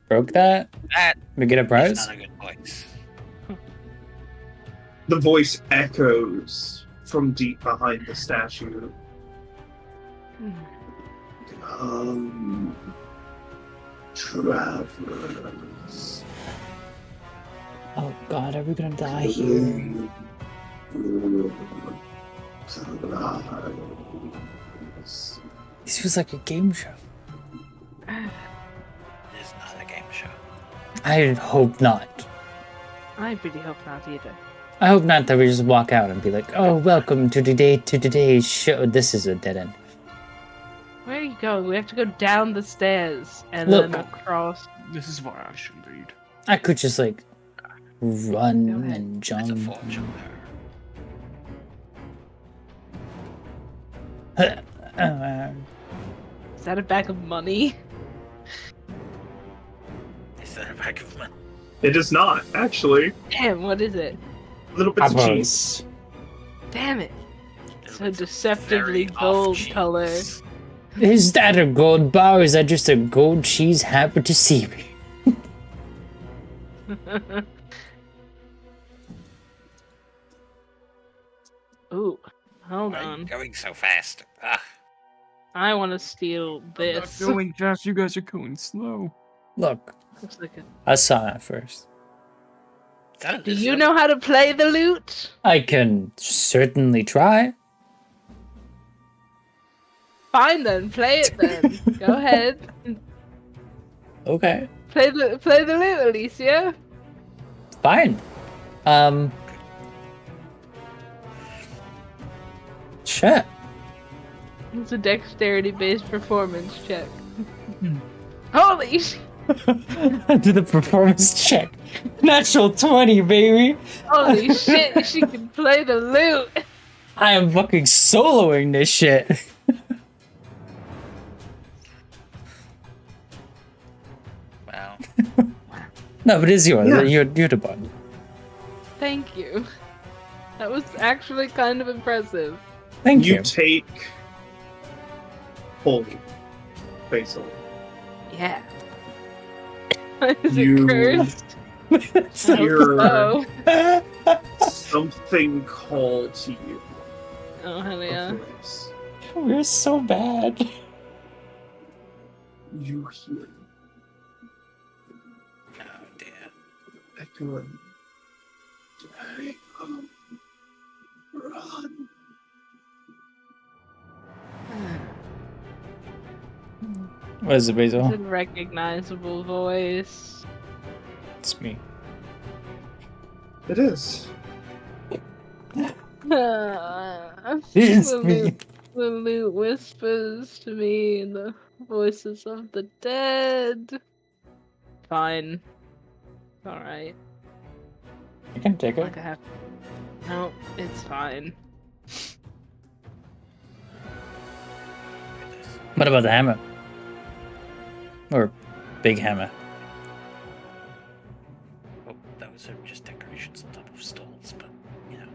broke that? That We get a is prize? not a good voice. The voice echoes from deep behind the statue. Come, travelers. Oh god, are we gonna die here? This feels like a game show. It is not a game show. I hope not. I really hope not either. I hope not that we just walk out and be like, oh, welcome to today's show. This is a dead end. Where are you going? We have to go down the stairs and Look. then across. This is where I should lead. I could just like run Go ahead. and It's a jump. fortune there. Is that a bag of money? Is that a bag of money? It is not, actually. Damn, what is it? Little bits of cheese. Damn it. It So looks deceptively very gold off-cheese. color. Is that a gold bar or is that just a gold cheese happy to see me? Ooh, hold Why are you on. going so fast? Ah, I want to steal this. I'm not going fast, you guys are going slow. Look, Looks like a... I saw that first. is that a Do you lizard? know how to play the lute? I can certainly try. Fine then, play it then. Go ahead. Okay, Play the lute, Alicia. fine. Shit. It's a dexterity-based performance check. Holy sh! Do the performance check. Natural 20, baby. Holy shit! She can play the lute. I am fucking soloing this shit. Wow. No, but it is yours. Yeah. You're the button. Thank you. That was actually kind of impressive. Thank You you. take hold, Basil. Yeah. Is You- it cursed? Hear Oh, something call to you. oh hell A yeah. voice. We're so bad. You hear Oh dear. echoing. Take home. Run. What is it, It's Basil? a recognizable voice. It's me. It is. It's the me. lute whispers to me in the voices of the dead. Fine. Alright. You can take it. Like I have. No, it's fine. Look at this. What about the hammer? Or big hammer? Oh, those are just decorations on top of stalls, but you know.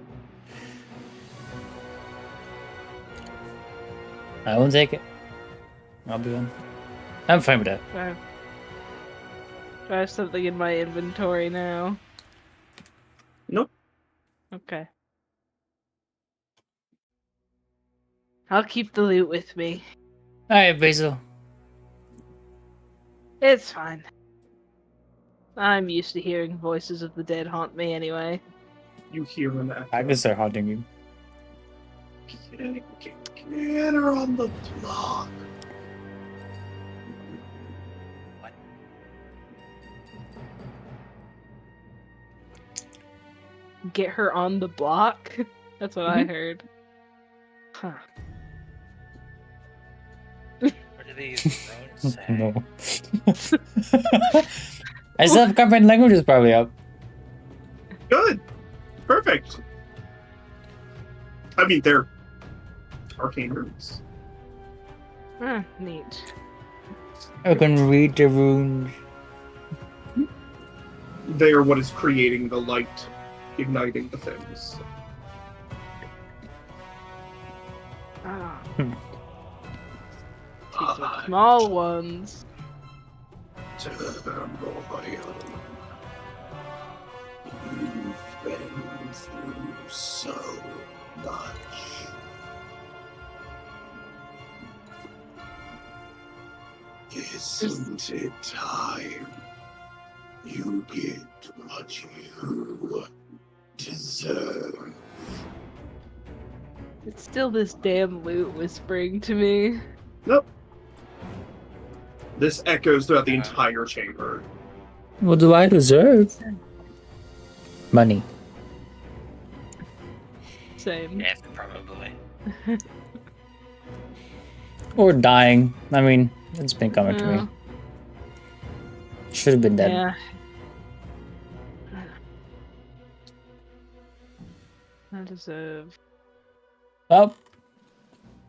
I won't take it. I'll be one. I'm fine with that. Do I have something in my inventory now? Nope. Okay. I'll keep the loot with me. Alright, Basil. It's fine. I'm used to hearing voices of the dead haunt me anyway. You hear an echo. I can start haunting you. Get her on the block. What? Get her on the block? That's what I heard. Huh. What do these runes say? No. I still have comprehend languages probably up. Good. Perfect. I mean, they're arcane runes. Huh, neat. I can read the runes. They are what is creating the light, igniting the things. Ah. Hmm. These are small ones. You've been through so much. Isn't it time you get what you deserve? It's still this damn loot whispering to me. Nope. This echoes throughout the entire chamber. What do I deserve? Money. Same. Yes, probably. Or dying. I mean, it's been coming to me. Yeah. Should have been dead. Yeah. I deserve. Oh,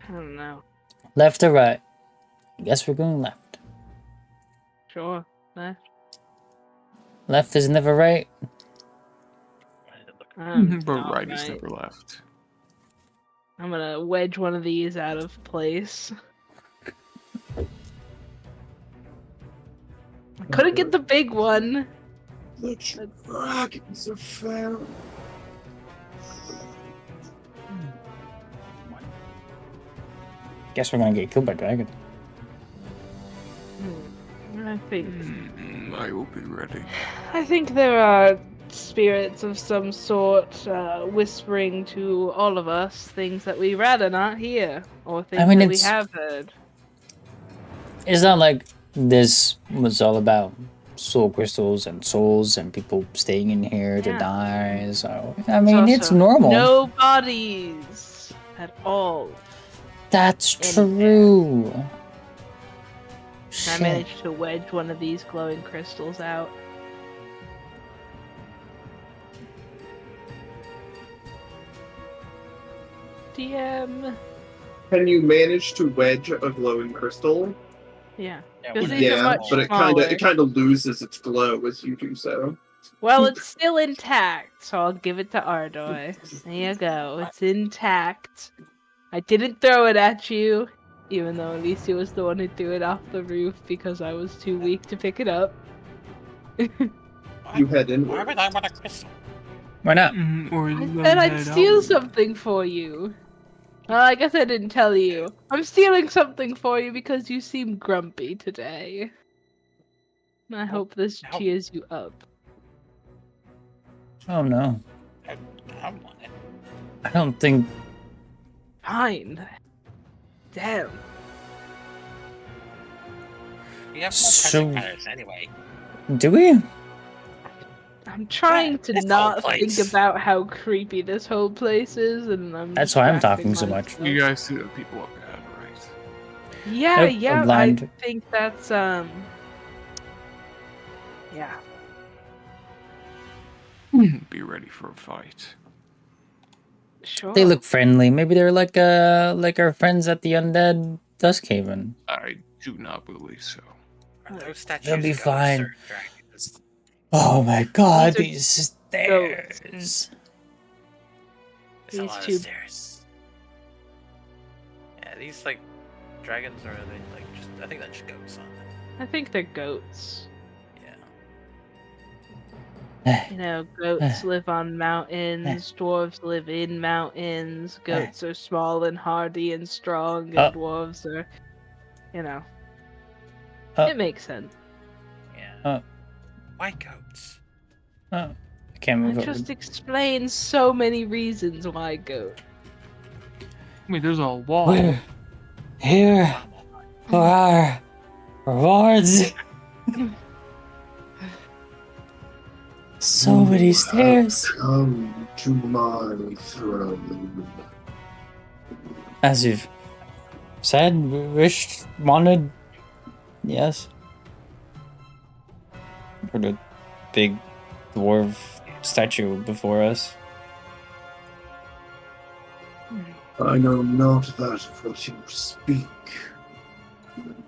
I don't know. left or right? I guess we're going left. Sure. Left. Left is never right. But Not right is never left. I'm gonna wedge one of these out of place. I couldn't get the big one. The dragons are found. Guess we're gonna get killed by dragon. I think. I will be ready. I think there are spirits of some sort whispering to all of us things that we rather not hear, or things mean, that we it's- have heard. It's not like this was all about soul crystals and souls and people staying in here to Yeah. die. So I mean, it's also normal. No bodies at all. That's in true. I Shit. managed to wedge one of these glowing crystals out. DM. Can you manage to wedge a glowing crystal? Yeah. Yeah, Because what these is are Yeah, much but it smaller. kind of loses its glow as you do so. Well, it's still intact, so I'll give it to Ardoy. There you go. It's intact. I didn't throw it at you, even though Alicia was the one who threw it off the roof because I was too weak to pick it up. You head Why inward. would I want a crystal? Why not? Or I then said I'd head steal outward. something for you. I guess I didn't tell you. I'm stealing something for you because you seem grumpy today. And I hope this how- cheers you up. Oh no. I want it. I don't think. Fine. Damn. We have more So- pressing matters anyway. Do we? I'm trying to this not whole think place. about how creepy this whole place is, and I'm. That's why I'm distracting talking so much. myself. You guys see the people up ahead, right? Yeah, Nope, yeah. I'm I blind. think that's Yeah. Be ready for a fight. Sure. They look friendly. Maybe they're like our friends at the undead Duskhaven. I do not believe so. Are those statues They'll be ghosts fine. or dragons? Oh my god, These these goats. stairs. It's a These lot two- of stairs. Yeah, these like dragons or are they like just? I think that's just goats on them. I think they're goats. Yeah. You know, goats live on mountains, dwarves live in mountains, goats are small and hardy and strong, and Oh. dwarves are, you know. Oh. It makes sense. Yeah. Why goats? Oh, I can't move It over. just explains so many reasons why goat. I mean, there's a wall. We're here for our rewards. So many stairs. Come to my throne. As you've said, wished, wanted, yes. For the big dwarf statue before us. I know not that of what you speak.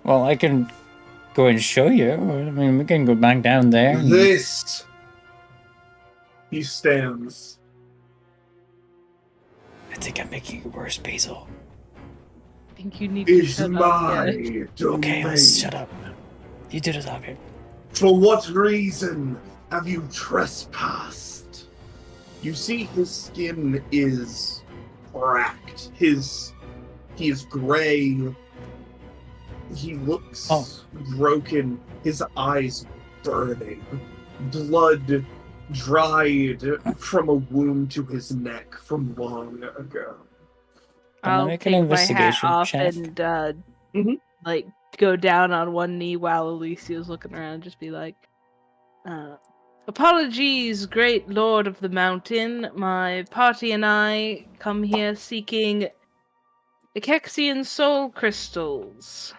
Well, I can go and show you. I mean, we can go back down there. And... This. He stands. I think I'm making it worse, Basil. I think you need to Is shut up. my Yeah. domain. Okay, let's shut up. You do the talking. For what reason have you trespassed? You see, his skin is cracked. He is gray. He looks broken. His eyes burning. Blood dried from a wound to his neck from long ago. Can I I'll make an take my hat investigation off check? and like go down on one knee while Alicia's looking around and just be like, apologies, great lord of the mountain. My party and I come here seeking Ekexian soul crystals.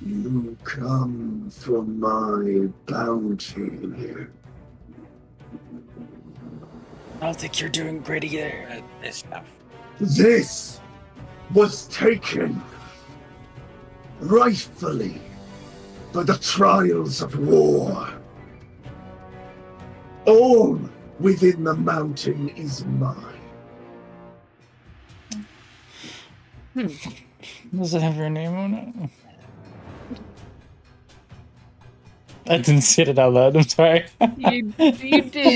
You come from my bounty. I don't think you're doing great either. This stuff. This was taken rightfully by the trials of war. All within the mountain is mine. Does it have your name on it? I didn't say it out loud, I'm sorry. You did.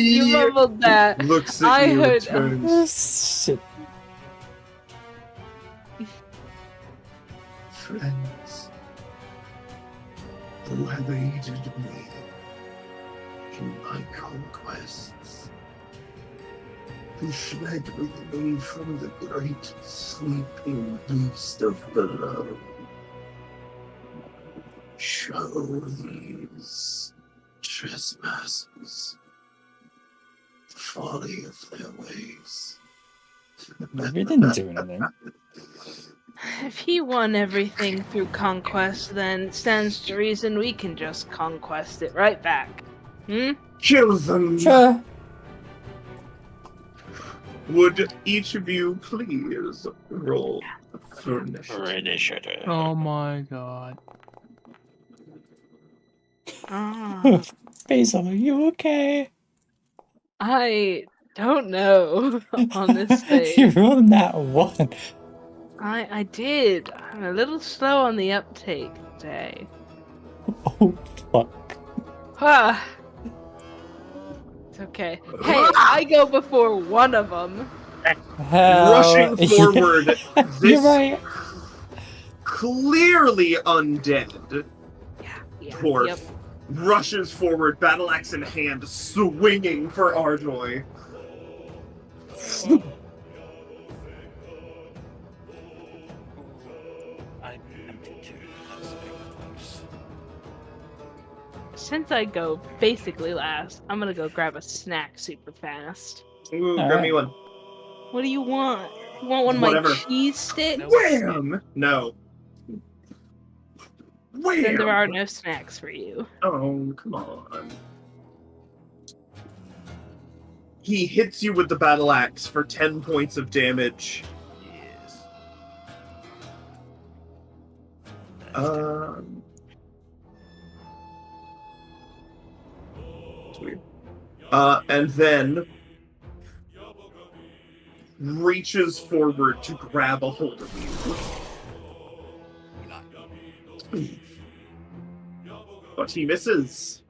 You mumbled that. Looks at I you heard- and turns. Shit. Friends who have aided me in my conquests, who fled with me from the great sleeping beast of below. Show these trespassers the folly of their ways. We didn't do anything. If he won everything through conquest, then stands to reason we can just conquest it right back. Kill them! Sure. Would each of you please roll for initiative? Oh my god. Basil, are you okay? I don't know, honestly. You rolled that one. I did. I'm a little slow on the uptake today. Oh, fuck. Ah. It's okay. Hey, I go before one of them. Rushing forward, You're this right. clearly undead Yeah. dwarf Yep. rushes forward, battle axe in hand, swinging for Arjoy. I'm tempted to. That's very close. Since I go basically last, I'm gonna go grab a snack super fast. Ooh, All grab me right. one. What do you want? You want one of Whatever. my cheese sticks? Wham! No. Wham! Then there are no snacks for you. Oh, come on. He hits you with the battle axe for 10 points of damage. Yes. It's weird. And then reaches forward to grab a hold of you. But he misses.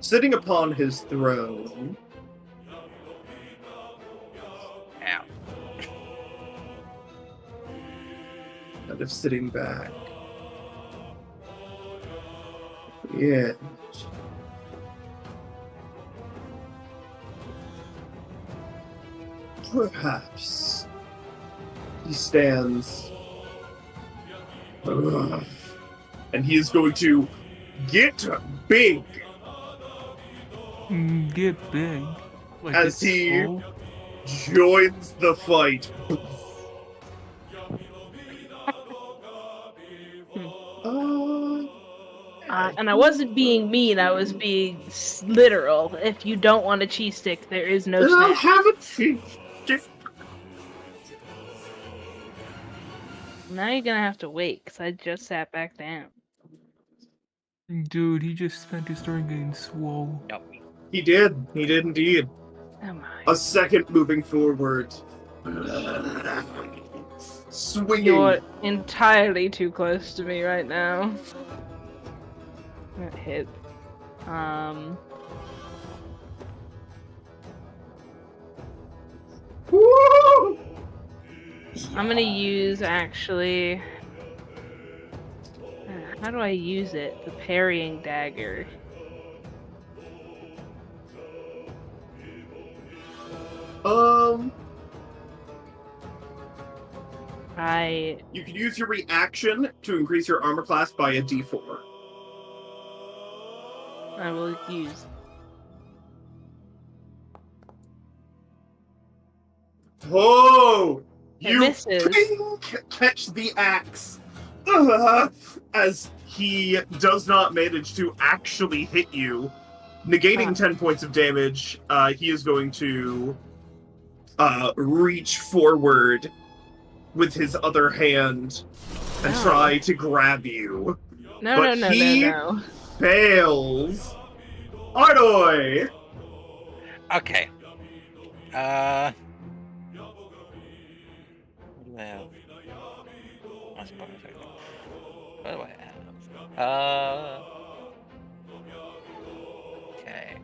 Sitting upon his throne, Ow. kind of sitting back. Yeah. Perhaps. He stands. And he is going to get big. Get big. Like As it's he- full. Joins the fight. And I wasn't being mean, I was being literal. If you don't want a cheese stick, there is no Then I'll snack. have a cheese stick. Now you're gonna have to wait, because I just sat back down. Dude, he just spent his turn getting swole. Nope. He did indeed. Oh my. A second moving forward. Swinging. You're entirely too close to me right now. That hit. Woo! I'm gonna use, actually... How do I use it? The parrying dagger. You can use your reaction to increase your armor class by a d4. I will use. Oh! It You misses. catch the axe as he does not manage to actually hit you, negating 10 points of damage. He is going to reach forward with his other hand and Oh. try to grab you. No, But no, he- no. Fails. Ardoy! Okay. What do I have? What's bonus action? What do I have? Okay.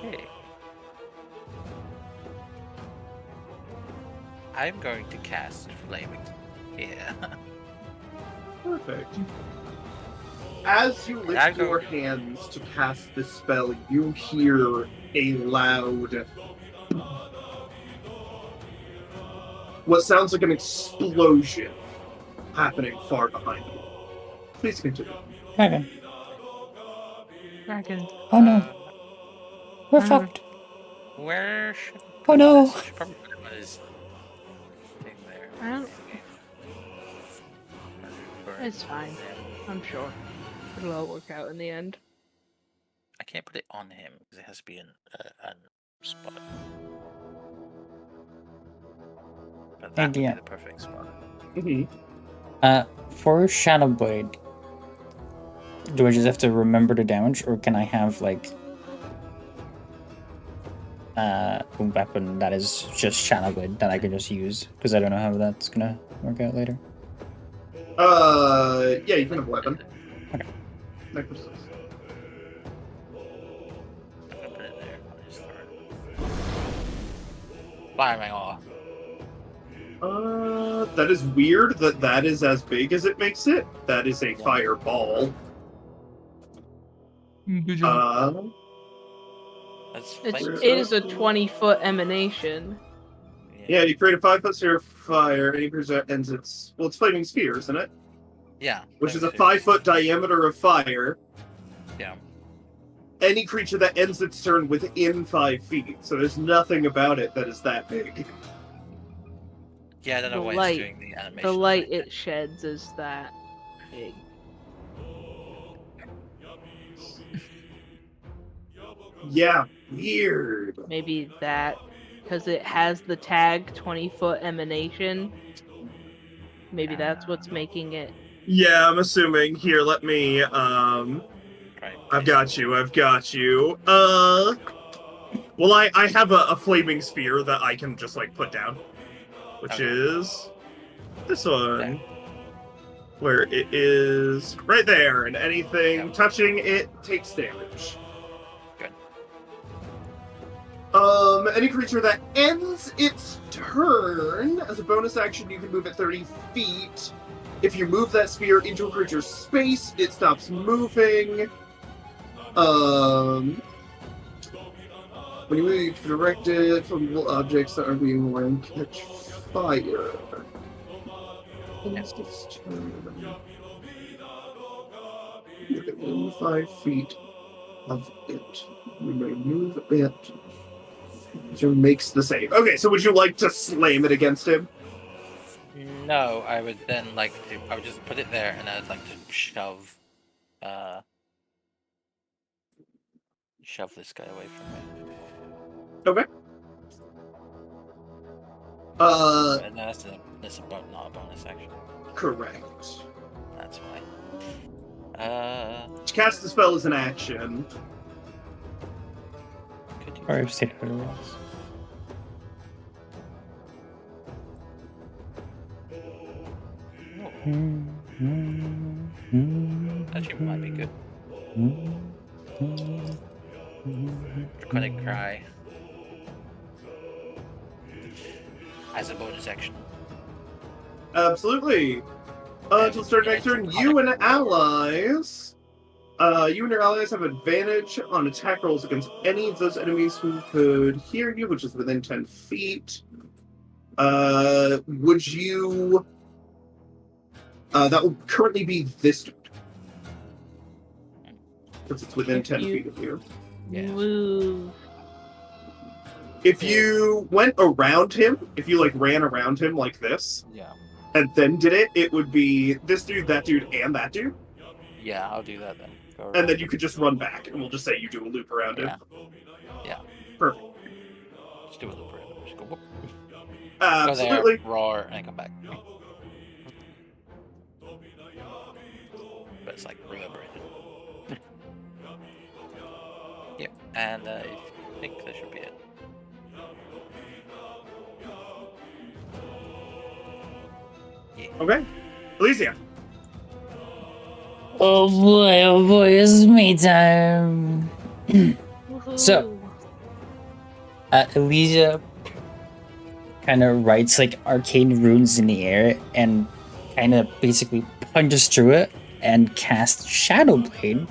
Hey. I'm going to cast Flaming here. Perfect. As you lift I'm going- your hands to cast this spell, you hear a loud... what sounds like an explosion happening far behind you. Please continue. Dragon. Dragon. Oh no. We're fucked. Where should Oh no. I should probably put his thing there. I don't... It's fine. I'm sure. It'll all work out in the end. I can't put it on him because it has to be in a spot. But that would be Idea. the perfect spot. For Shadow Blade, do I just have to remember the damage, or can I have like a weapon that is just Shadow Blade that I can just use? Because I don't know how that's gonna work out later. Yeah, you can have a weapon. Okay. Necklaces. I'm gonna put it there on his third. Fire my awe. That is weird that is as big as it makes it. That is a fireball. Good job. That's It flaming is sword. a 20-foot emanation. Yeah, you create a 5-foot sphere of fire. Any creature that ends its... well, it's flaming sphere, isn't it? Yeah. Which is a flaming 5-foot diameter of fire. sword. Yeah. Any creature that ends its turn within 5 feet. So there's nothing about it that is that big. Yeah, I don't know The why light- it's doing the animation. The light like it sheds is that big. Yeah, weird. Maybe that, because it has the tag 20-foot emanation. Maybe that's what's making it. Yeah, I'm assuming. Here, let me, that. Right. I've got you. Well, I have a flaming sphere that I can just, like, put down. Which Okay. is this one. There. Where it is right there, and anything Yep. touching it takes damage. Good. Any creature that ends its turn, as a bonus action, you can move it 30 feet. If you move that sphere into a creature's space, it stops moving. When you move, you can direct it from objects that are being worn catch fire. Within 5 feet of it. You may move it. Which makes the save. Okay, so would you like to slam it against him? No, I would then like to. I would just put it there, and I'd like to shove this guy away from me. Okay. And that's not a bonus action. Correct. That's fine. Cast the spell as an action. Could you Or if state of rules. Actually, might be good. Draconic Cry. As a bonus action. Absolutely. Until start next turn, you and allies. You and your allies have advantage on attack rolls against any of those enemies who could hear you, which is within 10 feet. Would you... that will currently be this dude. Because it's within 10 feet of you. Yes. Move. If you went around him, if you, like, ran around him like this, Yeah. and then did it, it would be this dude, and that dude. Yeah, I'll do that then. Go And then around. you could just run back, and we'll just say you do a loop around him. Yeah. Perfect. Just do a loop around. Just go whoop. Absolutely. Go there, roar, and then come back. But it's like reverberated. Yep, and I think that should be it. Okay. Elysia. Oh boy, it's me time. So, Elysia kind of writes like arcane runes in the air and kind of basically punches through it and casts Shadowblade,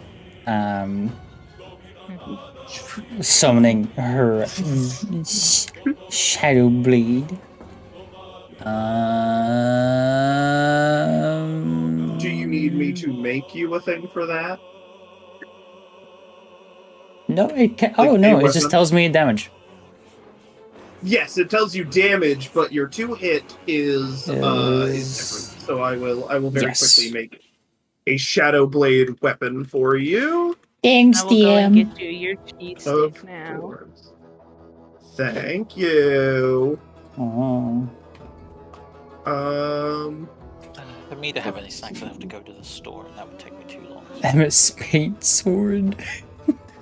summoning her Shadowblade. Do you need me to make you a thing for that? No, it can. Like Oh a no, it weapon? just tells me damage. Yes, it tells you damage, but your 2-hit is different. So I will very Yes. quickly make a Shadow Blade weapon for you. Thanks, I will go and DM. get you your cheese Of stick now. course. Thank you. Oh. For me to have any snacks, I have to go to the store, and that would take me too long. I'm a spade sword.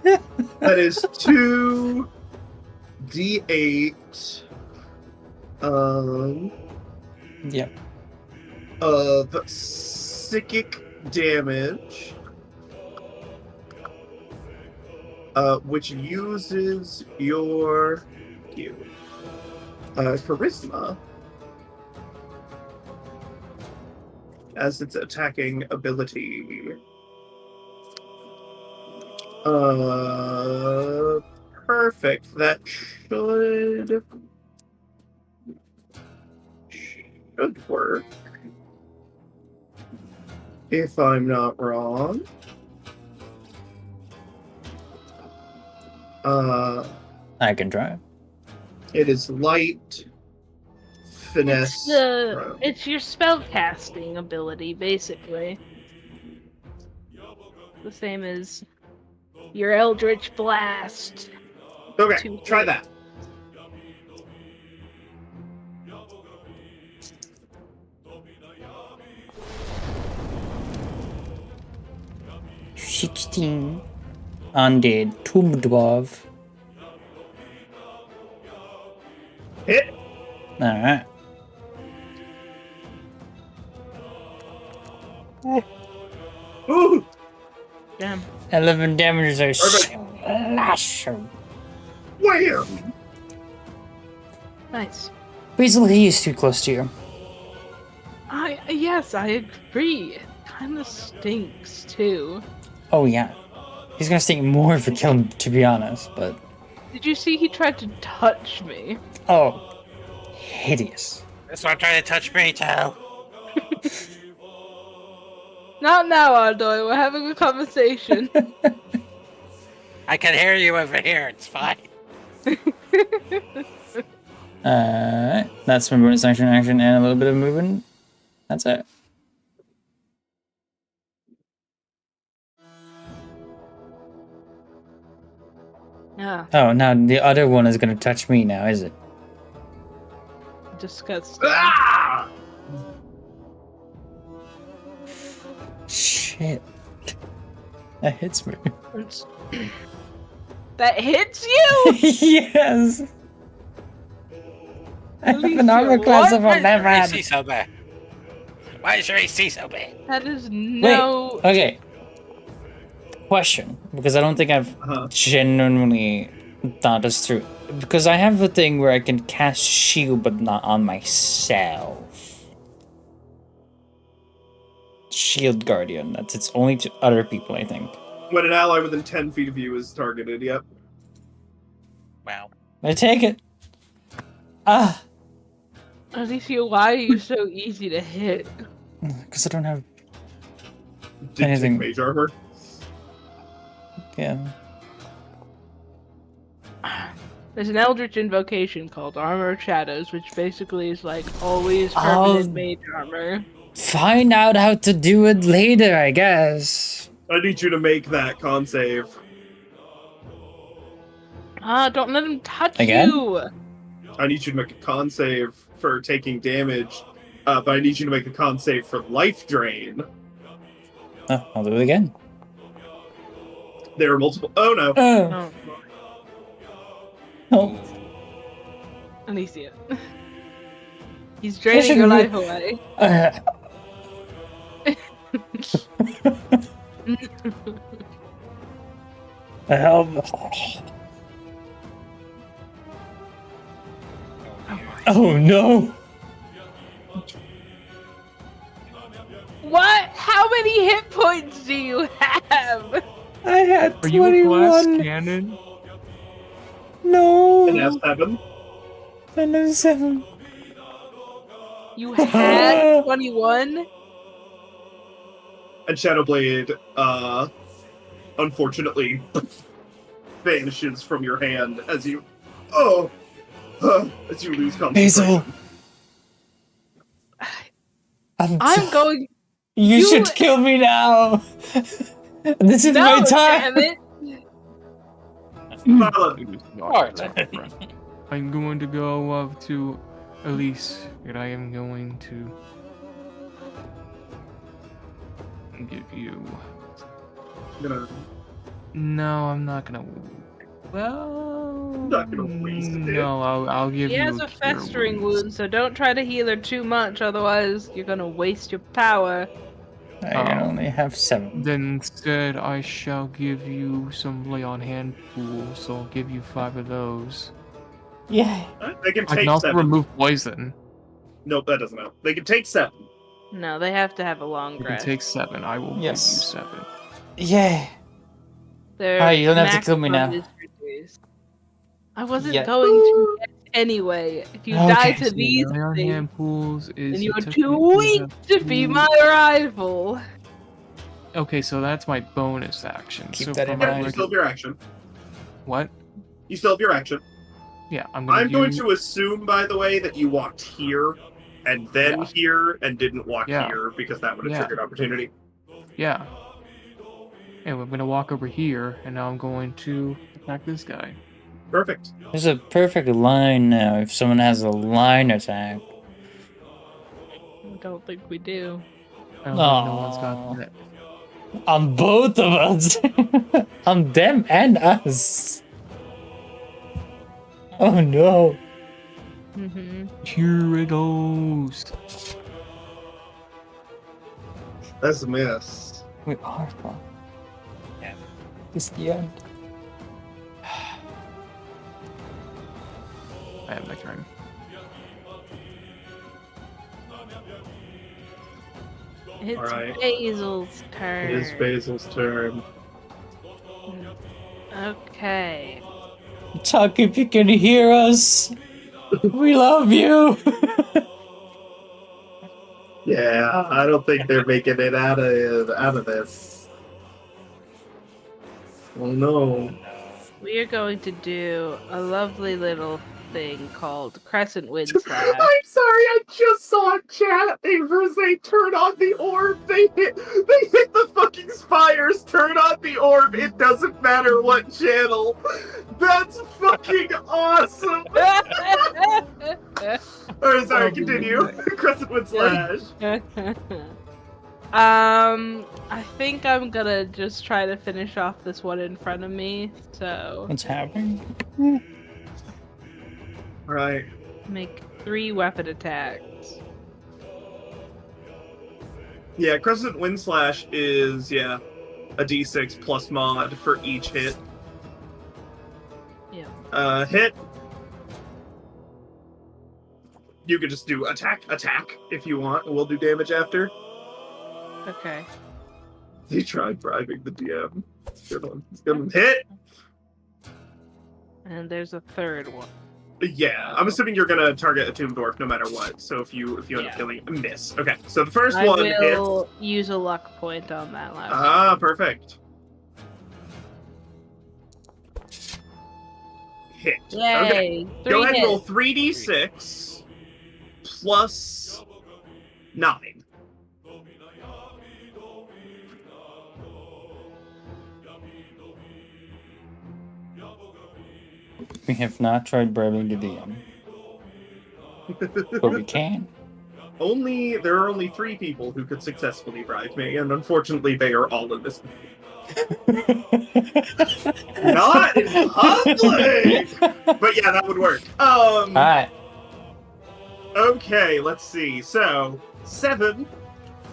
That is 2d8. Yep. Of psychic damage. Which uses your charisma as its attacking ability. Perfect. That should work. If I'm not wrong. I can try. It is light, finesse. It's your spellcasting ability, basically. The same as your Eldritch Blast. Okay, try that. Undead Tomb Dwarf. Hit. Alright. Ooh. Damn. 11 damage as I Perfect. slash him. Wham! Nice. Basically, he is too close to you. Yes, I agree. It kind of stinks too. Oh yeah, he's gonna stink more if we kill him. To be honest, but Did you see he tried to touch me? oh, hideous. This one trying to touch me too. Not now, Ardoy. We're having a conversation. I can hear you over here. It's fine. That's my bonus action, and a little bit of movement. That's it. Yeah, Oh, now the other one is gonna touch me now, is it? disgusting. Ah! Shit. That hits me. That hits you? Yes! I have an Alicia, armor class of what? I've never Why had. is he so bad? Why is your AC so bad? That is Wait, no. okay. Question, because I don't think I've genuinely thought this through. Because I have a thing where I can cast shield, but not on myself. Shield Guardian. That's it's only to other people, I think. When an ally within 10 feet of you is targeted, yep. Wow. I take it. Ah, Alicia, why are you so easy to hit? because I don't have. Did Anything. take mage armor. Yeah. There's an Eldritch invocation called Armor of Shadows, which basically is like always permanent mage armor. Find out how to do it later, I guess. I need you to make that con save. Don't let him touch Again? you! I need you to make a con save for taking damage, but I need you to make a con save for life drain. Oh, I'll do it again. There are multiple. Oh no. Oh. Oh, Oh. Alicia. He's draining your life away. Help. Oh no. What? How many hit points do you have? I had Are you a glass 21. cannon? No. And F7. And a 7. You had 21? And Shadowblade, unfortunately, vanishes from your hand as you. As you lose concentration. Basil. I'm going. You should kill me now. This is my No, time. damn it! Violet. I'm going to go up to Elise, and I am going to give you. Gonna, No, I'm not gonna. Well, Not gonna waste it. no, I'll give He you. has a cure festering wounds. wound, so don't try to heal her too much, otherwise you're gonna waste your power. I can only have 7. Then instead, I shall give you some lay on hand pools. So I'll give you 5 of those. Yeah. They can I take can also 7. remove poison. Nope, that doesn't help. They can take 7. No, they have to have a long You can rest. take 7. I will Yes. give you 7. Yeah. Their Alright, you don't have to kill me maximum now. is reduced. I wasn't Yeah. going to yet anyway. If you die Okay. to these Lay on things, hand pools is. then you are too technically weak have to be two- my rival. Okay, so that's my bonus action. Keep so that for in my Yeah, mind. you still have your action. What? You still have your action. Yeah, I'm gonna. I'm going use- to assume, by the way, that you walked here and then Yeah. here and didn't walk Yeah. here because that would have Yeah. triggered opportunity. Yeah. And we're gonna walk over here, and now I'm going to attack this guy. Perfect. There's a perfect line now if someone has a line attack. I don't think we do. I don't think no one's got Aw. that. On both of us. On them and us. Oh no. Mm-hmm. Here it goes. That's a miss. We are fine. Yeah. It's the end. I have my turn. It's Alright. Basil's It turn. is Basil's turn. Okay. Tuck, if you can hear us, we love you. Yeah, I don't think they're making it out of this. Oh no. We are going to do a lovely little thing called Crescent Wind Slash. I'm sorry, I just saw a chat. Avers, they turn on the orb. They hit the fucking spires. Turn on the orb. It doesn't matter what channel. That's fucking awesome. Or sorry, continue. Crescent Wind Slash. I think I'm gonna just try to finish off this one in front of me. So What's happening? Right. make 3 weapon attacks. Yeah, Crescent Wind Slash is a d6 plus mod for each hit. Yeah. Hit. You could just do attack if you want, and we'll do damage after. Okay. They tried bribing the DM. It's a good one. It's a good one. Hit! And there's a third one. Yeah, I'm assuming you're gonna target a Tomb Dwarf no matter what, so if you end up killing miss. Okay, so the first I one will hits. use a luck point on that last one. Ah, perfect. Hit. Yay! Okay. 3 Go ahead and roll hits. 3d6 plus 9. We have not tried bribing the DM, but we can. There are only 3 people who could successfully bribe me, and unfortunately they are all in this Not in public! But yeah, that would work. Alright. Okay, let's see. So, 7,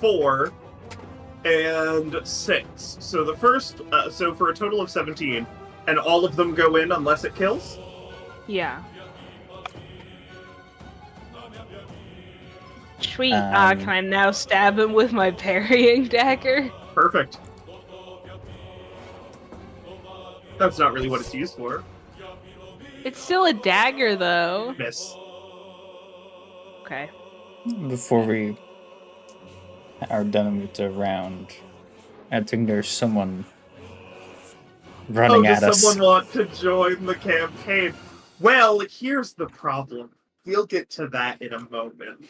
4, and 6. So the first, so for a total of 17, and all of them go in unless it kills? Yeah. Sweet. Can I now stab him with my parrying dagger? Perfect. That's not really what it's used for. It's still a dagger, though. Miss. Okay. Before we are done with the round, I think there's someone running at does us. someone want to join the campaign? Well, here's the problem. We'll get to that in a moment.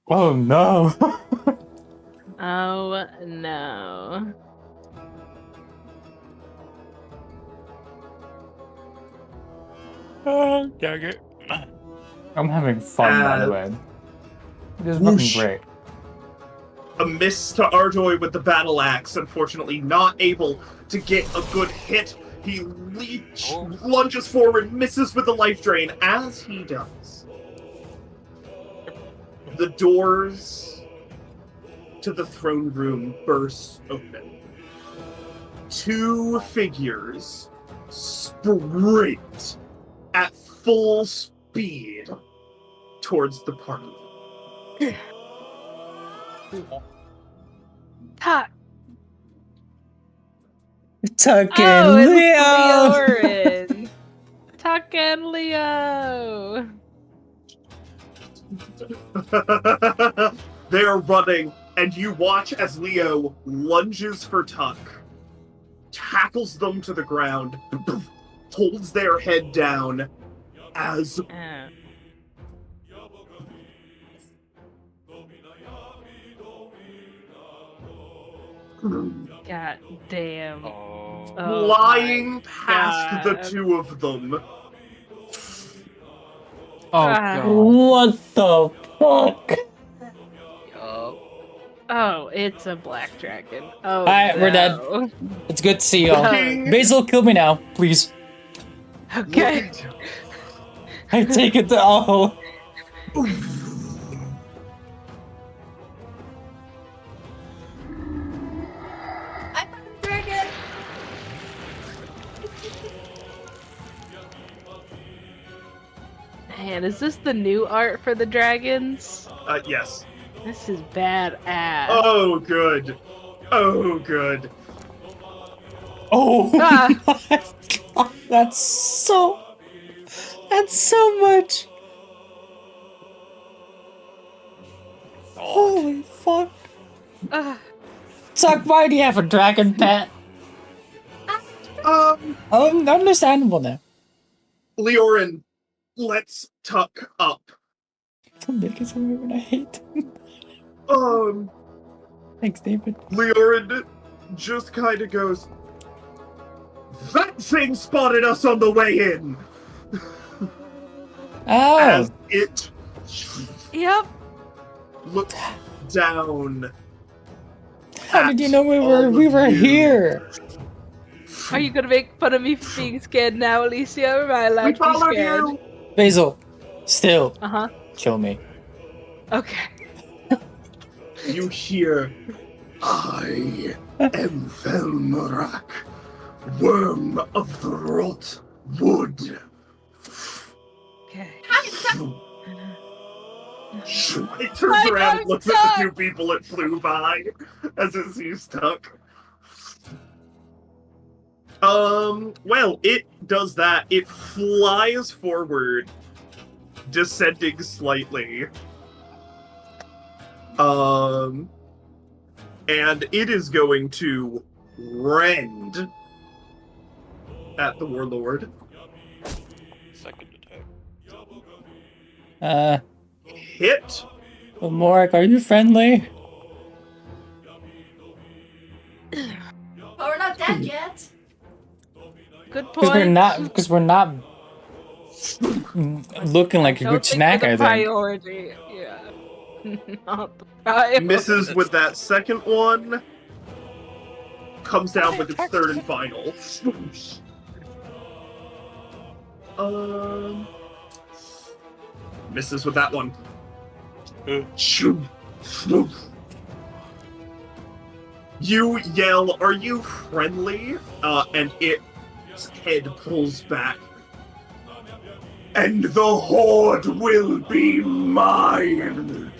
Oh no! Oh, no. Oh, dang it. I'm having fun, by the way. It is Whoosh. fucking great. A miss to Arjoy with the battle axe, unfortunately not able to get a good hit. He lunges forward, misses with the life drain. As he does, the doors to the throne room burst open. 2 figures sprint at full speed towards the party. Tuck. Tuck Oh, and it's Leo! Leorin. Tuck and Leo. They're running, and you watch as Leo lunges for Tuck, tackles them to the ground, holds their head down as God damn. Oh. flying past the God. 2 of them. Oh Ah. god. What the fuck? Oh, it's a black dragon. Oh, Alright, we're dead. no. It's good to see y'all. Fucking Basil, kill me now, please. Okay. I take it to all. Man, is this the new art for the dragons? Yes. This is badass. Oh, good. Oh, good. Oh Ah. my god, that's so much. Holy fuck. Tuck, why do you have a dragon pet? Oh, understandable now. Leorin, let's tuck up. Don't make it something when I hate him. Thanks, David. Leorin just kind of goes, that thing spotted us on the way in! Oh! As it Yep. looks down. How did you know we all were of you. here? Are you gonna make fun of me for being scared now, Alicia? Or am I We allowed to be followed scared? you! Basil, still, Uh-huh. kill me. Okay. You hear, I am Felmorak, worm of the rot wood. Okay. It turns around and looks at the two people it flew by as it sees Tuck. Well, it does that. It flies forward, descending slightly. And it is going to rend at the Warlord. Second attack. Hit. Morik, are you friendly? Oh, we're not dead yet. Good Because point. we're not looking like a Don't good think snack, we're I the think. priority. Yeah. Not the priority. Misses with that second one. Comes down with its third and final. Misses with that one. You yell, "Are you friendly?" And its head pulls back. And the horde will be mine.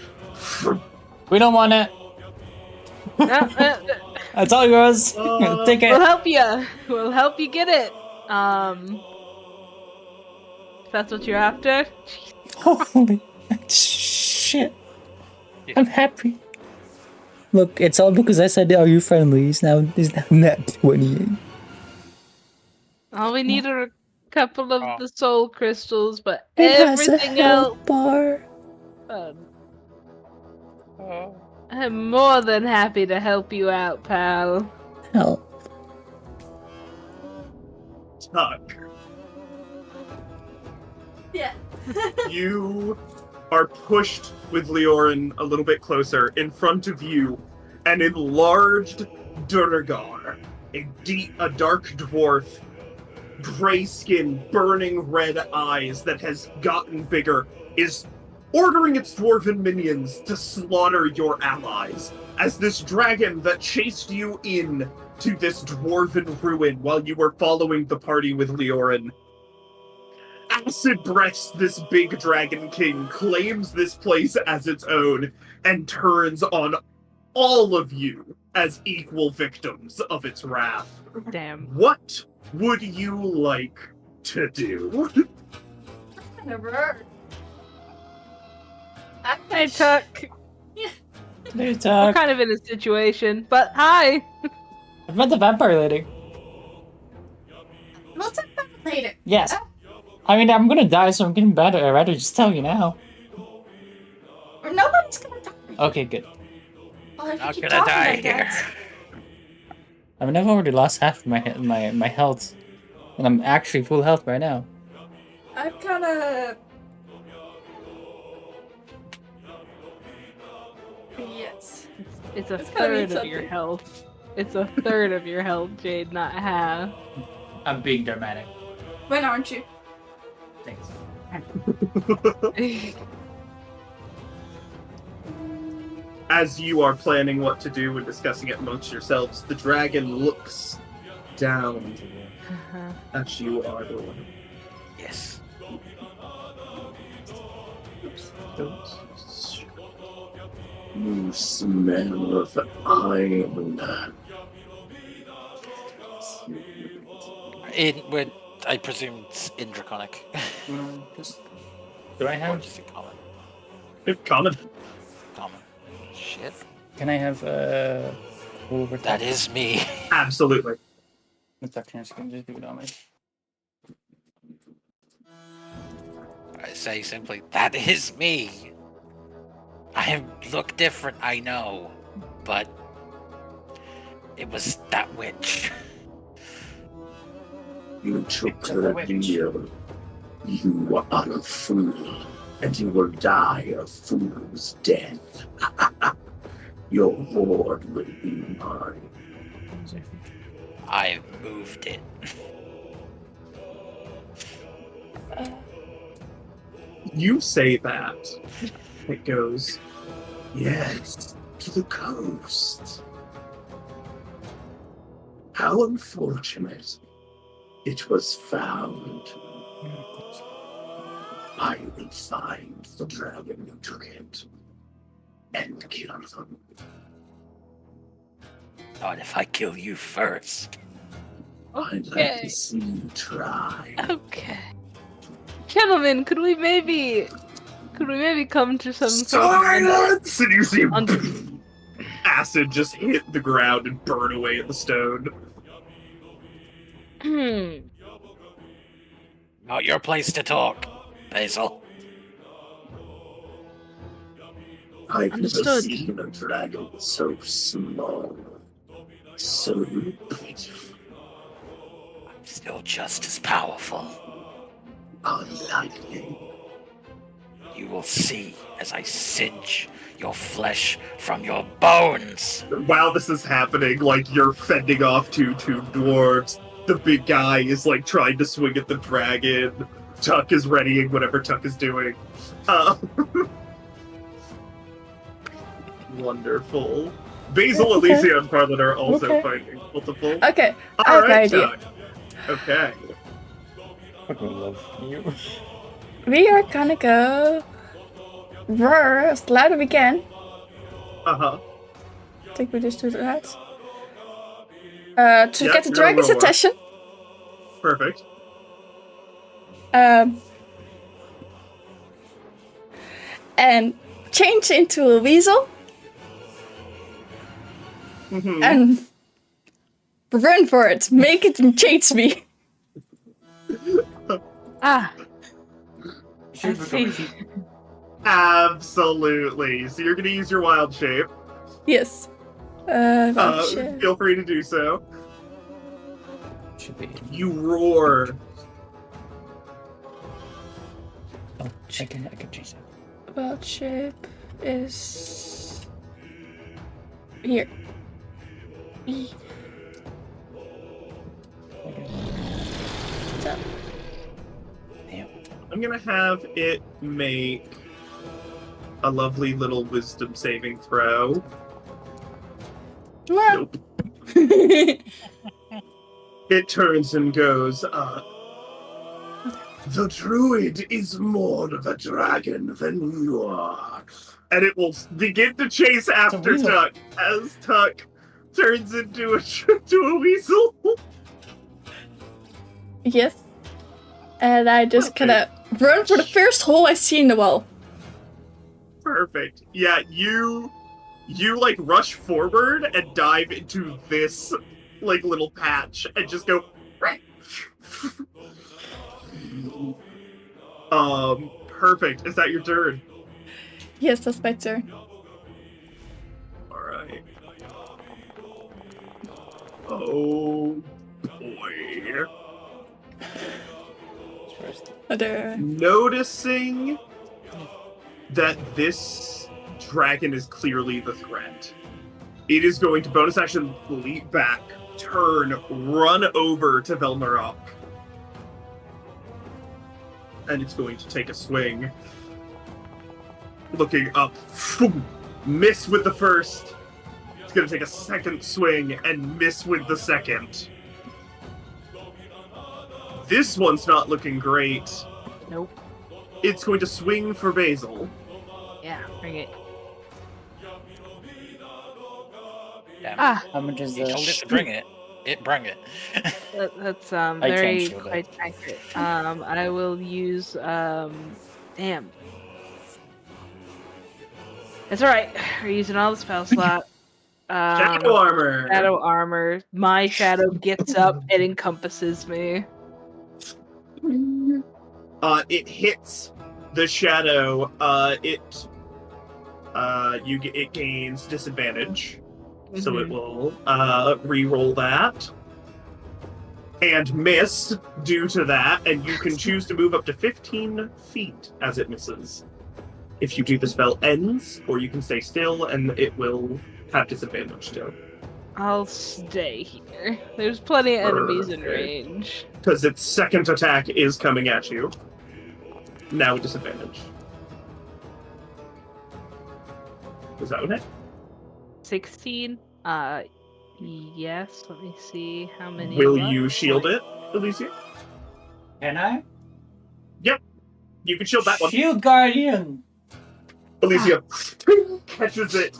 We don't want it. That's all yours. Take We'll it. help you. We'll help you get it. If that's what you're after. Holy shit. I'm happy. Look, it's all because I said, are you friendly? He's now net 28. All we need are a couple of the soul crystals, but It has a everything health else. bar. I'm more than happy to help you out, pal. Help. Tuck, Yeah. you are pushed with Leorin a little bit closer. In front of you, an enlarged Durgar, a dark dwarf, gray skin, burning red eyes that has gotten bigger, is ordering its dwarven minions to slaughter your allies, as this dragon that chased you in to this dwarven ruin while you were following the party with Leorin acid breaths this big dragon king, claims this place as its own, and turns on all of you as equal victims of its wrath. Damn. What would you like to do? Never. Hey, Tuck. Hey, We're Tuck. kind of in a situation, but hi. I've met the vampire lady. We'll talk about it later. Yes. I mean, I'm gonna die, so I'm getting better. I'd rather just tell you now. Or nobody's gonna die. Okay, good. Well, if you Not keep gonna talking die like here. that. I mean, I've already lost half of my health. And I'm actually full health right now. I'm kinda... Yes. It's a It's gotta mean third of your something. health. It's a third of your health, Jade, not half. I'm being dramatic. When aren't you? Thanks. As you are planning what to do and discussing it amongst yourselves, the dragon looks down at you, Ardor. Yes. Oops. You smell of iron. I presume it's in Draconic. Do I Or have? just in common. Common. Common. Shit. Can I have That is me. Absolutely. What's that chance? Can just do it on me. I say simply, that is me. I look different, I know, but it was that witch. You took the deal. You are a fool, and you will die a fool's death. Your hoard will be mine. I moved it. You say that. It goes, yes, to the coast. How unfortunate. It was found. I will find the dragon who took it and kill them. Not if I kill you first. I'd like to see you try. Okay. Gentlemen, could we maybe come to some Silence! And you see Un- acid just hit the ground and burn away at the stone. Not your place to talk, Basil. I've Understood. never seen a dragon so small, so pitiful, I'm still just as powerful. unlikely. You will see as I singe your flesh from your bones. While this is happening, like, you're fending off two dwarves. The big guy is, like, trying to swing at the dragon. Tuck is readying whatever Tuck is doing. Wonderful. Basil, Okay. Alicia, and Farland are also Okay. fighting multiple. Okay, I have an Alright, idea. Tuck. Okay. Fucking love you. We are gonna go roar as loud as we can. Uh-huh. I think we just do that. To Yeah, get the you're dragon's gonna roar. attention. Perfect. And change into a weasel Mhm. and run for it. Make it chase me. I Should see. Absolutely. So you're gonna use your wild shape. Yes. Oh, shit. Feel free to do so. Should be. You roar. Oh, I can change that. Wild shape is here. So, Damn. I'm gonna have it make a lovely little wisdom saving throw. well. Nope. It turns and goes, the druid is more of a dragon than you are. And it will begin to chase after weasel. Tuck as Tuck turns into a weasel. Yes. And I just kind of run for the first hole I see in the wall. Perfect. Yeah, you like rush forward and dive into this like little patch and just go perfect. Is that your turn? Yes, that's my turn. Alright. Oh boy. First. Other. Noticing that this dragon is clearly the threat, it is going to bonus action leap back, turn, run over to Velmarok. And it's going to take a swing. Looking up, miss with the first. It's going to take a second swing and miss with the second. This one's not looking great. Nope. It's going to swing for Basil. Yeah, bring it. Damn. Ah, How much is You told it to bring it. It brung it. that's can't very shield it. quite accurate. I will use damn. It's alright. We're using all the spell slot. Shadow armor. Shadow armor. My shadow gets up and encompasses me. It hits the shadow. It gains disadvantage, so it will re-roll that and miss due to that, and you can choose to move up to 15 feet as it misses. If you do, the spell ends, or you can stay still, and it will have disadvantage still. I'll stay here. There's plenty of enemies in Perfect. range. Because its second attack is coming at you. Now with disadvantage. Was that one it? 16. Yes. Let me see how many. Will left. you shield it, Alicia? Can I? You can shield that one. Shield Guardian! Alicia catches it,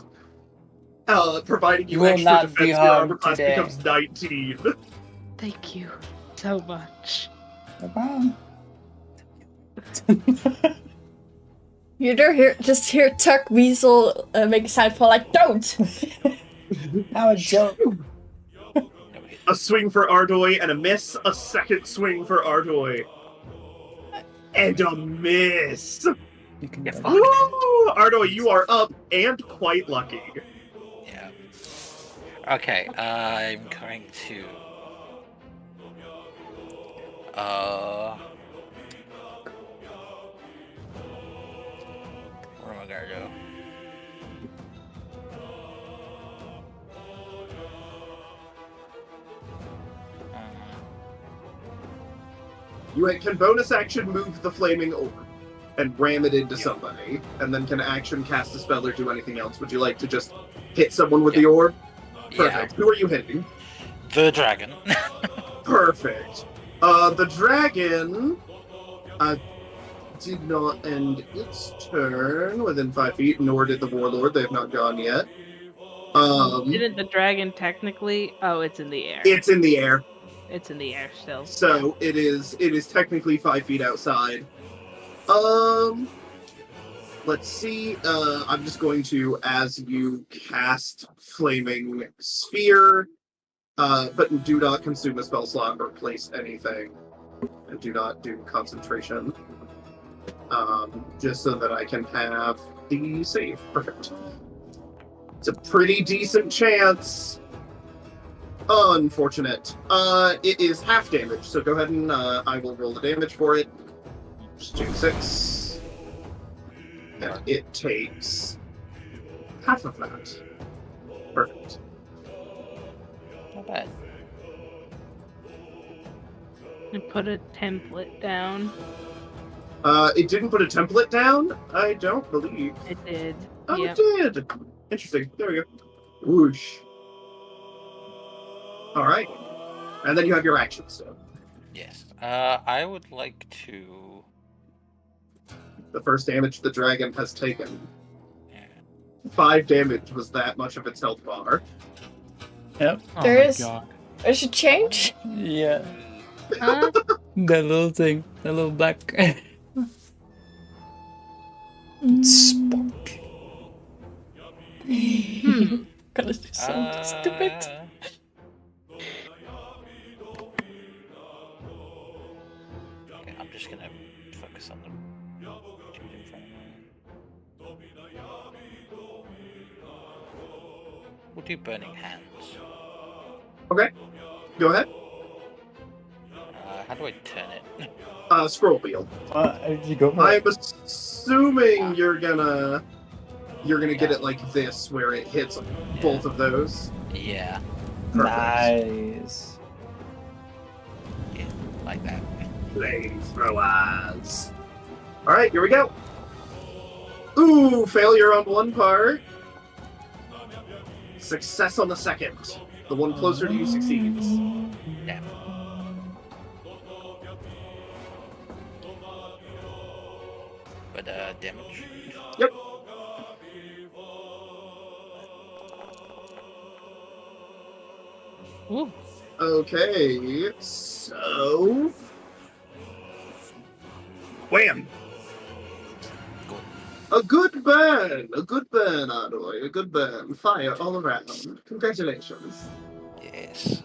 providing you You will extra not defense. be Your harmed armor class today. becomes 19. Thank you so much. No problem. You just hear Tuck Weasel make a sound for like, don't! How a joke. A swing for Ardoy and a miss. A second swing for Ardoy. And a miss. You can Yeah, do fuck. it. Woo! Ardoy, you are up and quite lucky. Yeah. Okay, I'm going to. Where am I gonna go? You can bonus action move the flaming orb and ram it into somebody, and then can action cast a spell or do anything else. Would you like to just hit someone with the orb? Perfect. Who are you hitting? The dragon. Perfect. The dragon did not end its turn within 5 feet, nor did the warlord. They have not gone yet. Didn't the dragon technically? Oh, it's in the air. It's in the air, It's in the air still. so it is technically 5 feet outside. Let's see. I'm just going to, as you cast Flaming Sphere, but do not consume a spell slot or place anything, and do not do concentration. Just so that I can have the save. Perfect. It's a pretty decent chance. Unfortunate. It is half damage, so go ahead and I will roll the damage for it. Just 2d6. And it takes half of that. Perfect. Not bad. And put a template down. It didn't put a template down, I don't believe. It did. Oh, Yep. it did. Interesting. There we go. Whoosh. All right. And then you have your action still. Yes. I would like to. The first damage the dragon has taken. Yeah. 5 damage was that much of its health bar. Yep. Oh There my is- god. There's a change? Yeah. Huh? That little thing. That little black. Spark. Gonna do something stupid. Okay, I'm just gonna focus on the dude in front of me. We'll do burning hands. Okay. Go ahead. How do I turn it? Scroll wheel. You go for I'm assuming you're gonna get it like this, where it hits both of those. Yeah, Nice. yeah, like that. Flamethrowers. All right, here we go. Ooh, failure on one part. Success on the second. The one closer to you succeeds. Yeah. But damage. Yep. Ooh. Okay, so... Wham! A good burn, Ardoy, a good burn. Fire all around. Congratulations. Yes.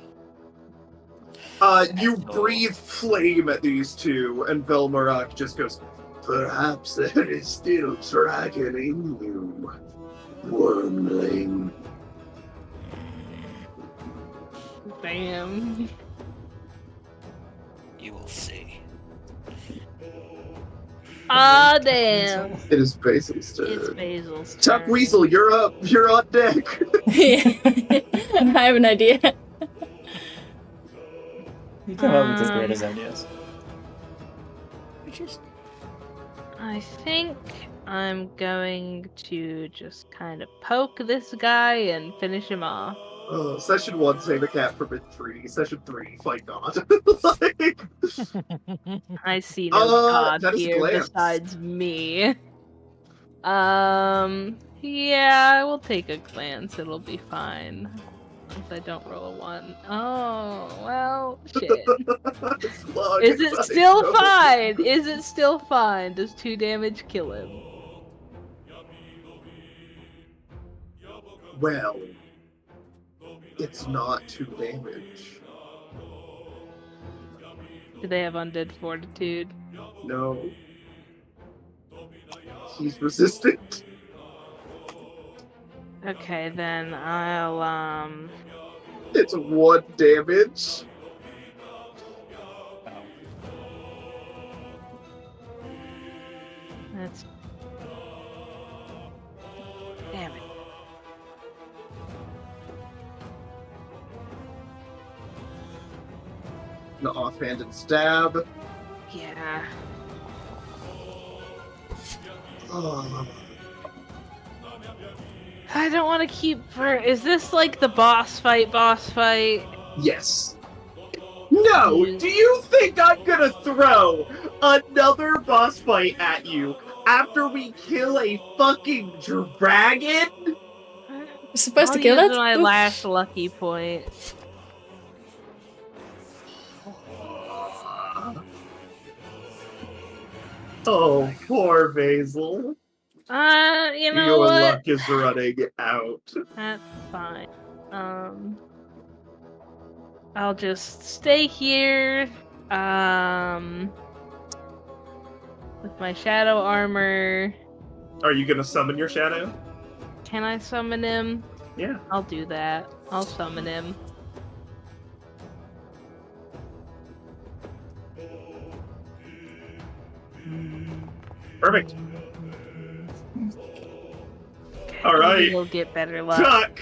You breathe flame at these two, and Velmarak just goes, perhaps there is still dragon in you, wormling. Damn. You will see. Ah, damn. It is Basil's turn. It's Basil's Chuck turn. Weasel, you're up. You're on deck. I have an idea. You come up with the greatest ideas. I think I'm going to just kind of poke this guy and finish him off. Session 1, save a cat from it 3. Session 3, fight God. Like, I see no god that is here glance. besides me. Yeah, I will take a glance. It'll be fine. If I don't roll a 1. Oh, well, shit. Slug, Is it I still know. fine? Is it still fine? Does 2 damage kill him? Well, it's not 2 damage. Do they have undead fortitude? No. He's resistant. Okay, then I'll, It's 1 damage. That's... Damn it. The offhanded stab. Yeah. Oh. I don't want to keep her. Is this like the boss fight? Yes. No! Do you think I'm gonna throw another boss fight at you after we kill a fucking dragon? We're supposed to I'll kill use it? my Oof. last lucky point. Oh, poor Basil. You know Your what? luck is running out. That's fine. I'll just stay here. With my shadow armor. Are you gonna summon your shadow? Can I summon him? Yeah. I'll do that. I'll summon him. Perfect. All right. We'll get better luck. Tuck!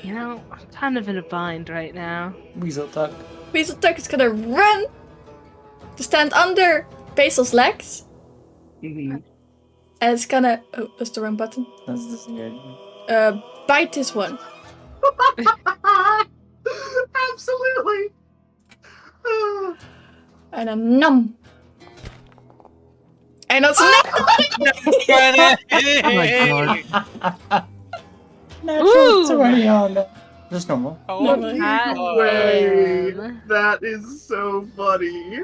You know, I'm kind of in a bind right now. Weasel Tuck. Weasel Tuck is gonna run to stand under Basil's legs. Mhm. And it's gonna... Oh, that's the wrong button. That's good. Bite this one. Absolutely. And a num. And that's Oh Oh my god. Natural Ooh. 20 on that. Just normal. Oh, Hot Way. damn. That is so funny.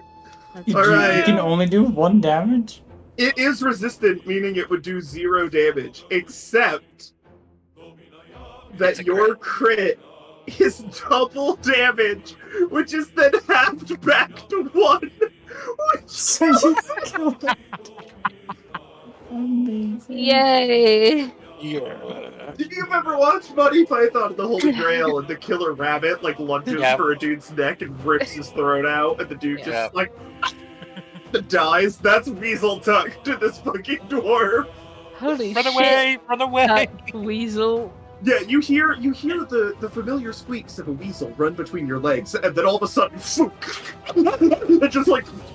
You, All you right. can only do 1 damage? It is resistant, meaning it would do 0 damage, except that It's a your crit is double damage, which is then halved back to 1. Which So you killed it. Amazing. Yay! Yeah. Did you ever watch Monty Python and the Holy Grail and the killer rabbit lunges Yep. for a dude's neck and rips his throat out and the dude Yep. just dies? That's Weasel Tuck to this fucking dwarf. Holy Run shit! away! Run away! Weasel. Yeah, you hear the familiar squeaks of a weasel run between your legs, and then all of a sudden, just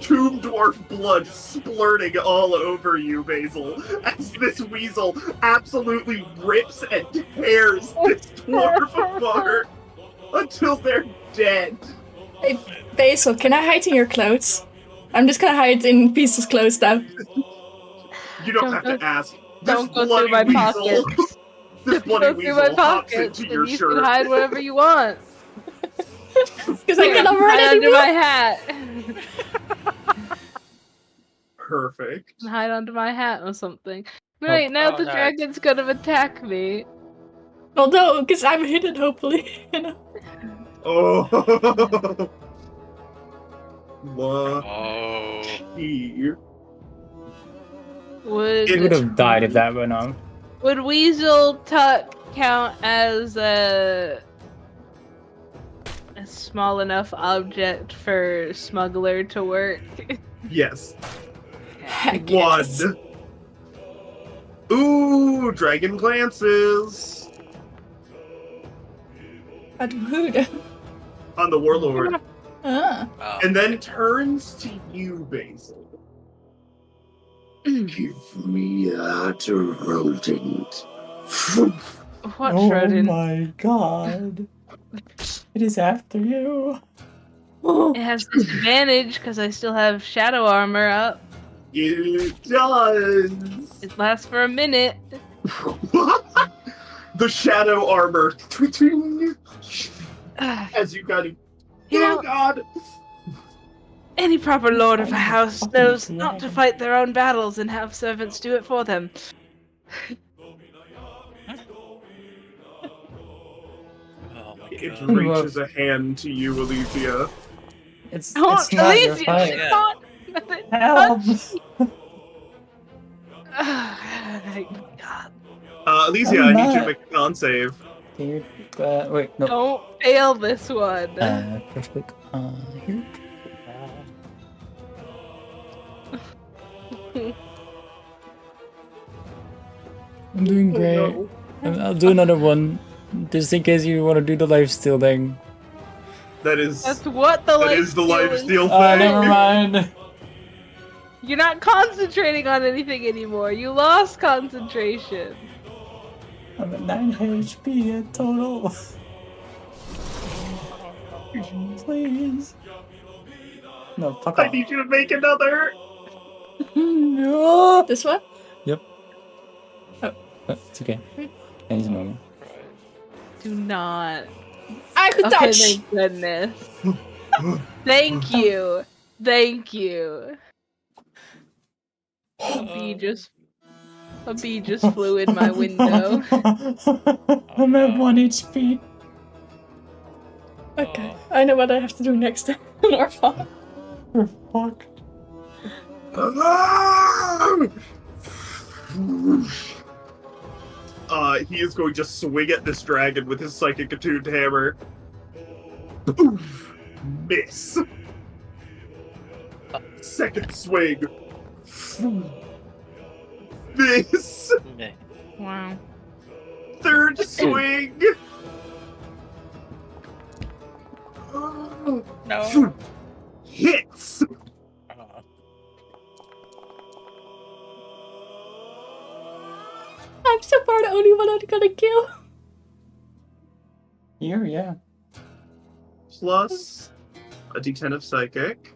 tomb dwarf blood splurting all over you, Basil, as this weasel absolutely rips and tears this dwarf apart until they're dead. Hey, Basil, can I hide in your clothes? I'm just gonna hide in pieces clothes now. You don't Don't have go- to ask. Don't This go through my bloody weasel, pockets. this bloody Go through my weasel hops pockets, into and your you shirt. can hide whatever you want. Because I cannot run Hide under anymore. my hat. Perfect. Hide under my hat or something. Wait, now Oh, the no. dragon's gonna attack me. Well, no, because I'm hidden, hopefully. You know? Oh. Oh. Lucky. He would have died if that went on. Would Weasel Tut count as a small enough object for smuggler to work? Yes. Heck One. yes. Ooh, dragon glances At who? on the warlord, Ah. Oh. and then turns to you, Basil. Give me that rodent. What rodent? my god. It is after you. It has disadvantage because I still have shadow armor up. It does. It lasts for a minute. The shadow armor. As you got it. You Oh know, God. any proper lord of a house knows not to fight their own battles and have servants do it for them. Oh my It god. reaches a hand to you, Elysia. It's Oh, not your Elysia, fight. she's not. Help! Thank God. Elysia, I need you to make a con save. Dude, wait, no. Don't fail this one. First click here. I'm doing great. I'll do another one, just in case you want to do the lifesteal thing. That is That's what the that is the lifesteal thing. Never mind. You're not concentrating on anything anymore. You lost concentration. I'm at 9 HP in total. Please. No, fuck I off. need you to make another. No. This one? Yep. It's okay. And he's normal. Do not. I could Okay, touch. thank goodness. Thank you. Thank you. A bee just flew in my window. I'm at 1 HP. Okay, I know what I have to do next time. Norfa. You're fucked. He is going to swing at this dragon with his psychic attuned hammer. Oof. Miss. Second swing. Miss. Wow. Third swing. No. Hits. I'm so far the only one I'm gonna kill. Here, yeah. Plus a d10 of psychic.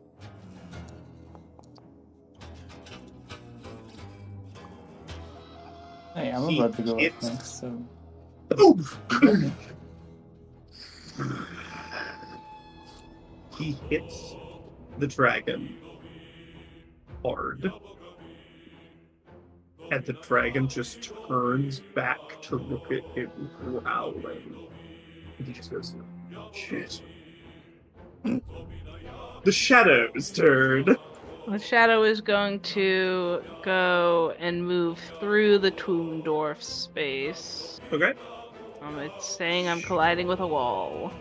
Hey, I'm He about to go up hits- next, so. Oof. He hits the dragon hard. And the dragon just turns back to look at him growling. And he just goes, shit. The shadow's turn. The shadow is going to go and move through the Tombdorf space. Okay. It's saying I'm colliding with a wall.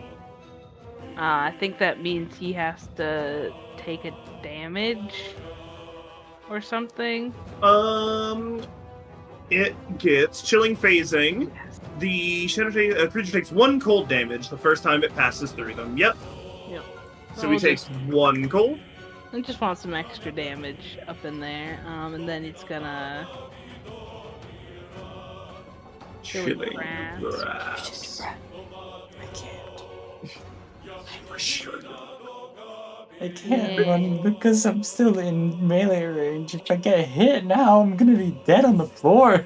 I think that means he has to take a damage or something. It gets chilling phasing. The shadow creature takes 1 cold damage the first time it passes through them. Yep. Yep. So he takes 1 cold. I just want some extra damage up in there. And then it's gonna Chilling grasp. grasp. I can't. For sure. I can't run because I'm still in melee range. If I get hit now, I'm gonna be dead on the floor.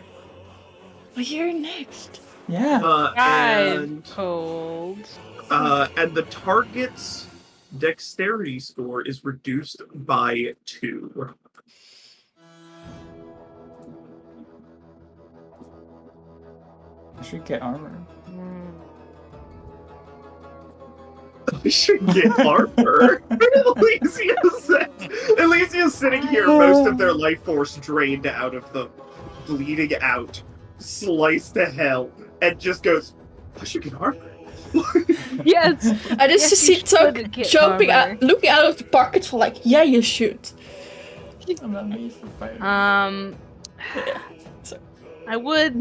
Well, you're next. Yeah. I'm And cold. And the target's dexterity score is reduced by 2. I should get armor. We should get armor. Elysia's sitting here, most of their life force drained out of them, bleeding out, sliced to hell, and just goes, I should get armor. Yes. I just Yes, see you Tuck should get jumping armor. out, looking out of the pocket for like, yeah, you should. I'm not made for fighting. I would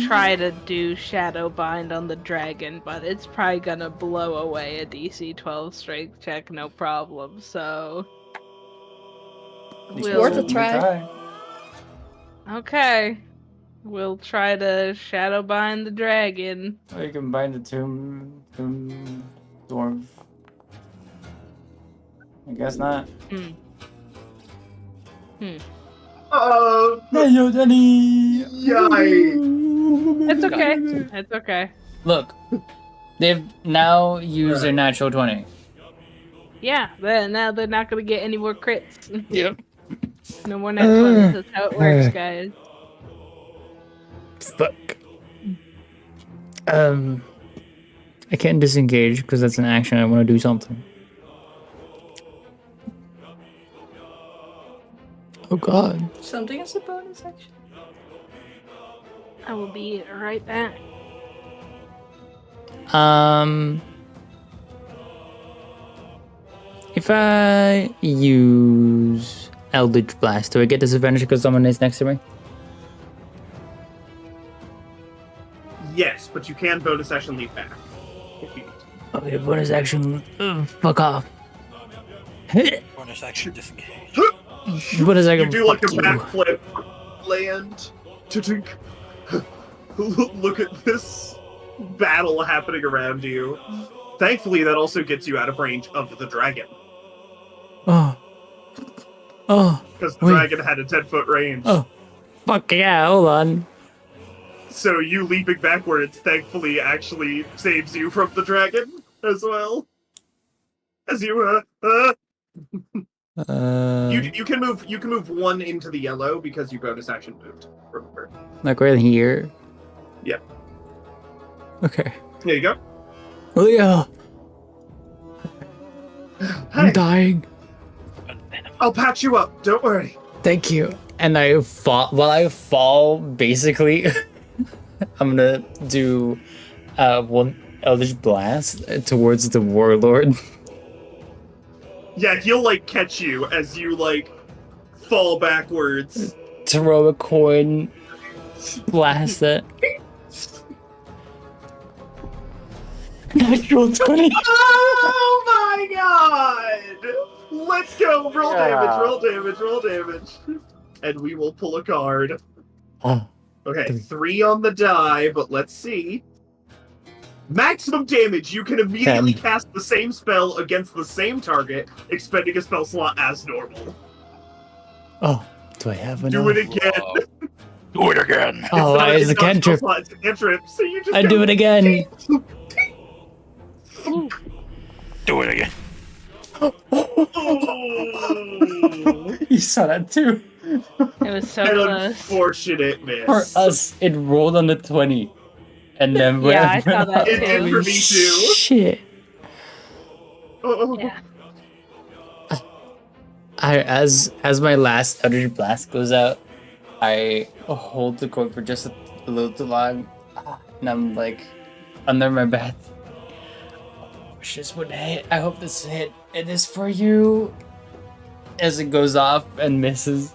try to do Shadow Bind on the dragon, but it's probably gonna blow away a DC 12 strength check, no problem. So It's worth a try. Okay, we'll try to Shadow Bind the dragon. Or you can bind the tomb dwarf. I guess not. Hey, yo, Danny! Yikes. It's okay. It's okay. Look, they've now used their natural 20. Yeah, now they're not gonna get any more crits. Yep. No more net 20s. That's how it works, guys. Fuck. I can't disengage because that's an action. I want to do something. Oh god. Something is a bonus action. I will be right back. If I use Eldritch Blast, do I get disadvantage because someone is next to me? Yes, but you can bonus action leap back if you need to. Okay, bonus action. Fuck off. Bonus action disengage. Bonus action. You do like a fuck you. backflip, land, tink. Look at this battle happening around you. Thankfully, that also gets you out of range of the dragon. Oh. Because the Wait. dragon had a 10-foot range. Oh. Fuck yeah, hold on. So you leaping backwards, thankfully, actually saves you from the dragon as well. As you you can move 1 into the yellow because you bonus action moved. Remember? Like right here. Yep. Okay. There you go. Oh yeah. I'm Hey, dying. I'll patch you up. Don't worry. Thank you. And I fall. While I fall, basically, I'm gonna do one Eldritch Blast towards the Warlord. Yeah, he'll like catch you as you like fall backwards. Throw a coin. Blast it. Natural 20. Oh my god! Let's go! Roll damage. And we will pull a card. Oh. Okay, 3 on the die, but let's see. Maximum damage! You can immediately 10. cast the same spell against the same target, expending a spell slot as normal. Oh, do I have enough? Do it again. Do it again. Oh, it's a not spell cantrip. slot, it's a cantrip, so you just I go, do it again. Do it again. Oh. You saw that too. It was so An close. unfortunate miss. For us, it rolled on the 20. And then Yeah, I saw that It did too. for me too. Shit. Oh. Yeah. As my last Eldritch Blast goes out, I hold the coin for just a little too long, and I'm like under my breath. I wish this would hit. I hope this hit. It is for you. As it goes off and misses.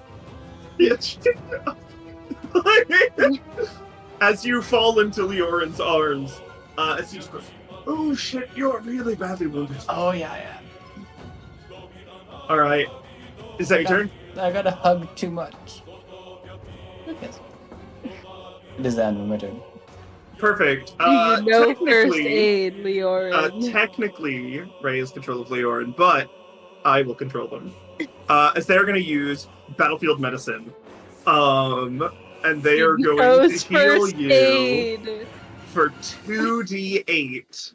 Yes. As you fall into Leorin's arms, as he just goes, "Oh shit, you're really badly wounded." Oh yeah. All right, is that your turn? I gotta hug too much. Yes. It is the end of my turn. Perfect. You know first Technically, aid, Leorin. technically, Ray has control of Leorin, but I will control them. As they're going to use battlefield medicine, and they are going to heal first you aid. for 2d8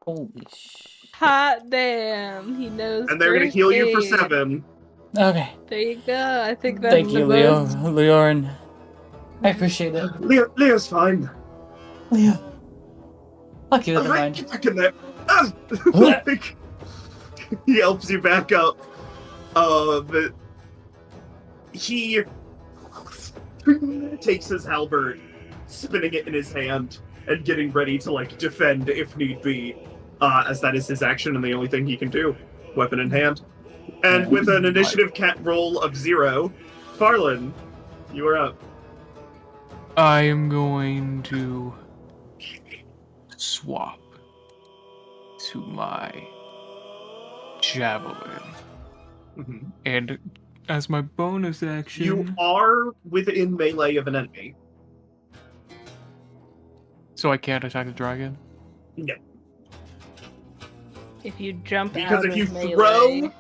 Holy shit. Hot damn, he knows. And they're going to heal you for first aid. 7. Okay. There you go. I think that's Thank the you, Leo. most. Leorn. I appreciate it. Leo's fine. Leo. I'll keep it in Alright, mind. get back in there. Like, he helps you back up. But he takes his halberd, spinning it in his hand, and getting ready to, like, defend if need be, as that is his action and the only thing he can do. Weapon in hand. And with an initiative cat roll of 0, Farlan, you are up. I am going to swap to my javelin. Mm-hmm. And as my bonus action... You are within melee of an enemy. So I can't attack the dragon? No. If you jump Because out if you of melee,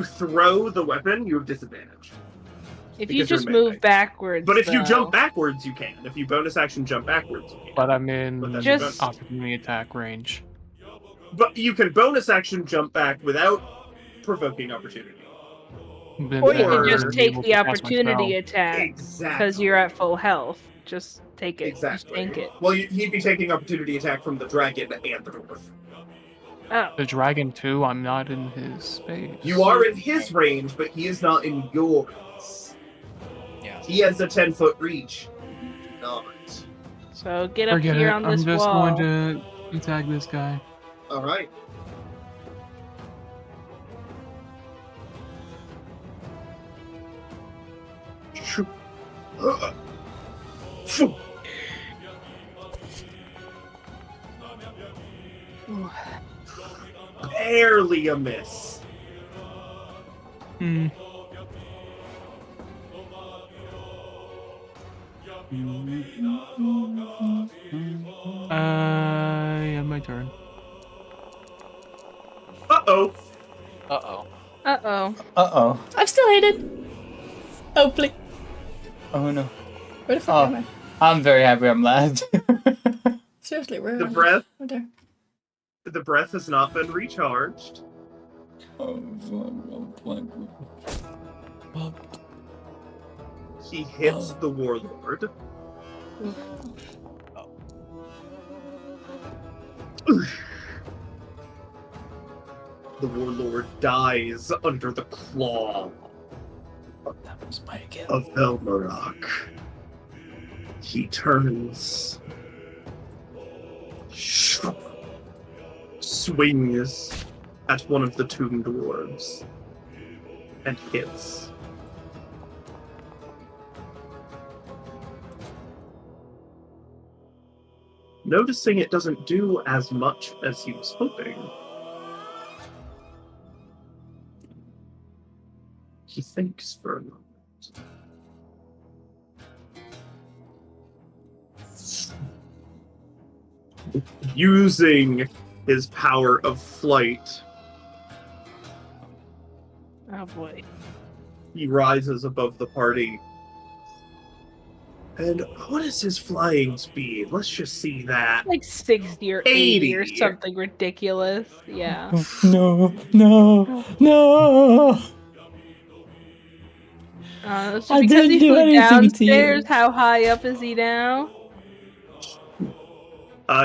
throw the weapon, you have disadvantage. if you because you're just melee. move backwards, But if you though, jump backwards, you can. If you bonus action jump backwards, you can. But I'm in But that's Just- opportunity attack range. But you can bonus action jump back without provoking opportunity. Then or you Or- can just take able the to cast my opportunity spell. attack Exactly. because you're at full health. Just take it. Just Exactly. tank it. Well, he'd be taking opportunity attack from the dragon and the dwarf. Oh, The dragon too, I'm not in his space. You are in his range, but he is not in yours. Yeah. He has a 10-foot reach. You do not. so get up Forget here it, on I'm this just wall. going to attack this guy. All right. Barely a miss. Hmm. Yeah, my turn. Uh-oh. Uh-oh. Uh-oh. Uh-oh. I'm still hated. Hopefully. Oh no. Where the fuck Oh. am I'm very happy I'm last. I? Seriously, where The am I? breath, Oh, there. the breath has not been recharged. He hits the warlord. The warlord dies under the claw That was my kill. of Elmarok. He turns, swings at one of the tomb dwarves, and hits. Noticing it doesn't do as much as he was hoping, he thinks for a moment. Using his power of flight, Oh boy. he rises above the party. And what is his flying speed? Let's just see that. Like 60 or 80 or 80. something ridiculous. Yeah. No, no, no. So I because didn't he do flew anything to you. downstairs, how high up is he now?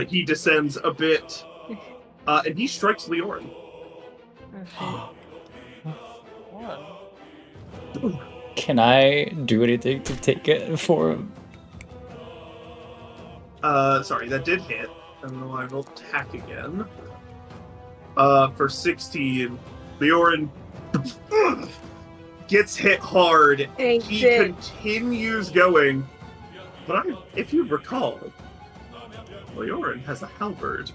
He descends a bit, and he strikes Leorn. Okay. Can I do anything to take it for him? Sorry, that did hit. And then I will attack again. For 16, Leorn gets hit hard. Ain't He it? continues going. But if you recall, Leorn has a halberd.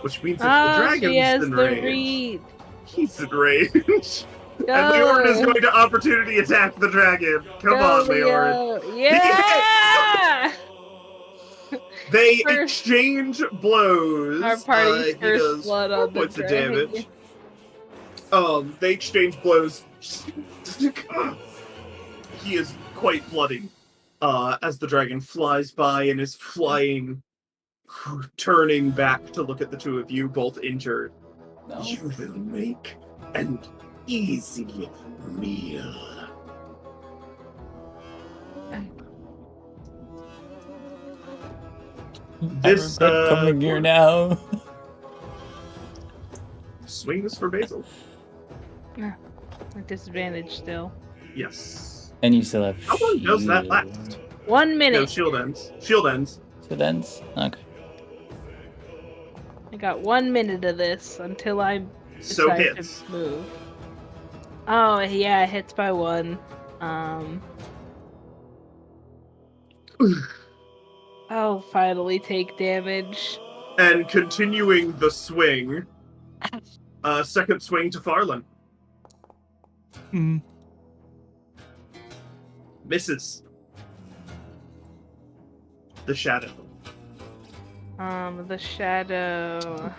Which means if the Oh, dragon's she has in the range, reed. he's in range. Go. And Leorn is going to opportunity attack the dragon. Come on, Leorn. Leo. Yeah! They First- exchange blows. Our party's he first does blood 4 on the points of dragon. damage. They exchange blows. He is quite bloody as the dragon flies by and is flying turning back to look at the two of you, both injured. No. You will make an easy meal. This I regret coming here now. swings for Basil. At disadvantage still. Yes. And you still have How long does that shield. last? 1 minute. No, shield ends. Shield ends. So it ends? Okay. I got 1 minute of this until I So decide hits. to move. Oh yeah, it hits by 1. I'll finally take damage. And continuing the swing. Second swing to Farland. Hmm. Misses. The shadow. The shadow.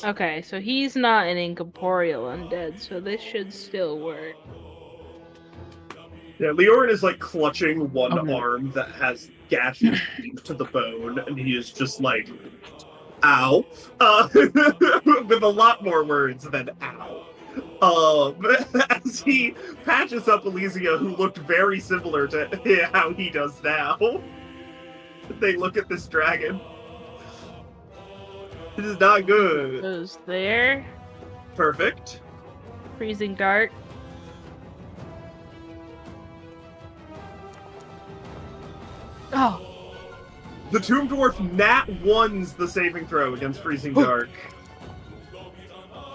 Okay, so he's not an incorporeal undead, so this should still work. Yeah, Leorin is like clutching one Okay. arm that has gashes deep to the bone, and he is just like, ow. With a lot more words than ow. As he patches up Elysia, who looked very similar to how he does now. They look at this dragon. This is not good. Goes there. Perfect. Freezing dart. Oh, The Tomb Dwarf nat ones the saving throw against Freezing Dark.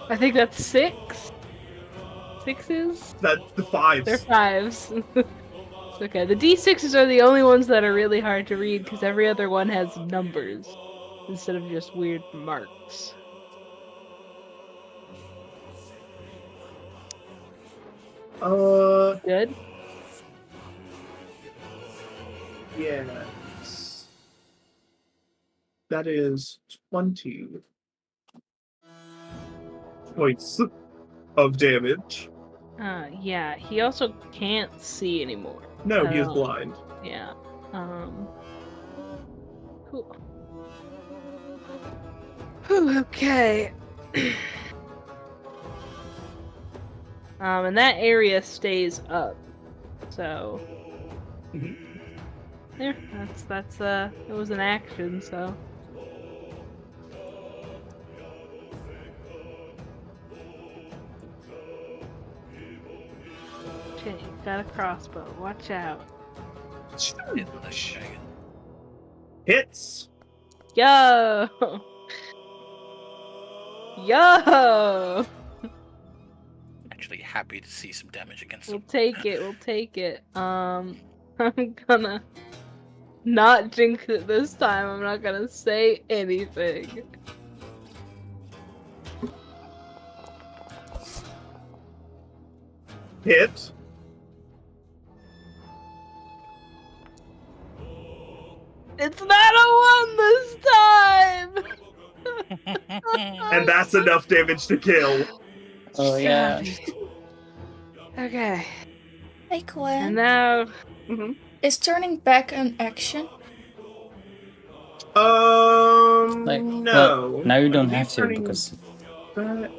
I think that's 6. 6s? That's the 5s. They're 5s. It's okay. The D6s are the only ones that are really hard to read because every other one has numbers instead of just weird marks. Good? Yes. That is 20 points of damage. Yeah, he also can't see anymore. No, he is blind. Yeah. Cool. Okay. And that area stays up. So. Mhm. Yeah, that's it was an action, so. Okay, got a crossbow. Watch out. In the shade. Hits. Yo! Yo! Actually happy to see some damage against We'll him. take it, we'll take it. I'm gonna not jinx it this time. I'm not gonna say anything. Hit. It's not a 1 this time! And that's enough damage to kill. Oh yeah. Okay, Hey, and Gwen. now... Is turning back an action? Like, No. well, now you I don't believe have to turning because back-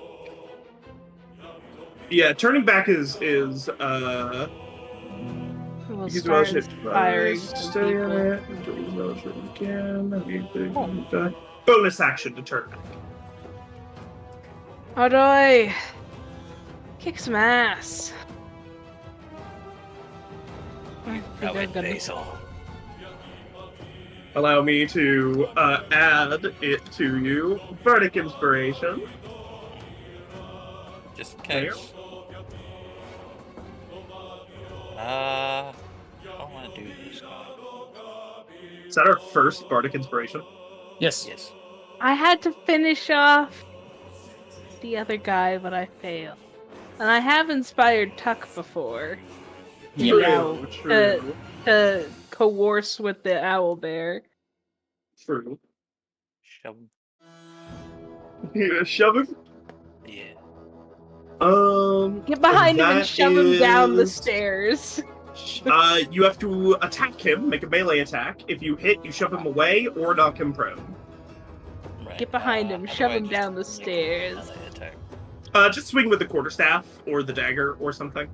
Yeah, turning back is We'll you can start hit inspiring twice, some stay in people. it, again. Bonus action to turn back. How do I kick some ass? I think Go I'm in, gonna... Basil. Allow me to add it to you. Bardic Inspiration. Just in There. case. I want to do this guy. Is that our first Bardic Inspiration? yes. Yes. I had to finish off the other guy, but I failed. And I have inspired Tuck before. Yeah. The owl, True. to coerce with the owl bear. True. Shove. You gonna shove him? Yeah. Get behind him and that shove him down the is- stairs. You have to attack him, make a melee attack. If you hit, you shove him away or knock him prone. Right. Get behind him, how do shove I him just down the make a stairs. melee attack? Just swing with the quarterstaff or the dagger or something.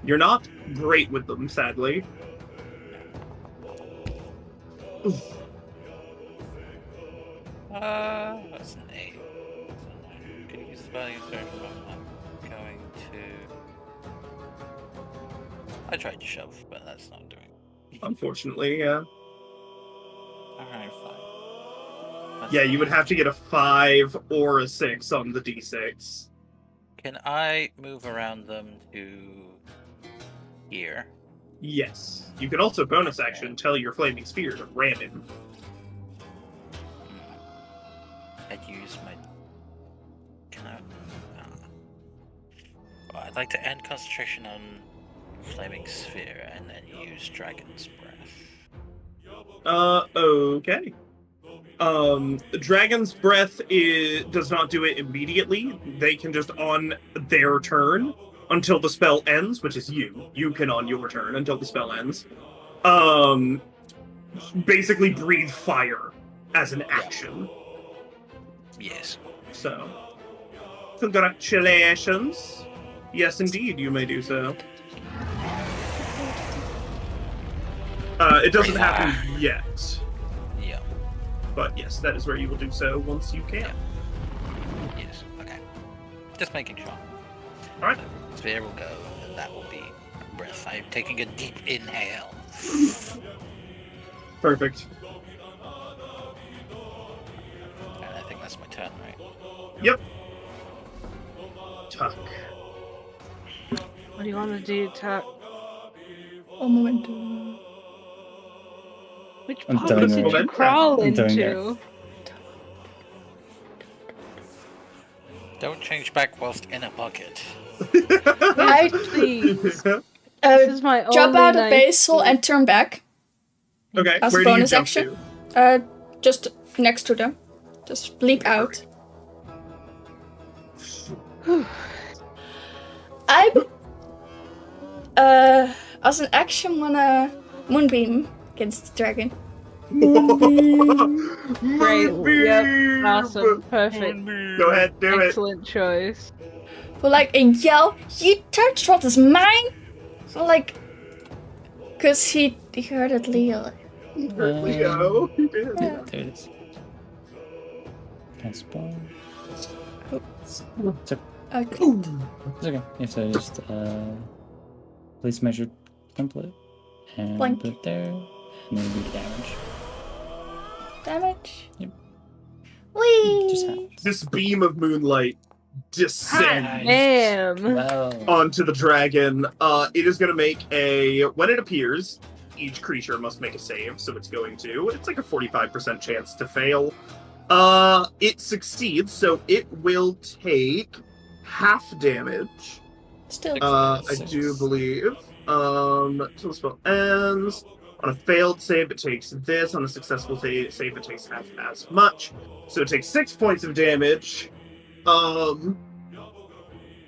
You're not great with them, sadly. Oof. That's an 8. Can you use the spelling insertion? I'm going to. I tried to shove, but that's not doing. Unfortunately, yeah. Alright, fine. Yeah, you would have to get a 5 or a 6 on the d6. Can I move around them to here? Yes. You can also bonus action tell your flaming sphere to ram him. I'd use my. Can I? Well, I'd like to end concentration on flaming sphere and then use dragon's breath. Okay. Dragon's breath does not do it immediately. They can just on their turn until the spell ends, which is you. You can on your turn until the spell ends. Basically breathe fire as an action. Yes. So, congratulations. Yes, indeed, you may do so. It doesn't happen yet. Yeah. But yes, that is where you will do so once you can. Yes. Okay. Just making sure. Alright. Sphere will go, and that will be breath. I'm taking a deep inhale. Perfect. And I think that's my turn, right? Yep. Tuck. What do you want to do, Tuck? Un momento. Which I'm pocket doing did it. you crawl I'm doing into? Don't change back whilst in a bucket. I Please. This uh, is my jump only out of night basil sleep. and turn back. Okay, As a where do you bonus jump action? to? Just next to them. Just leap out. I as an action wanna moonbeam against the dragon. Great. Yep. Awesome. Perfect. Go ahead, do it. Excellent choice. But like and yell, "You touched what is mine!" So like, cause he heard it Leo. Leo, you did. Yeah, there it is. That's bomb. It's okay. Okay. It's okay. You have to just place measure template and Blank. put it there, and then do the damage. Damage. Yep. Whee! Just happens. This beam of moonlight descends Damn. Well, onto the dragon. It is going to make when it appears, each creature must make a save, so it's going to. It's like a 45% chance to fail. It succeeds, so it will take half damage. Still. I do believe. Till the spell ends. On a failed save, it takes this. On a successful save, it takes half as much. So it takes 6 points of damage.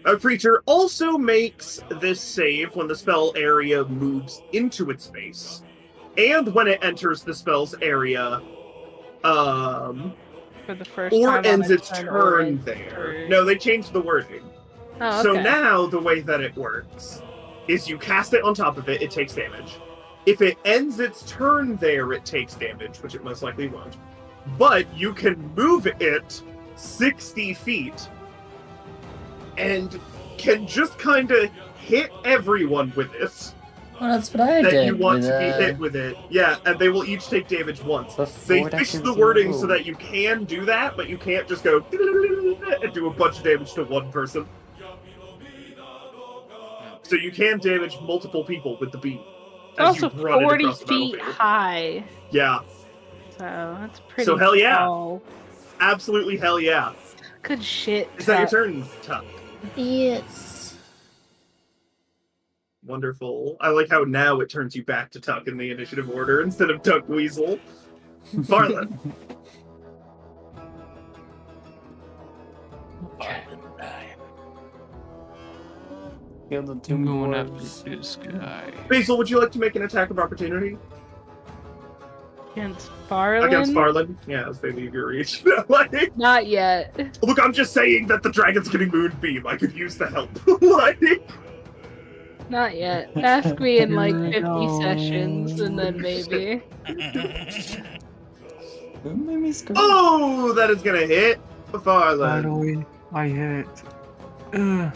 A creature also makes this save when the spell area moves into its space, and when it enters the spell's area, For the first or time on ends a its turn or there. No, they changed the wording. Oh, So okay. now the way that it works is you cast it on top of it, it takes damage. If it ends its turn there, it takes damage, which it most likely won't. But you can move it 60 feet and can just kind of hit everyone with it well, that's what I that did. you want with, to be hit with it. Yeah, and they will each take damage once. before They it fixed actually the wording was so that you can do that, but you can't just go and do a bunch of damage to one person. So you can damage multiple people with the beam. It's as you also run it 40 across the feet battlefield. high. Yeah, So that's pretty So hell yeah. tall. absolutely hell yeah. Good shit. Is that your Tuck. turn, Tuck? Yes. Wonderful. I like how now it turns you back to Tuck in the initiative order instead of Tuck Weasel. Varlin. Varlin Kill the two I'm going dwarves. after this guy. Basil, would you like to make an attack of opportunity Against Farland? against Farland? Yeah, as they leave your reach. Like, Not yet. look, I'm just saying that the dragon's getting moonbeam. I could use the help. Like, Not yet. Ask me in like Here we 50 go. sessions and then maybe. Who made me scream? oh, that is gonna hit Farland. Finally, I hit. Ugh.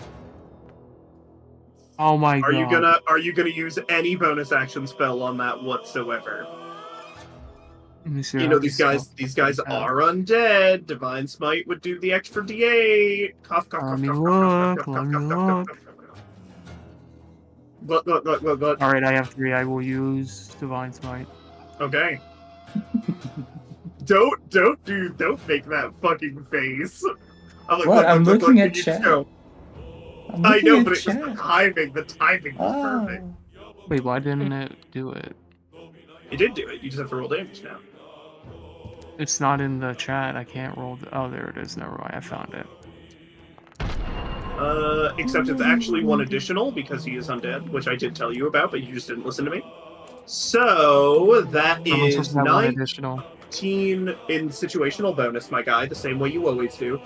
Oh my Are god. you gonna use any bonus action spell on that whatsoever? Let me see You what know I these can guys spell. are undead. Divine Smite would do the extra D8. Cough, cough, Let cough, me cough, look, cough, cough, let cough, me cough, cough, look. cough, cough. What? Alright, I have 3. I will use Divine Smite. Okay. Don't make that fucking face. I'm like, What? I'm looking at can you chat. just go? I'm I looking know, at but it's just the chat. timing. The timing was Oh. perfect. Wait, why didn't it do it? You did do it. You just have to roll damage now. It's not in the chat. I can't roll the. Oh, there it is. Never mind. I found it. Except it's actually one additional because he is undead, which I did tell you about, but you just didn't listen to me. So that I'm supposed is to have one additional. 19 in situational bonus, my guy, the same way you always do.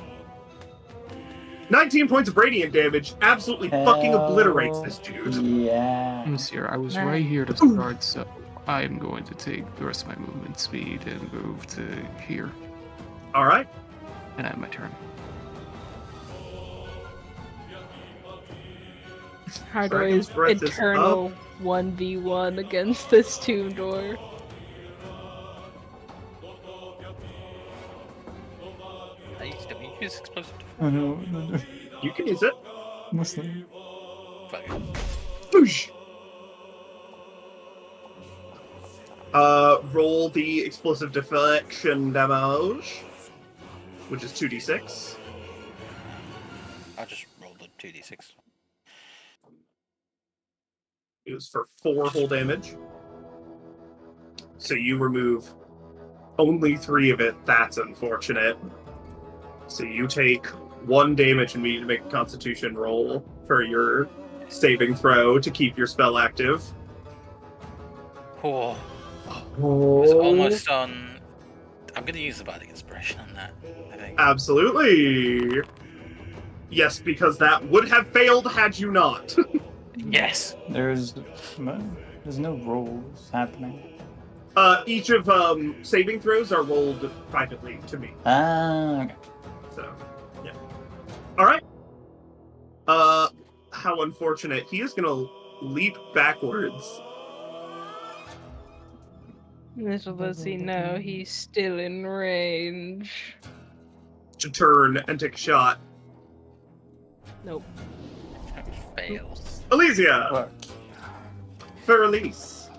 19 points of radiant damage absolutely fucking obliterates this dude. Yeah. Let me see here. I was Nice. right here to start, so I'm going to take the rest of my movement speed and move to here. All right. And I have my turn. Dragon's Hardway's Breath is eternal 1v1 against this tomb door. Don't you use explosive You can use it. Muslim. Fuck. Boosh. Roll the explosive deflection damage, which is 2d6. I'll just roll the 2d6. It was for 4 whole damage. So you remove only 3 of it. That's unfortunate. So you take 1 damage and need to make a constitution roll for your saving throw to keep your spell active. Oh, it's almost on. I'm gonna use the bardic inspiration on that, I think. Absolutely. Yes, because that would have failed had you not. Yes! There's no rolls happening. Each of saving throws are rolled privately to me. Ah, okay. So, yeah. All right. How unfortunate. He is gonna leap backwards. Little does he know he's still in range. To turn and take a shot. Nope. Fails. Elysia! Fuck. For Elise.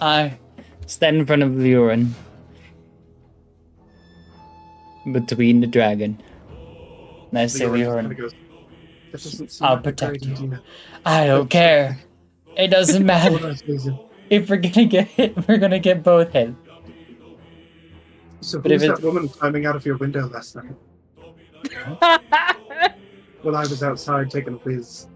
I stand in front of Luren. Between the dragon. And I say, Luren, That doesn't seem I'll like a protect great you. idea." I don't care. It doesn't matter. If we're gonna get hit, we're gonna get both hit. So But who was if that woman climbing out of your window last night? When I was outside taking a whiz.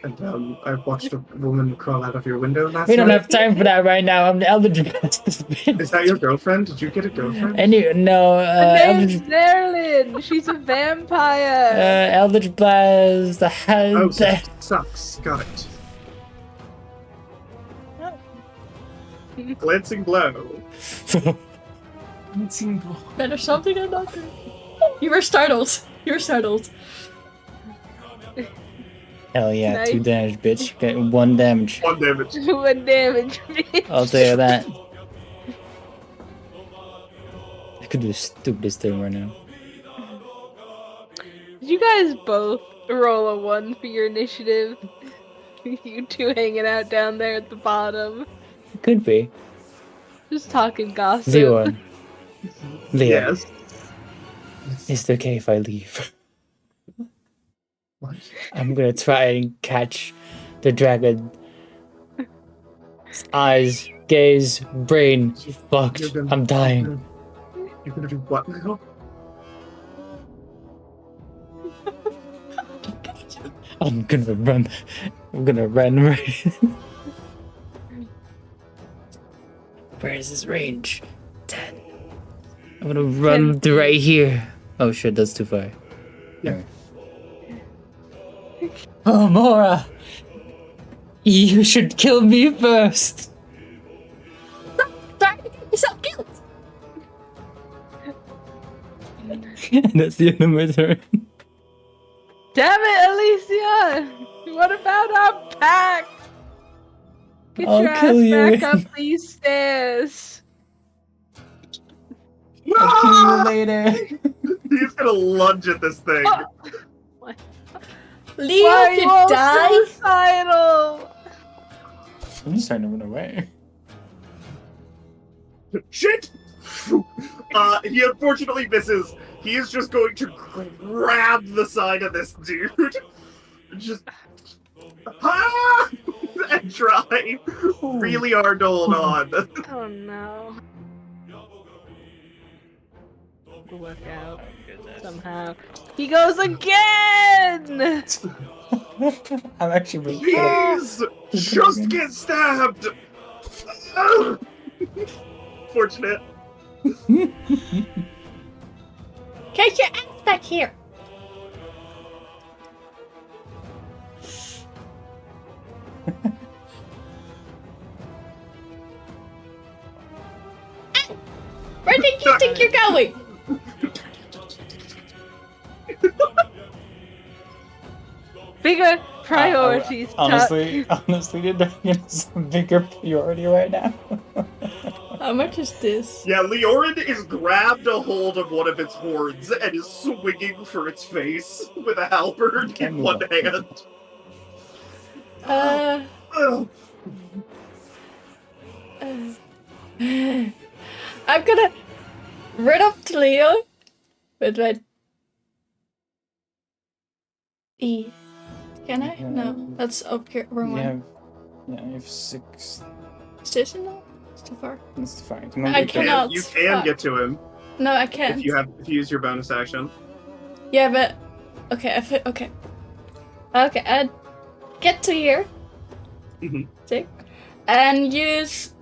And I watched a woman crawl out of your window last We don't night. have time for that right now. I'm the Eldritch Blast this bitch. Is that your girlfriend? Did you get a girlfriend? No, Her name's Eldritch, Zerlin! She's a vampire! Eldritch Blast has Oh, so she sucks. Got it. Glancing blow. Better something or nothing. You were startled. You were startled. Hell yeah, Nice. 2 damage, bitch. Get 1 damage. 1 damage. 1 damage, bitch. I'll tell you that. I could do the stupidest thing right now. Did you guys both roll a 1 for your initiative? You two hanging out down there at the bottom. Could be. Just talking gossip. Leon. Yes. Is it okay if I leave? What? I'm gonna try and catch the dragon. Eyes, gaze, brain. Fucked. You're gonna- I'm dying. You're gonna do what now? I'm gonna run. I'm gonna run right. Where is his range? 10. I'm gonna run to right here. Oh shit, that's too far. Yeah. Oh, Mora! You should kill me first! Try to get yourself killed. That's the end of my turn. Damn it, Alicia! What about our pact? Get I'll your ass kill you. back up these stairs. I'll kill you later. He's gonna lunge at this thing. Leo Why are you could all die. suicidal? I'm just trying to run away. Shit! He unfortunately misses. He is just going to grab the side of this dude. Just... and try really hard to hold on. Oh no. It'll work out somehow. He goes again! I'm actually really Please! Just get stabbed! Fortunate. Get your ass back here. Where did you think you're going? Bigger priorities. honestly, the dragon is a bigger priority right now. How much is this? Yeah, Leorin is grabbed a hold of one of its horns and is swinging for its face with a halberd in one hand. Ugh. I'm gonna run up to Leo with my E. Can I? No, that's up here. Wrong one. You have 6. Station now? It's too far. That's fine. I cannot. You can get to him No, I can't. if you use your bonus action. Yeah, but okay, okay. Okay, I'd get to here. Mhm. Take and use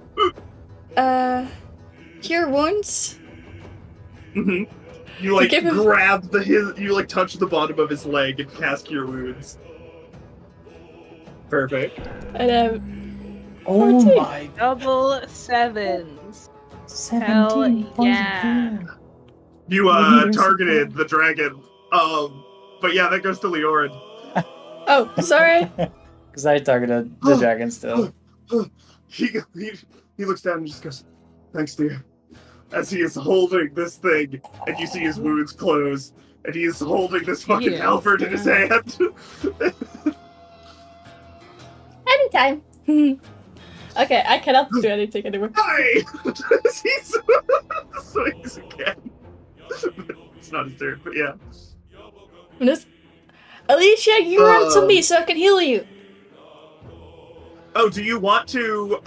cure wounds. Mm-hmm. You like give him- grab you like touch the bottom of his leg and cast Cure Wounds. Perfect. And Oh 14. my Double sevens. 17 points of yeah. healing. You Maybe there's targeted some- the dragon. But yeah, that goes to Leorin. oh, sorry. Because I targeted the dragon still. He looks down and just goes, "Thanks, dear." As he is holding this thing, and you see his wounds close, and he is holding this fucking Yeah. halberd in his hand. Anytime. Okay, I cannot do anything anymore. Hi! He swings again. It's not his turn, but yeah. Alicia, you run to me so I can heal you. Oh, do you want to?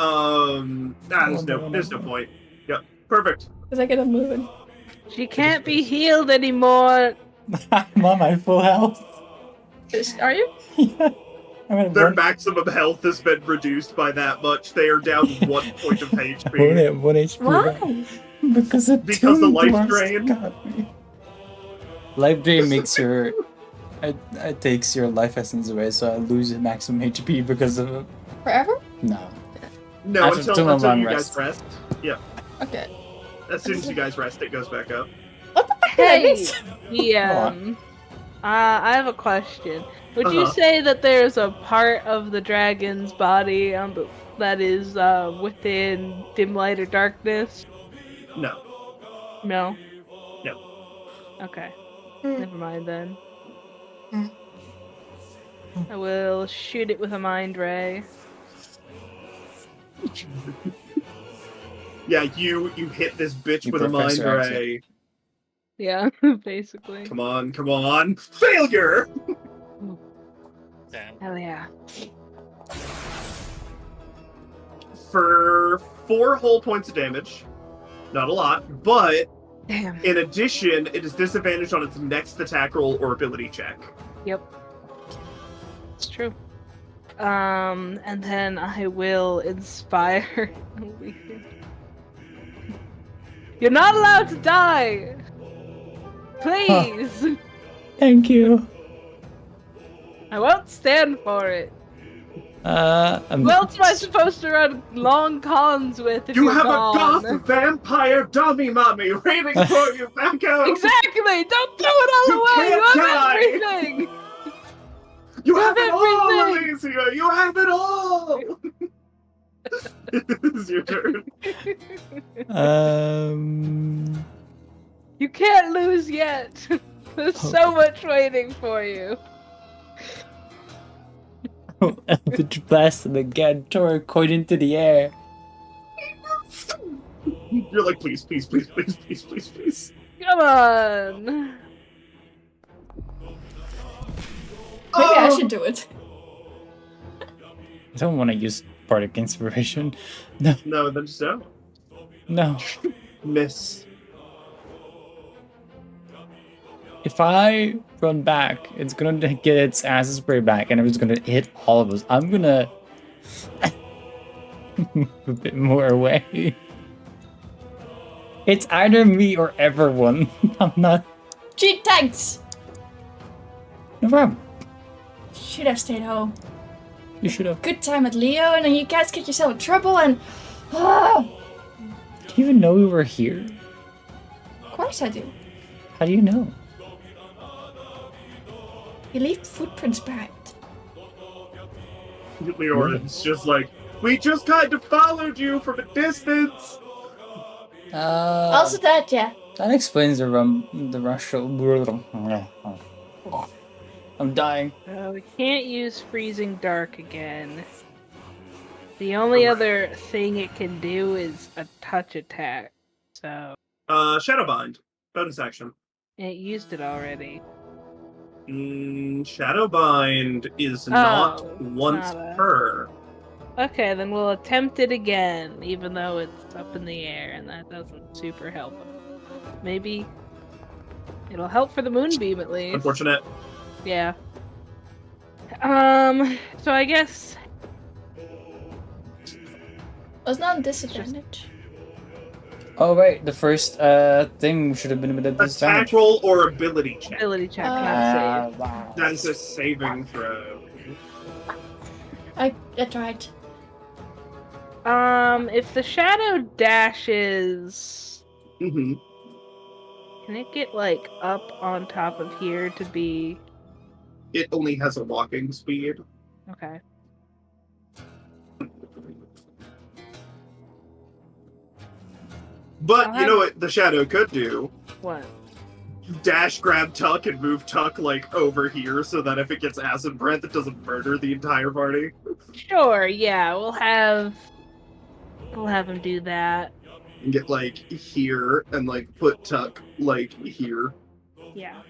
There's no point. Yep, perfect. Because I get a moving. She can't be healed anymore. I'm on my full health. Are you? Yeah. I'm at Their one, maximum health has been reduced by that much. They are down 1 point of only HP. at 1 HP. Why? Because the Because the Tomb life Dwarfs drain? got me. Life drain makes your... It takes your life essence away, so I lose maximum HP because of it. Forever? No. No, After until long you rest. guys rest. Yeah, Okay. as soon as you guys rest, it goes back up. What the fuck did I Hey, miss? I have a question. Would you Uh-huh. say that there's a part of the dragon's body that is within dim light or darkness? No. No. No. Okay. Hmm. Never mind then. Hmm. I will shoot it with a mind ray. Yeah, you hit this bitch You with a mind professor acts ray. Yeah, basically. Come on. Failure! Hell yeah. For 4 whole points of damage. Not a lot, but Damn. in addition, it is disadvantaged on its next attack roll or ability check. Yep. It's true. And then I will inspire. You're not allowed to die! Please! Thank you. I won't stand for it. I'm Who else am I supposed to run long cons with if You you're have gone? a goth vampire dummy mummy waiting for you, Becco! Exactly! Don't throw it all You away! You can't have die! everything! You have it all, everything! Alicia! You have it all! It's your turn. You can't lose yet! There's so much waiting for you. Eldritch Blast and again tore a coin into the air. You're like, please, please, please, please, please, please, please. Come on! Maybe I should do it. I don't want to use Bardic Inspiration. No, No, then just don't. no. Miss. If I run back, it's gonna get its acid spray back, and it's gonna hit all of us. I'm gonna move a bit more away. It's either me or everyone. I'm not. Gee, thanks. No problem. Should have stayed home. You should have. Good time at Leo, and then you guys get yourself in trouble, and of Do you even know we were here? course I do. How do you know? You leave footprints behind. Leorin's just like, we just kind of followed you from a distance. Also that, yeah. That explains the rush. I'm dying. We can't use Freezing Dark again. The only other thing it can do is a touch attack. So Shadowbind. Bonus action. it used it already. Shadowbind is not once not a- per. Okay, then we'll attempt it again, even though it's up in the air, and that doesn't super help. Maybe it'll help for the moonbeam at least. Unfortunate. Yeah. So I guess Was not a disadvantage. Oh right, the first thing should have been a bit of Attack disadvantage. roll or ability check. ability check, not save. Wow. That's a saving throw. I tried. If the shadow dashes, Mm-hmm. can it get like up on top of here to be It only has a walking speed. okay? But I'll you know what the shadow could do? What? Dash, grab Tuck, and move Tuck like over here so that if it gets acid breath, it doesn't murder the entire party. Sure, yeah, we'll have him do that. And get like here and like put Tuck like here. Yeah.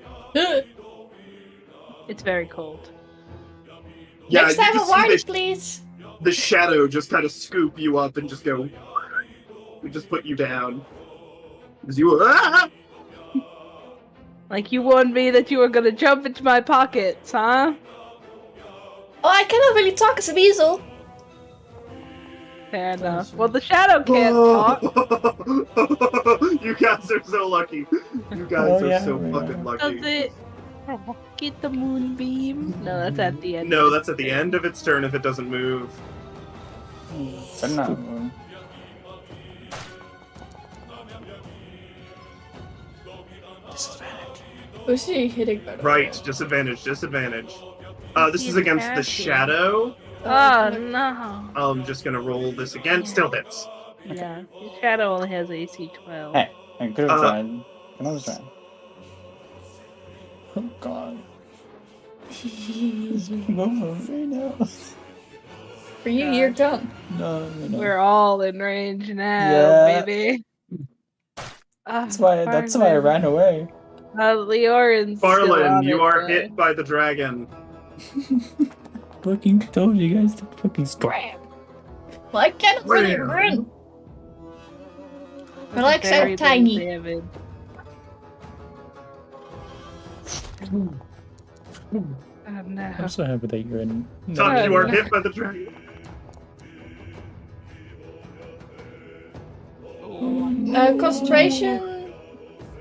It's very cold. Yeah, Next you time a just warning, see please. the shadow just kind of scoop you up and just go. We just put you down. Because you Like you warned me that you were gonna jump into my pockets, huh? Oh, I cannot really talk as a weasel. Fair enough. Well, the shadow can't talk. You guys are so lucky. You guys are so we fucking are. Does lucky. it get the moonbeam? No, that's at the end. No, that's at the end of its turn if it doesn't move. So no. Disadvantage. Who's he hitting better? Right, disadvantage, disadvantage. This is He's against the attacking. shadow. Oh no. I'm just gonna roll this again. Still hits. Yeah, the shadow only has AC 12. Hey, I could have tried. Can I try? Oh god. It's going over right now. For you, you're done. No. We're all in range now, Yeah. baby. That's why I ran away. Leorin's still Farland, on you it, are though. hit by the dragon. Fucking told you guys to fucking scram. Well, I cannot really Rare. run. My That's legs are very little tiny. damage. Oh no. I'm so happy that you're in. Tom, you are no. hit by the dragon. Concentration.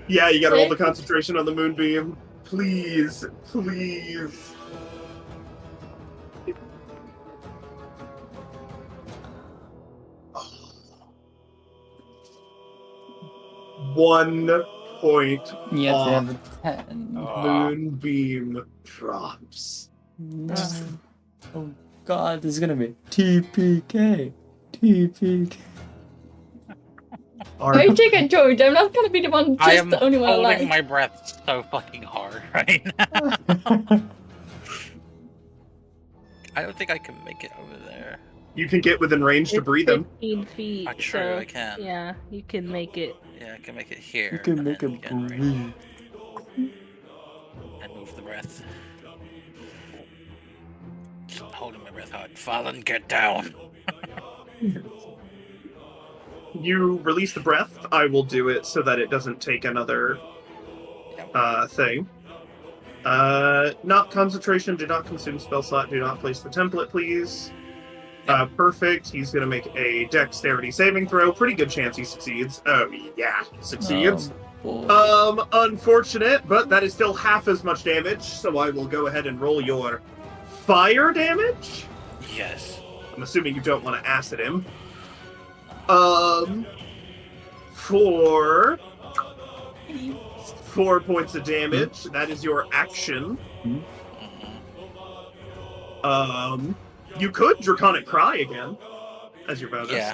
Yeah, you gotta roll Okay. the concentration on the moonbeam. Please, please. One point You have to off. have a 10. Moonbeam drops. Oh god, this is gonna be TPK. TPK. Are you taking George? I'm not gonna be the one, I just am the only one holding alive. my breath so fucking hard right now. I don't think I can make it over there. You can get within range to It's breathe him. 15 feet. Not true, so, I can. Yeah, you can make it. Yeah, I can make it here. You can and make then it get right breathe. and move the breath. Just holding my breath hard. Fallen, get down. You release the breath. I will do it so that it doesn't take another thing. Not concentration. Do not consume spell slot. Do not place the template, please. Perfect. He's going to make a dexterity saving throw. Pretty good chance he succeeds. Oh, yeah. Succeeds. Unfortunate, but that is still half as much damage, so I will go ahead and roll your fire damage. Yes. I'm assuming you don't want to acid him. For 4 points of damage. That is your action. You could Draconic Cry again as your bonus. Yeah.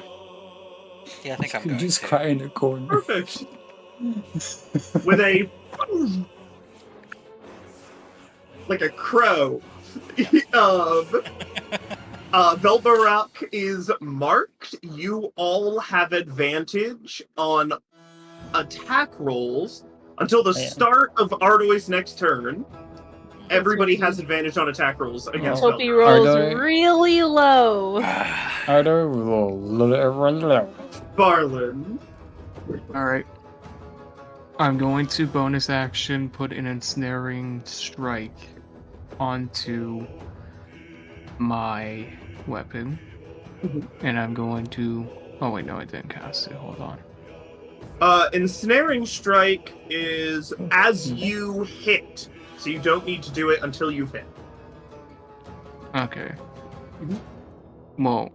Yeah, I think I'm You going just to. cry in the corner. Perfect. With a like a crow. Velbarak is marked. You all have advantage on attack rolls until the start of Ardoy's next turn. Everybody has advantage on attack rolls against Hope he Velbarak. rolls Ardo- really low. Barlin. Alright. I'm going to bonus action put an ensnaring strike onto my weapon. And I'm going to... Oh wait, no, I didn't cast it. Hold on. Ensnaring Strike is as you hit, so you don't need to do it until you've hit. Okay. Well...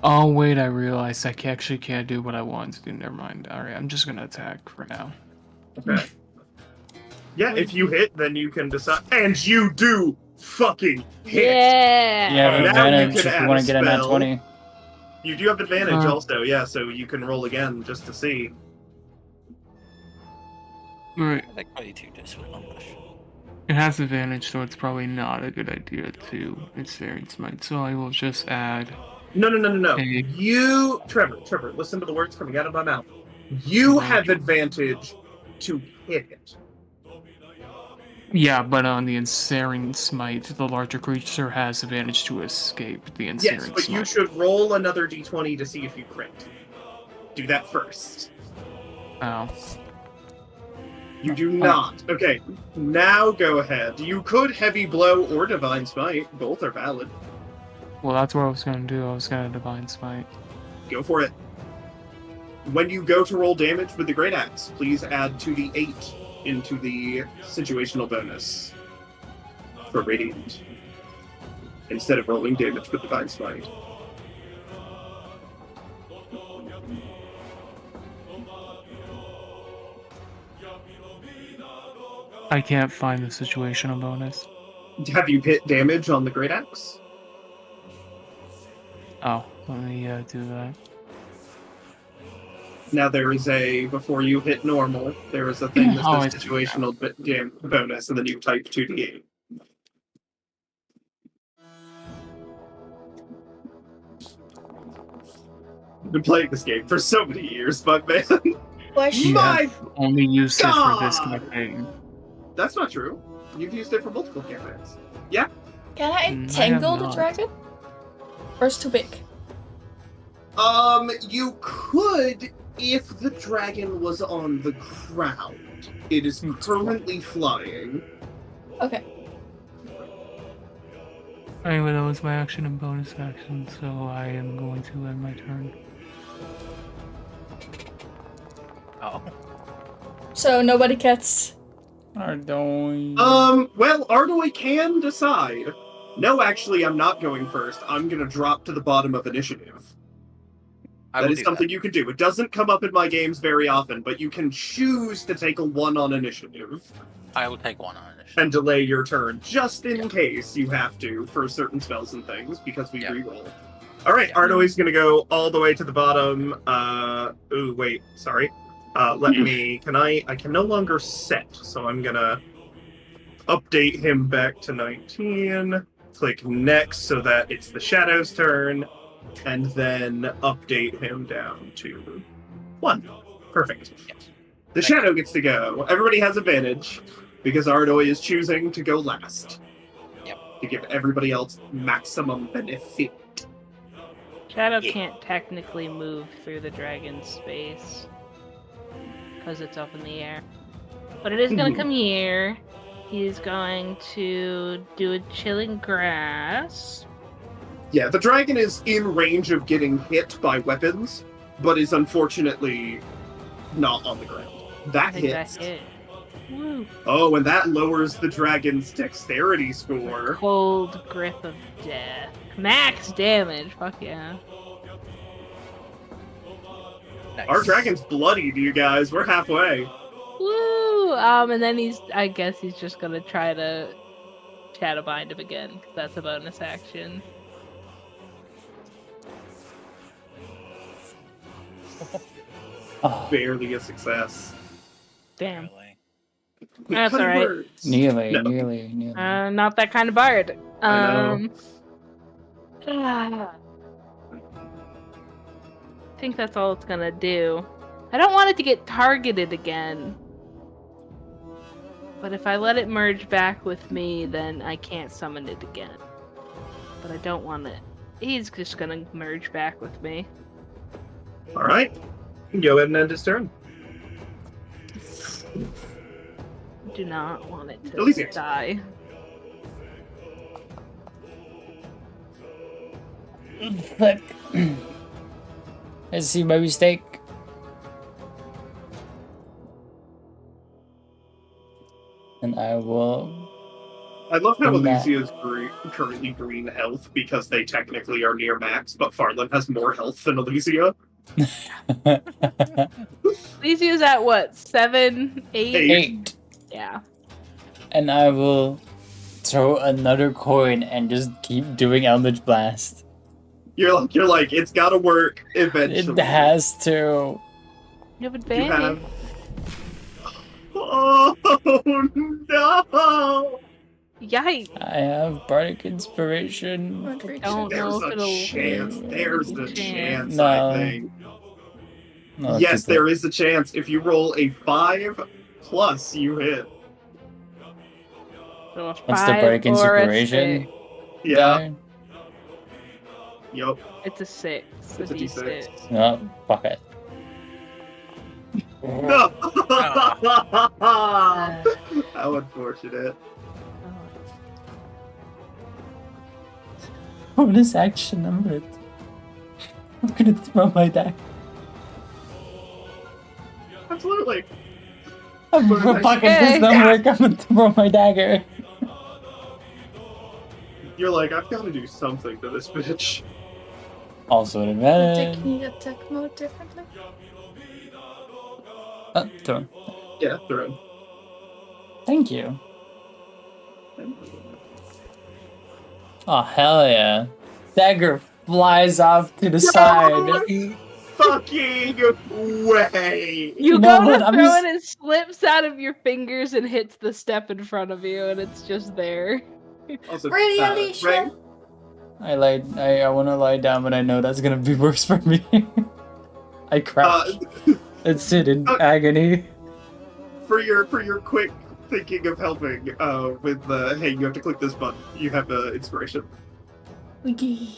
Oh wait, I realized I actually can't do what I wanted to do. Never mind. Alright, I'm just gonna attack for now. Okay. Yeah, if you hit, then you can decide. And you do fucking hit! Yeah. You have Now advantage you can if you add want a to get a nat spell. 20. You do have advantage also, yeah, so you can roll again just to see. Alright. I think 22 does well. It has advantage, so it's probably not a good idea to experience might. So I will just add. No. Hey. You, Trevor, listen to the words coming out of my mouth. You have advantage to hit it. Yeah, but on the ensnaring smite, the larger creature has advantage to escape the ensnaring Yes, but smite. you should roll another d20 to see if you crit. Do that first. Oh. You do not. Okay, now go ahead. You could Heavy Blow or Divine Smite. Both are valid. Well, that's what I was gonna do. I was gonna divine smite. Go for it. When you go to roll damage with the Great Axe, please add 2d8 into the situational bonus for Radiant, instead of rolling damage with Divine Smite. I can't find the situational bonus. Have you hit damage on the Great Axe? Oh, let me do that. Now there is a, before you hit normal, there is a thing that Oh, I says see. situational bonus, and then you type 2d8. I've been playing this game for so many years, Bugman. Question. My Only used it for this God! campaign. That's not true. You've used it for multiple campaigns. Can I I have entangle the not. dragon? Or it's too big? You could if the dragon was on the ground, it is currently flying. Okay. Anyway, that was my action and bonus action, so I am going to end my turn. Oh. So nobody gets. Ardoy. Well, Ardoy can decide. No, actually, I'm not going first. I'm gonna drop to the bottom of initiative. That is something you can do. It doesn't come up in my games very often, but you can choose to take a 1 on initiative. I will take 1 on initiative. And delay your turn, just in case you have to, for certain spells and things, because we reroll. Alright, Ardoy's gonna go all the way to the bottom. Ooh, wait, sorry. Let me, I can no longer set, so I'm gonna update him back to 19. Click next so that it's the Shadow's turn, and then update him down to 1. Perfect. Yes. The Shadow gets to go. Everybody has advantage, because Ardoy is choosing to go last. Yep. To give everybody else maximum benefit. Shadow can't technically move through the dragon's space because it's up in the air. But it is going to come here. He's going to do a chilling grass. Yeah, the dragon is in range of getting hit by weapons, but is unfortunately not on the ground. That hits. That hit. Woo. Oh, and that lowers the dragon's dexterity score. Cold grip of death. Max damage. Fuck yeah. Nice. Our dragon's bloodied, you guys. We're halfway. Woo! And then I guess he's just gonna try to Shadowbind him again, 'cause that's a bonus action. Oh, Barely a success. Damn. Really. That's Cutting alright. words. nearly, No. nearly. Not that kind of bard. I know. I think that's all it's gonna do. I don't want it to get targeted again. But if I let it merge back with me, then I can't summon it again. But I don't want it. He's just gonna merge back with me. Alright. Go ahead and end his turn. Do not want it to Elysium. die. Look. I see my mistake. And I will. I love how And that- Elysia's currently green health because they technically are near max, but Farland has more health than Elysia. Elysia's at what? 7, 8? 8. Yeah. And I will throw another coin and just keep doing Eldritch Blast. You're like, it's gotta work eventually. It has to. You have You advantage. have... Oh no! Yikes. I have Bardic Inspiration. Don't There's know if a it'll. chance. There's the chance, No. I think. No, Yes, people- there is a chance. If you roll a 5+, you hit. So a What's the 5 Bardic or a Inspiration? 6. Yeah. Die? Yup. It's a 6. It's a D6. No, fuck it. No! How unfortunate. Bonus action number. I'm gonna throw my die. Absolutely. I'm Bonus fucking action. this don't work. I'm gonna throw my dagger. You're like, I've got to do something to this bitch. Also an advantage. Can you attack mode differently? Throw. Yeah, throw. Thank you. Oh hell yeah! Dagger flies off to the side. Fucking way! You know go what, to I'm throw just- it, it slips out of your fingers and hits the step in front of you, and it's just there. Also, Really, Ray, Alicia? I wanna lie down, but I know that's gonna be worse for me. I crouch and sit in agony. for your quick thinking of helping with the hey, you have to click this button. You have the inspiration. Okay.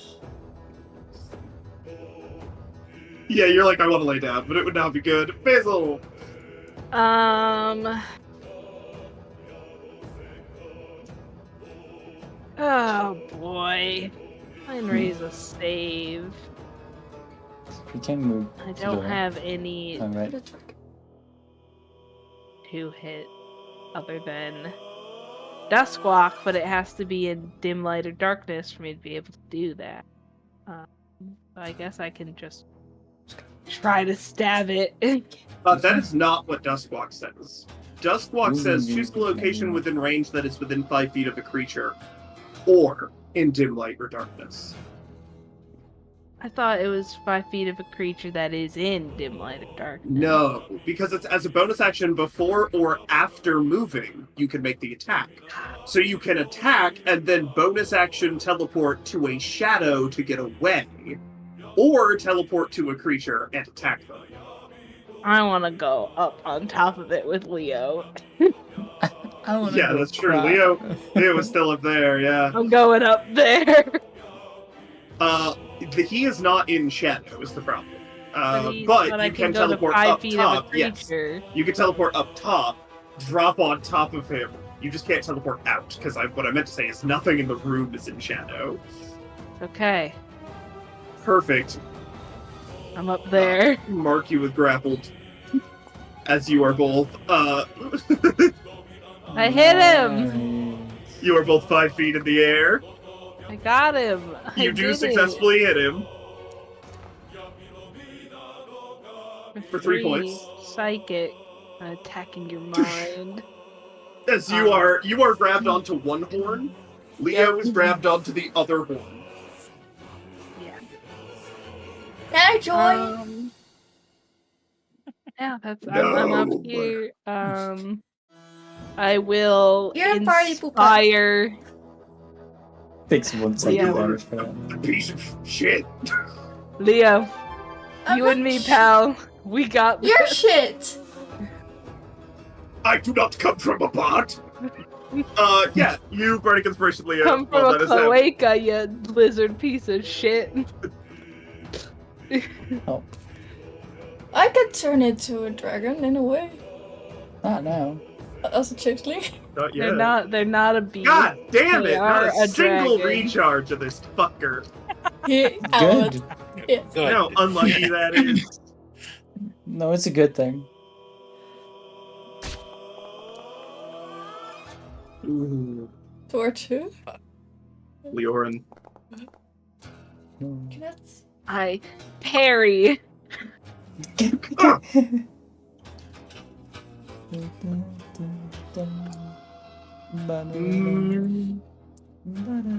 Yeah, you're like, I want to lay down, but it would not be good. Basil! Oh boy. Try and raise a save. We can move. I to don't the- have any Alright. to hit other than Duskwalk, but it has to be in dim light or darkness for me to be able to do that. I guess I can just try to stab it. That is not what Duskwalk says. Duskwalk says choose the location within range that is within 5 feet of a creature, or in dim light or darkness. I thought it was 5 feet of a creature that is in dim light or darkness. No, because it's as a bonus action before or after moving, you can make the attack. So you can attack and then bonus action teleport to a shadow to get away, or teleport to a creature and attack them. I want to go up on top of it with Leo. I wanna Yeah, go that's true. cry. Leo was still up there, yeah. I'm going up there. He is not in shadow is the problem. But But I you can go to teleport 5 up feet top, of a yes. creature. You can teleport up top, drop on top of him. You just can't teleport out, because what I meant to say is nothing in the room is in shadow. Okay, Perfect. I'm up there. Mark you with grappled. As you are both, I hit him. Nice. you are both 5 feet in the air. I got him. You I do did successfully hit him it. for 3 points. Psychic. Attacking your mind. As you are grabbed onto one horn. Leo is grabbed onto the other horn. Yeah. Can I join? Yeah, I'm No. up here. I will You're a party pooper. inspire. Takes 1 second Yeah. damage for that. A piece of shit. Leo, I'm you and not me, sh- pal. We got this. You're shit. I do not come from a pot. Yeah, you Bardic Inspiration, Leo. Come Well, from that a is him. cloaca, you lizard piece of shit. Oh, I could turn into a dragon in a way. not now. As a changeling. Not yet. They're not a beast. God damn They it! Not are a a single dragon. recharge of this fucker. Out. Good. Yes. Good. How unlucky that is. No, it's a good thing. Ooh. Towards who? Leorin. That's... I parry. Ah,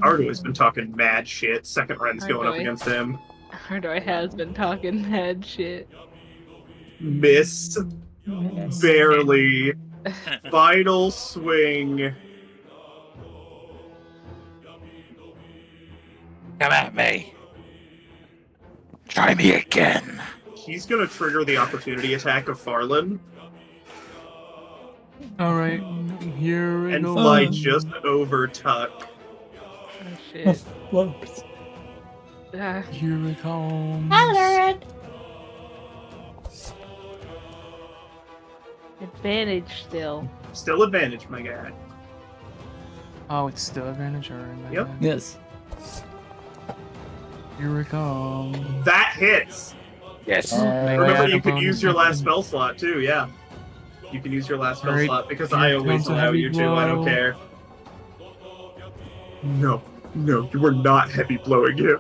Ardo has been talking mad shit. Second round's going up Ardo. against him. Hardoi has been talking mad shit. Miss. Barely. Final swing. Come at me. Try me again. He's gonna trigger the opportunity attack of Farlan Alright, here we and go. fly just over Tuck. Oh shit. Here it comes. Alert! Advantage still. Still advantage, my guy. Oh, it's still advantage, alright. Yep. Yes. Here it comes. That hits! Yes. Remember, you can use your last spell slot too, yeah. You can use your last spell Alright, slot because here I always comes a allow heavy you to, I don't blow. care. No, you are not heavy blowing him.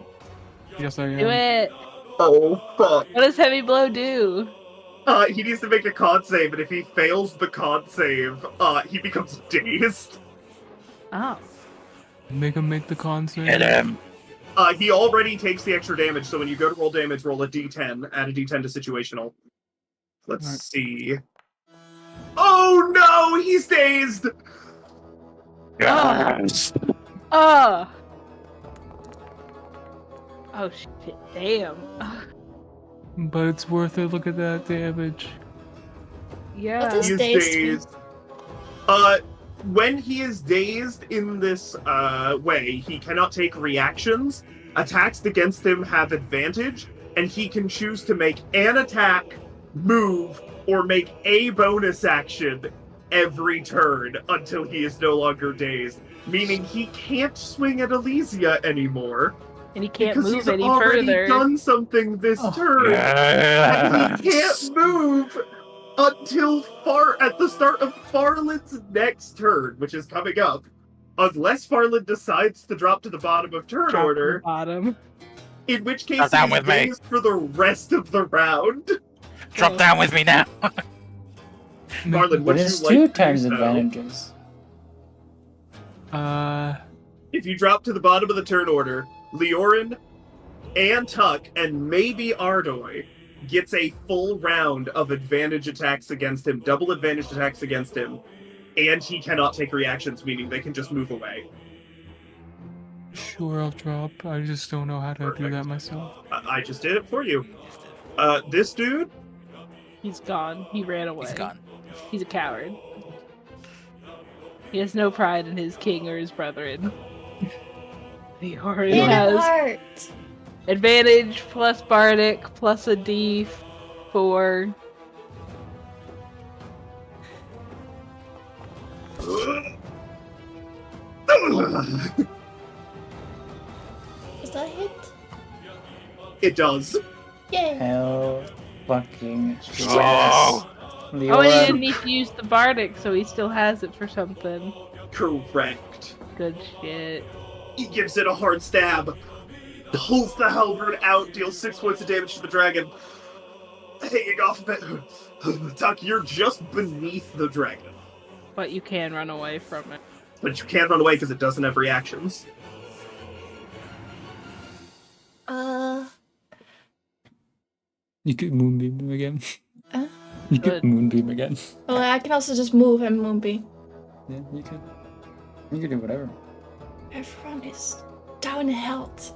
Yes, I am. Do it. Oh, fuck. What does heavy blow do? He needs to make a con save, and if he fails the con save, he becomes dazed. Oh. Make him make the con save. Hit him. He already takes the extra damage, so when you go to roll damage, roll a d10, add a d10 to situational. Let's Alright. see. Oh no, he's dazed! Yes. Oh. Oh shit! Damn. But it's worth it, look at that damage. Yeah. What is- He is dazed dazed. When he is dazed in this way, he cannot take reactions. Attacks against him have advantage, and he can choose to make an attack, move, or make a bonus action every turn until he is no longer dazed. Meaning he can't swing at Elysia anymore. And he can't because move he's any already further. done something this turn. And he can't move until at the start of Farland's next turn, which is coming up. Unless Farland decides to drop to the bottom of turn order. Bottom. In which case Drop down he's with me. dazed for the rest of the round. Drop down with me now. Farland, What would is you like two to times do so? advantages? If you drop to the bottom of the turn order, Leorin and Tuck and maybe Ardoy gets a full round of advantage attacks against him, double advantage attacks against him, and he cannot take reactions, meaning they can just move away. Sure, I'll drop. I just don't know how to do that myself. I just did it for you. This dude? He's gone. He ran away. He's gone. He's a coward. He has no pride in his king or his brethren. He already In has heart. advantage plus bardic plus a D4. Is that hit? It does. Yay. Hell fucking yes. Oh. Oh, and he Leora, didn't need to use the bardic, so he still has it for something. Correct. Good shit. He gives it a hard stab, pulls the halberd out, deals 6 points of damage to the dragon, hanging off of it. Tuck, you're just beneath the dragon. But you can run away from it. But you can't run away because it doesn't have reactions. you could moonbeam him again. You Good. could moonbeam again. Well, I can also just move and moonbeam. Yeah, you could. You could do whatever. Everyone is down in health.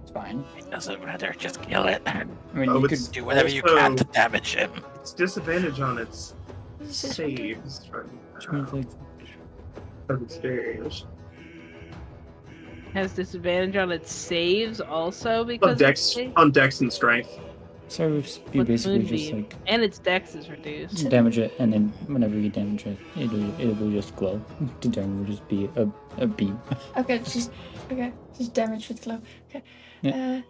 It's fine. It doesn't matter. Just kill it. I mean, Oh, you it's- could. Do whatever you Also- can to damage him. It's disadvantage on its This is saves. Like, Upstairs. Has disadvantage on its saves also because On dex and strength. so it would just be With basically just Moonbeam. like And its dex is reduced. damage it, and then whenever you damage it, it will just glow. The damage will just be a beam. okay. Just damage with glow. Okay. Yeah.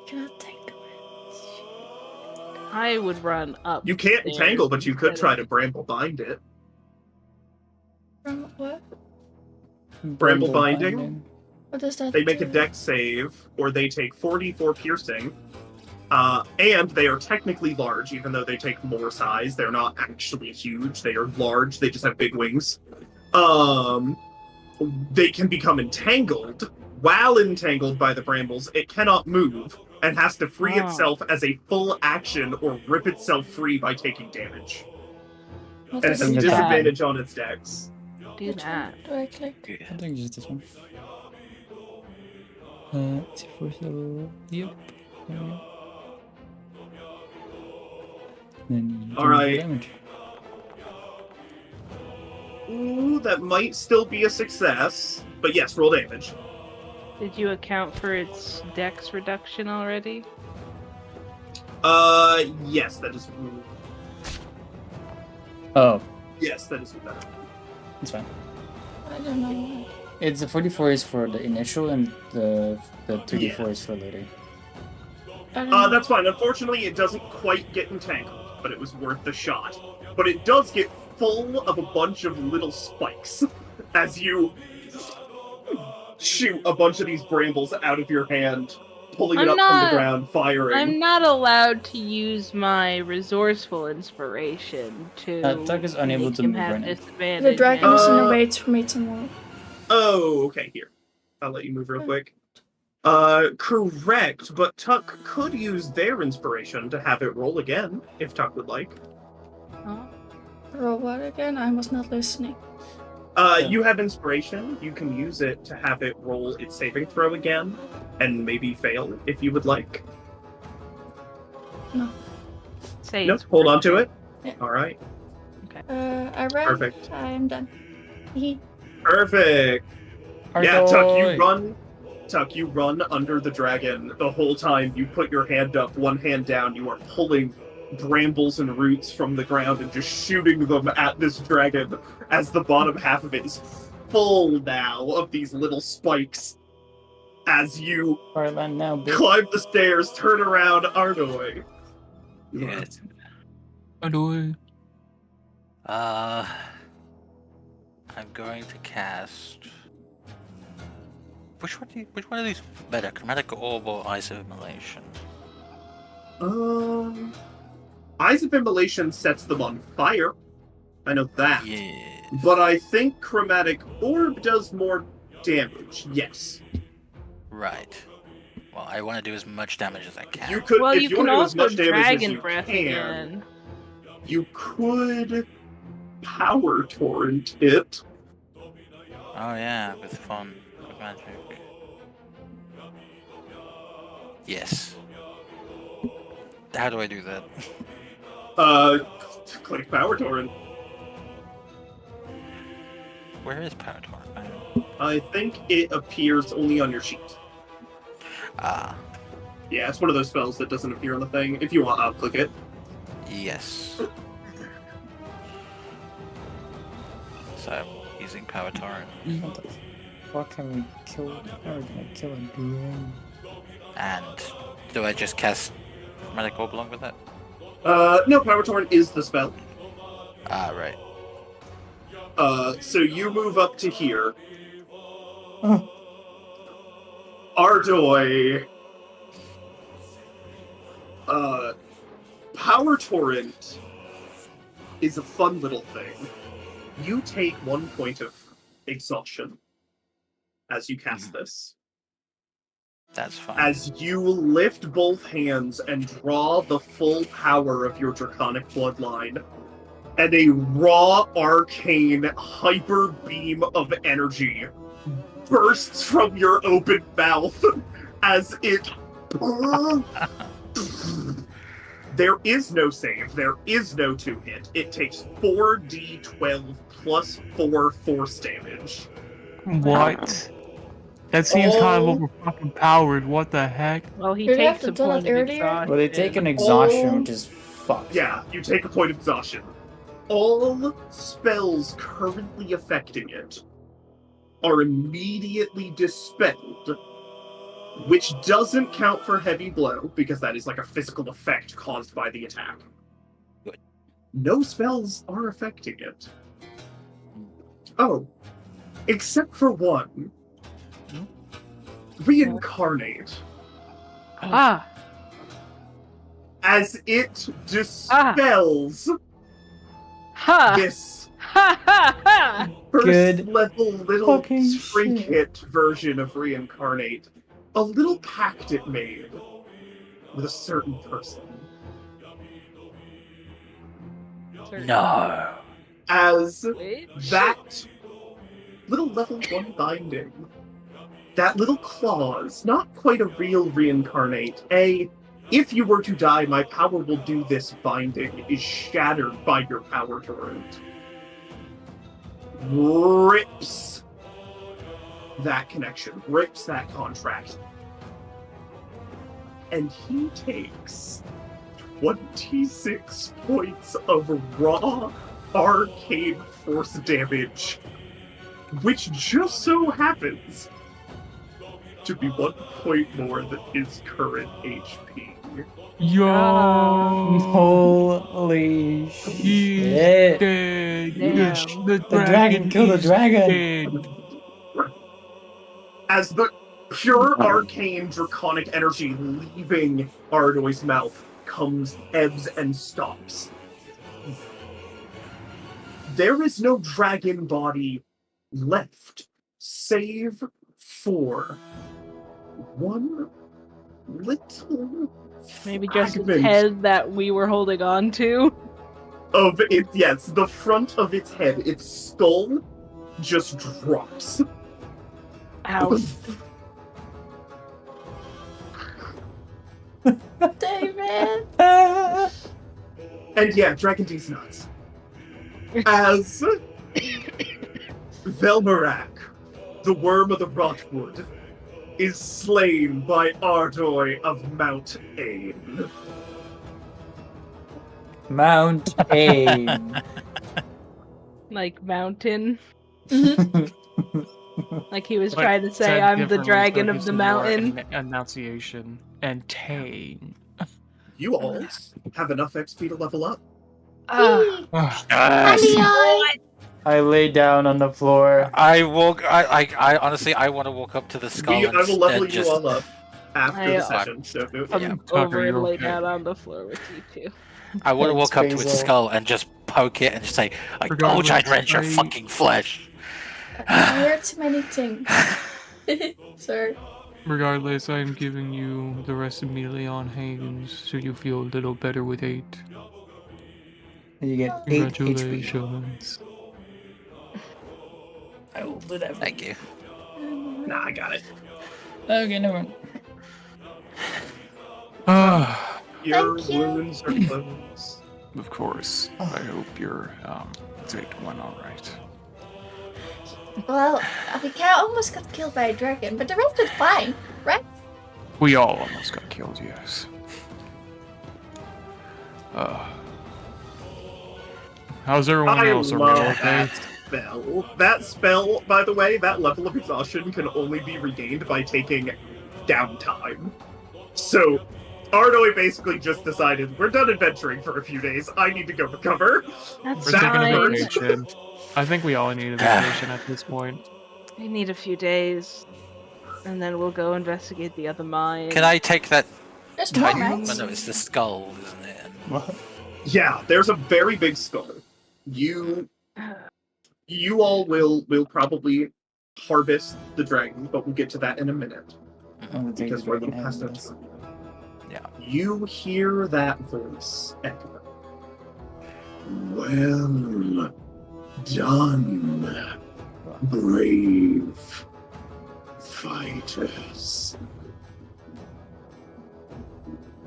Cannot take away. I would run up. You can't entangle, but you could try to bramble bind it. From what? Bramble binding. What does that They make a do? dex save, or they take 44 piercing. And they are technically large, even though they take more size. They're not actually huge. They are large. They just have big wings. They can become entangled. While entangled by the brambles, it cannot move and has to free Oh. itself as a full action or rip itself free by taking damage. What And it does has Isn't it that- disadvantage on its dex. Do Which that. one do I click? I think it's just this one. It's your first level. Yep. There we go. Then you All do right. damage. Ooh, that might still be a success. But yes, roll damage. Did you account for its dex reduction already? Yes, that is. Oh, Yes, that is better. it's fine. I don't know. It's the 44 is for the initial, and the 2d4 is for later. I don't know. That's fine. Unfortunately, it doesn't quite get entangled, but it was worth the shot. But it does get full of a bunch of little spikes as you shoot a bunch of these brambles out of your hand, pulling it I'm up from not- the ground, firing. I'm not allowed to use my resourceful inspiration to. Tuck is unable make to him move have right now. disadvantage. The dragon is in Uh, a way for me to move. Oh, okay, here. I'll let you move real quick. Correct, but Tuck could use their inspiration to have it roll again, if Tuck would like. Huh? Roll what again? I was not listening. You have inspiration. You can use it to have it roll its saving throw again, and maybe fail if you would like. No. Say Nope, it's hold on to it. Yeah. Alright, I ran. perfect. I am done. He. Perfect! Yeah, Tuck, you run Tuck, you run under the dragon. The whole time you put your hand up, one hand down, you are pulling brambles and roots from the ground and just shooting them at this dragon as the bottom half of it is full now of these little spikes. As you Fartland now, bitch. climb the stairs, turn around, Arnoy. Yes. Adoy. I'm going to cast. Which one of these better? Chromatic Orb or Eyes of Immolation? Eyes of Immolation sets them on fire. I know that. Yes. But I think Chromatic Orb does more damage. Yes. Right. Well, I want to do as much damage as I can. You could, Well, if you you can want to do as also much damage as dragon you breath can, again. you could power torrent it. Oh yeah, with fun, with magic. Yes. How do I do that? Click power torrent. Where is Power Torrent? I think it appears only on your sheet. Ah, Yeah, it's one of those spells that doesn't appear on the thing. If you want, I'll click it. yes. So, using Power Torrent. What the fuck can we kill? How are we gonna kill a dragon? And do I just cast Chromatic Orb along with that? No, power torrent is the spell. Ah, right. So you move up to here. Oh. Ardoy. Power torrent is a fun little thing. You take 1 point of exhaustion as you cast this. That's fine. As you lift both hands and draw the full power of your draconic bloodline, and a raw arcane hyper beam of energy bursts from your open mouth as it... There is no save. There is no 2-hit. It takes 4d12 plus 4 force damage. What? That seems kind of over fucking powered. What the heck? Well, he Did we have takes to a do that point of earlier? exhaustion. Well, they take an exhaustion, Oh. which is fucked. Yeah, you take a point of exhaustion. All spells currently affecting it are immediately dispelled, which doesn't count for heavy blow, because that is like a physical effect caused by the attack. Good. No spells are affecting it. Oh, except for one. Reincarnate. Ah, As it dispels ha, this ha, ha, ha. first Good level little fucking trinket version of Reincarnate. A little pact it made with a certain person. No. As Wait. that little level 1 binding, that little clause, not quite a real Reincarnate, if you were to die, my power will do this binding, is shattered by your power torrent. Rips that connection, rips that contract. And he takes 26 points of raw arcane force damage, which just so happens to be 1 point more than his current HP. Yo! Holy He's shit. dead. Damn. The dragon killed the is dragon. dead. As the pure arcane draconic energy leaving Ardoy's mouth ebbs and stops. There is no dragon body left, save for one little Maybe just its fragment head that we were holding on to. of it. Yes, the front of its head, its skull, just drops. Ow. David! And yeah, Dragon D's nuts. As Velmarak, the worm of the Rotwood, is slain by Ardoi of Mount Ain. Mount Ain. Like mountain. Mm-hmm. Like he was But trying to say, said I'm the differently, dragon so of it's the a more mountain. Enunciation. And Tane. You all have enough XP to level up. Yay. Yes. Aliyah! I lay down on the floor. I honestly, I want to walk up to the skull I and will level and you just. all up after I- the session. So Come Tucker, over and you're lay okay. down on the floor with you two. I want to Thanks, walk up to its Basil. skull and just poke it and just say, "I told Regardless, you I'd rent your I- fucking flesh." I heard too many things. Sorry. Regardless, I'm giving you the rest of Melion Hagens so you feel a little better with 8. You get 8 HP. Congratulations. I will do that. Thank you. nah, I got it. Okay, never mind. Ah, Your Thank you. wounds are closed. of course. I hope your date went alright. Well, we almost got killed by a dragon, but the rest is fine, right? We all almost got killed, yes. How's everyone I else? Are we love all okay? that spell. That spell, by the way, that level of exhaustion can only be regained by taking downtime. So, Ardoi basically just decided, we're done adventuring for a few days. I need to go recover. That's We're taking a fine. vacation. I think we all need a vacation at this point. We need a few days. And then we'll go investigate the other mine. Can I take that There's more, tiny? right? Well, no, it's the skull, isn't it? What? Yeah, there's a very big skull. You all will probably harvest the dragon, but we'll get to that in a minute. I'm gonna take Because the we're a dragon little past head that this. time. Yeah. You hear that voice echo. Well done, brave fighters.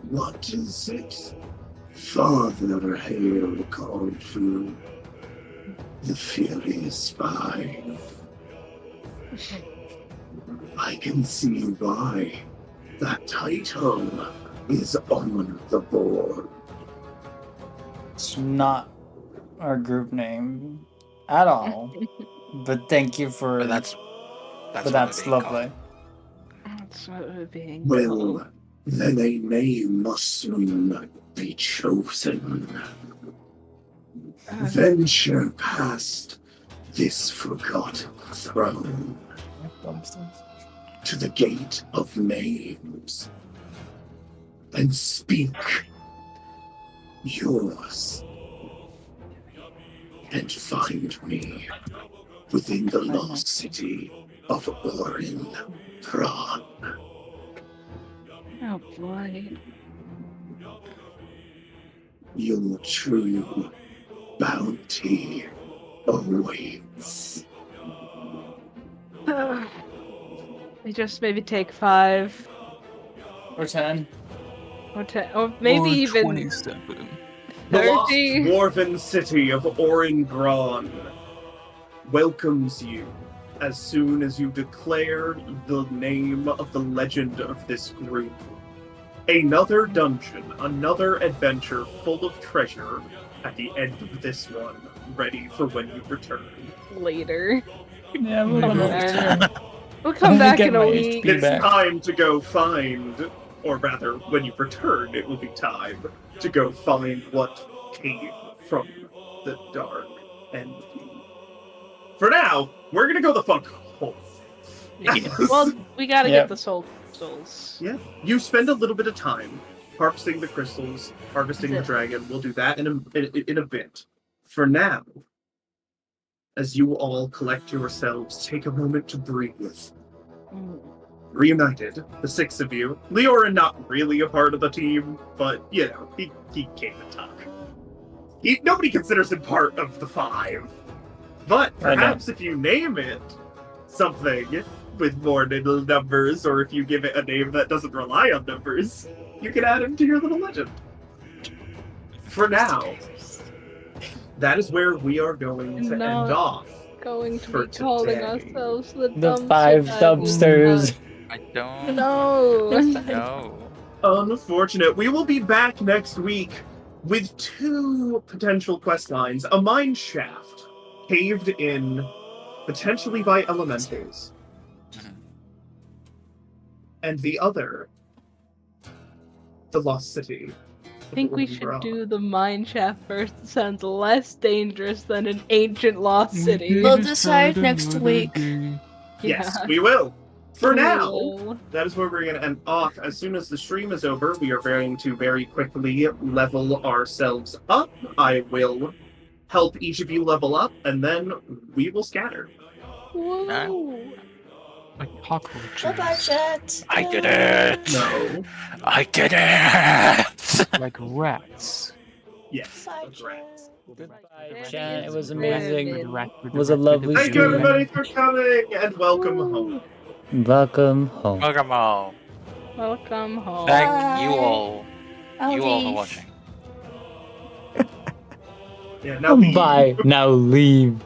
What is it Father Hale called you? The Furious Five. I can see why that title is on the board. It's not our group name at all. But thank you for But that's but what that's we're being called. lovely. That's what we're being Well, told. then a name must soon be chosen. Venture past this forgotten throne to the gate of names and speak yours and find me within the lost city of Orin Prawn. Oh boy. Your true bounty awaits. We just maybe take 5 Or 10. or 10 or maybe Or even 27. The lost 30. dwarven city of Orin Prawn welcomes you as soon as you declare the name of the legend of this group. Another dungeon, another adventure full of treasure at the end of this one, ready for when you return. Later. Yeah, we'll we'll go. We'll come Let me back get in a my week. HP. It's back. time to go find, or rather, when you return, it will be time to go find what came from the dark end. For now, we're gonna go the fuck home. Well, we gotta Yep. get the souls. Yeah, you spend a little bit of time harvesting the crystals, harvesting the dragon. We'll do that in a bit. For now, as you all collect yourselves, take a moment to breathe. Reunited, the 6 of you. Leorin not really a part of the team, but you know, he came to talk. Nobody considers him part of the 5. But I know. perhaps if you name it something with more little numbers, or if you give it a name that doesn't rely on numbers, you can add him to your little legend. For now, that is where we are going to No. end off. Going to For be calling today. ourselves The 5 dumpsters. I don't No. know. Unfortunate. We will be back next week with 2 potential quest lines. A mine shaft caved in, potentially by elementals. And the other, the Lost City. I think we should do the mine shaft first. It sounds less dangerous than an ancient lost city. We'll decide next week. Yes, Yeah. we will. For We now, will. that is where we're going to end off. As soon as the stream is over, we are going to very quickly level ourselves up. I will help each of you level up, and then we will scatter. Whoa. Like cockroaches. Goodbye, chat. I did it! No. I did it! Like rats. Yes. Bye, that's right. Goodbye, chat. It was Very amazing. good. It was a lovely Thank you, stream. everybody, for coming, and welcome home. Welcome home. Welcome home. Welcome home. Thank you Bye. all. I'll You all for leave. watching. Yeah, now leave. Bye. Now leave.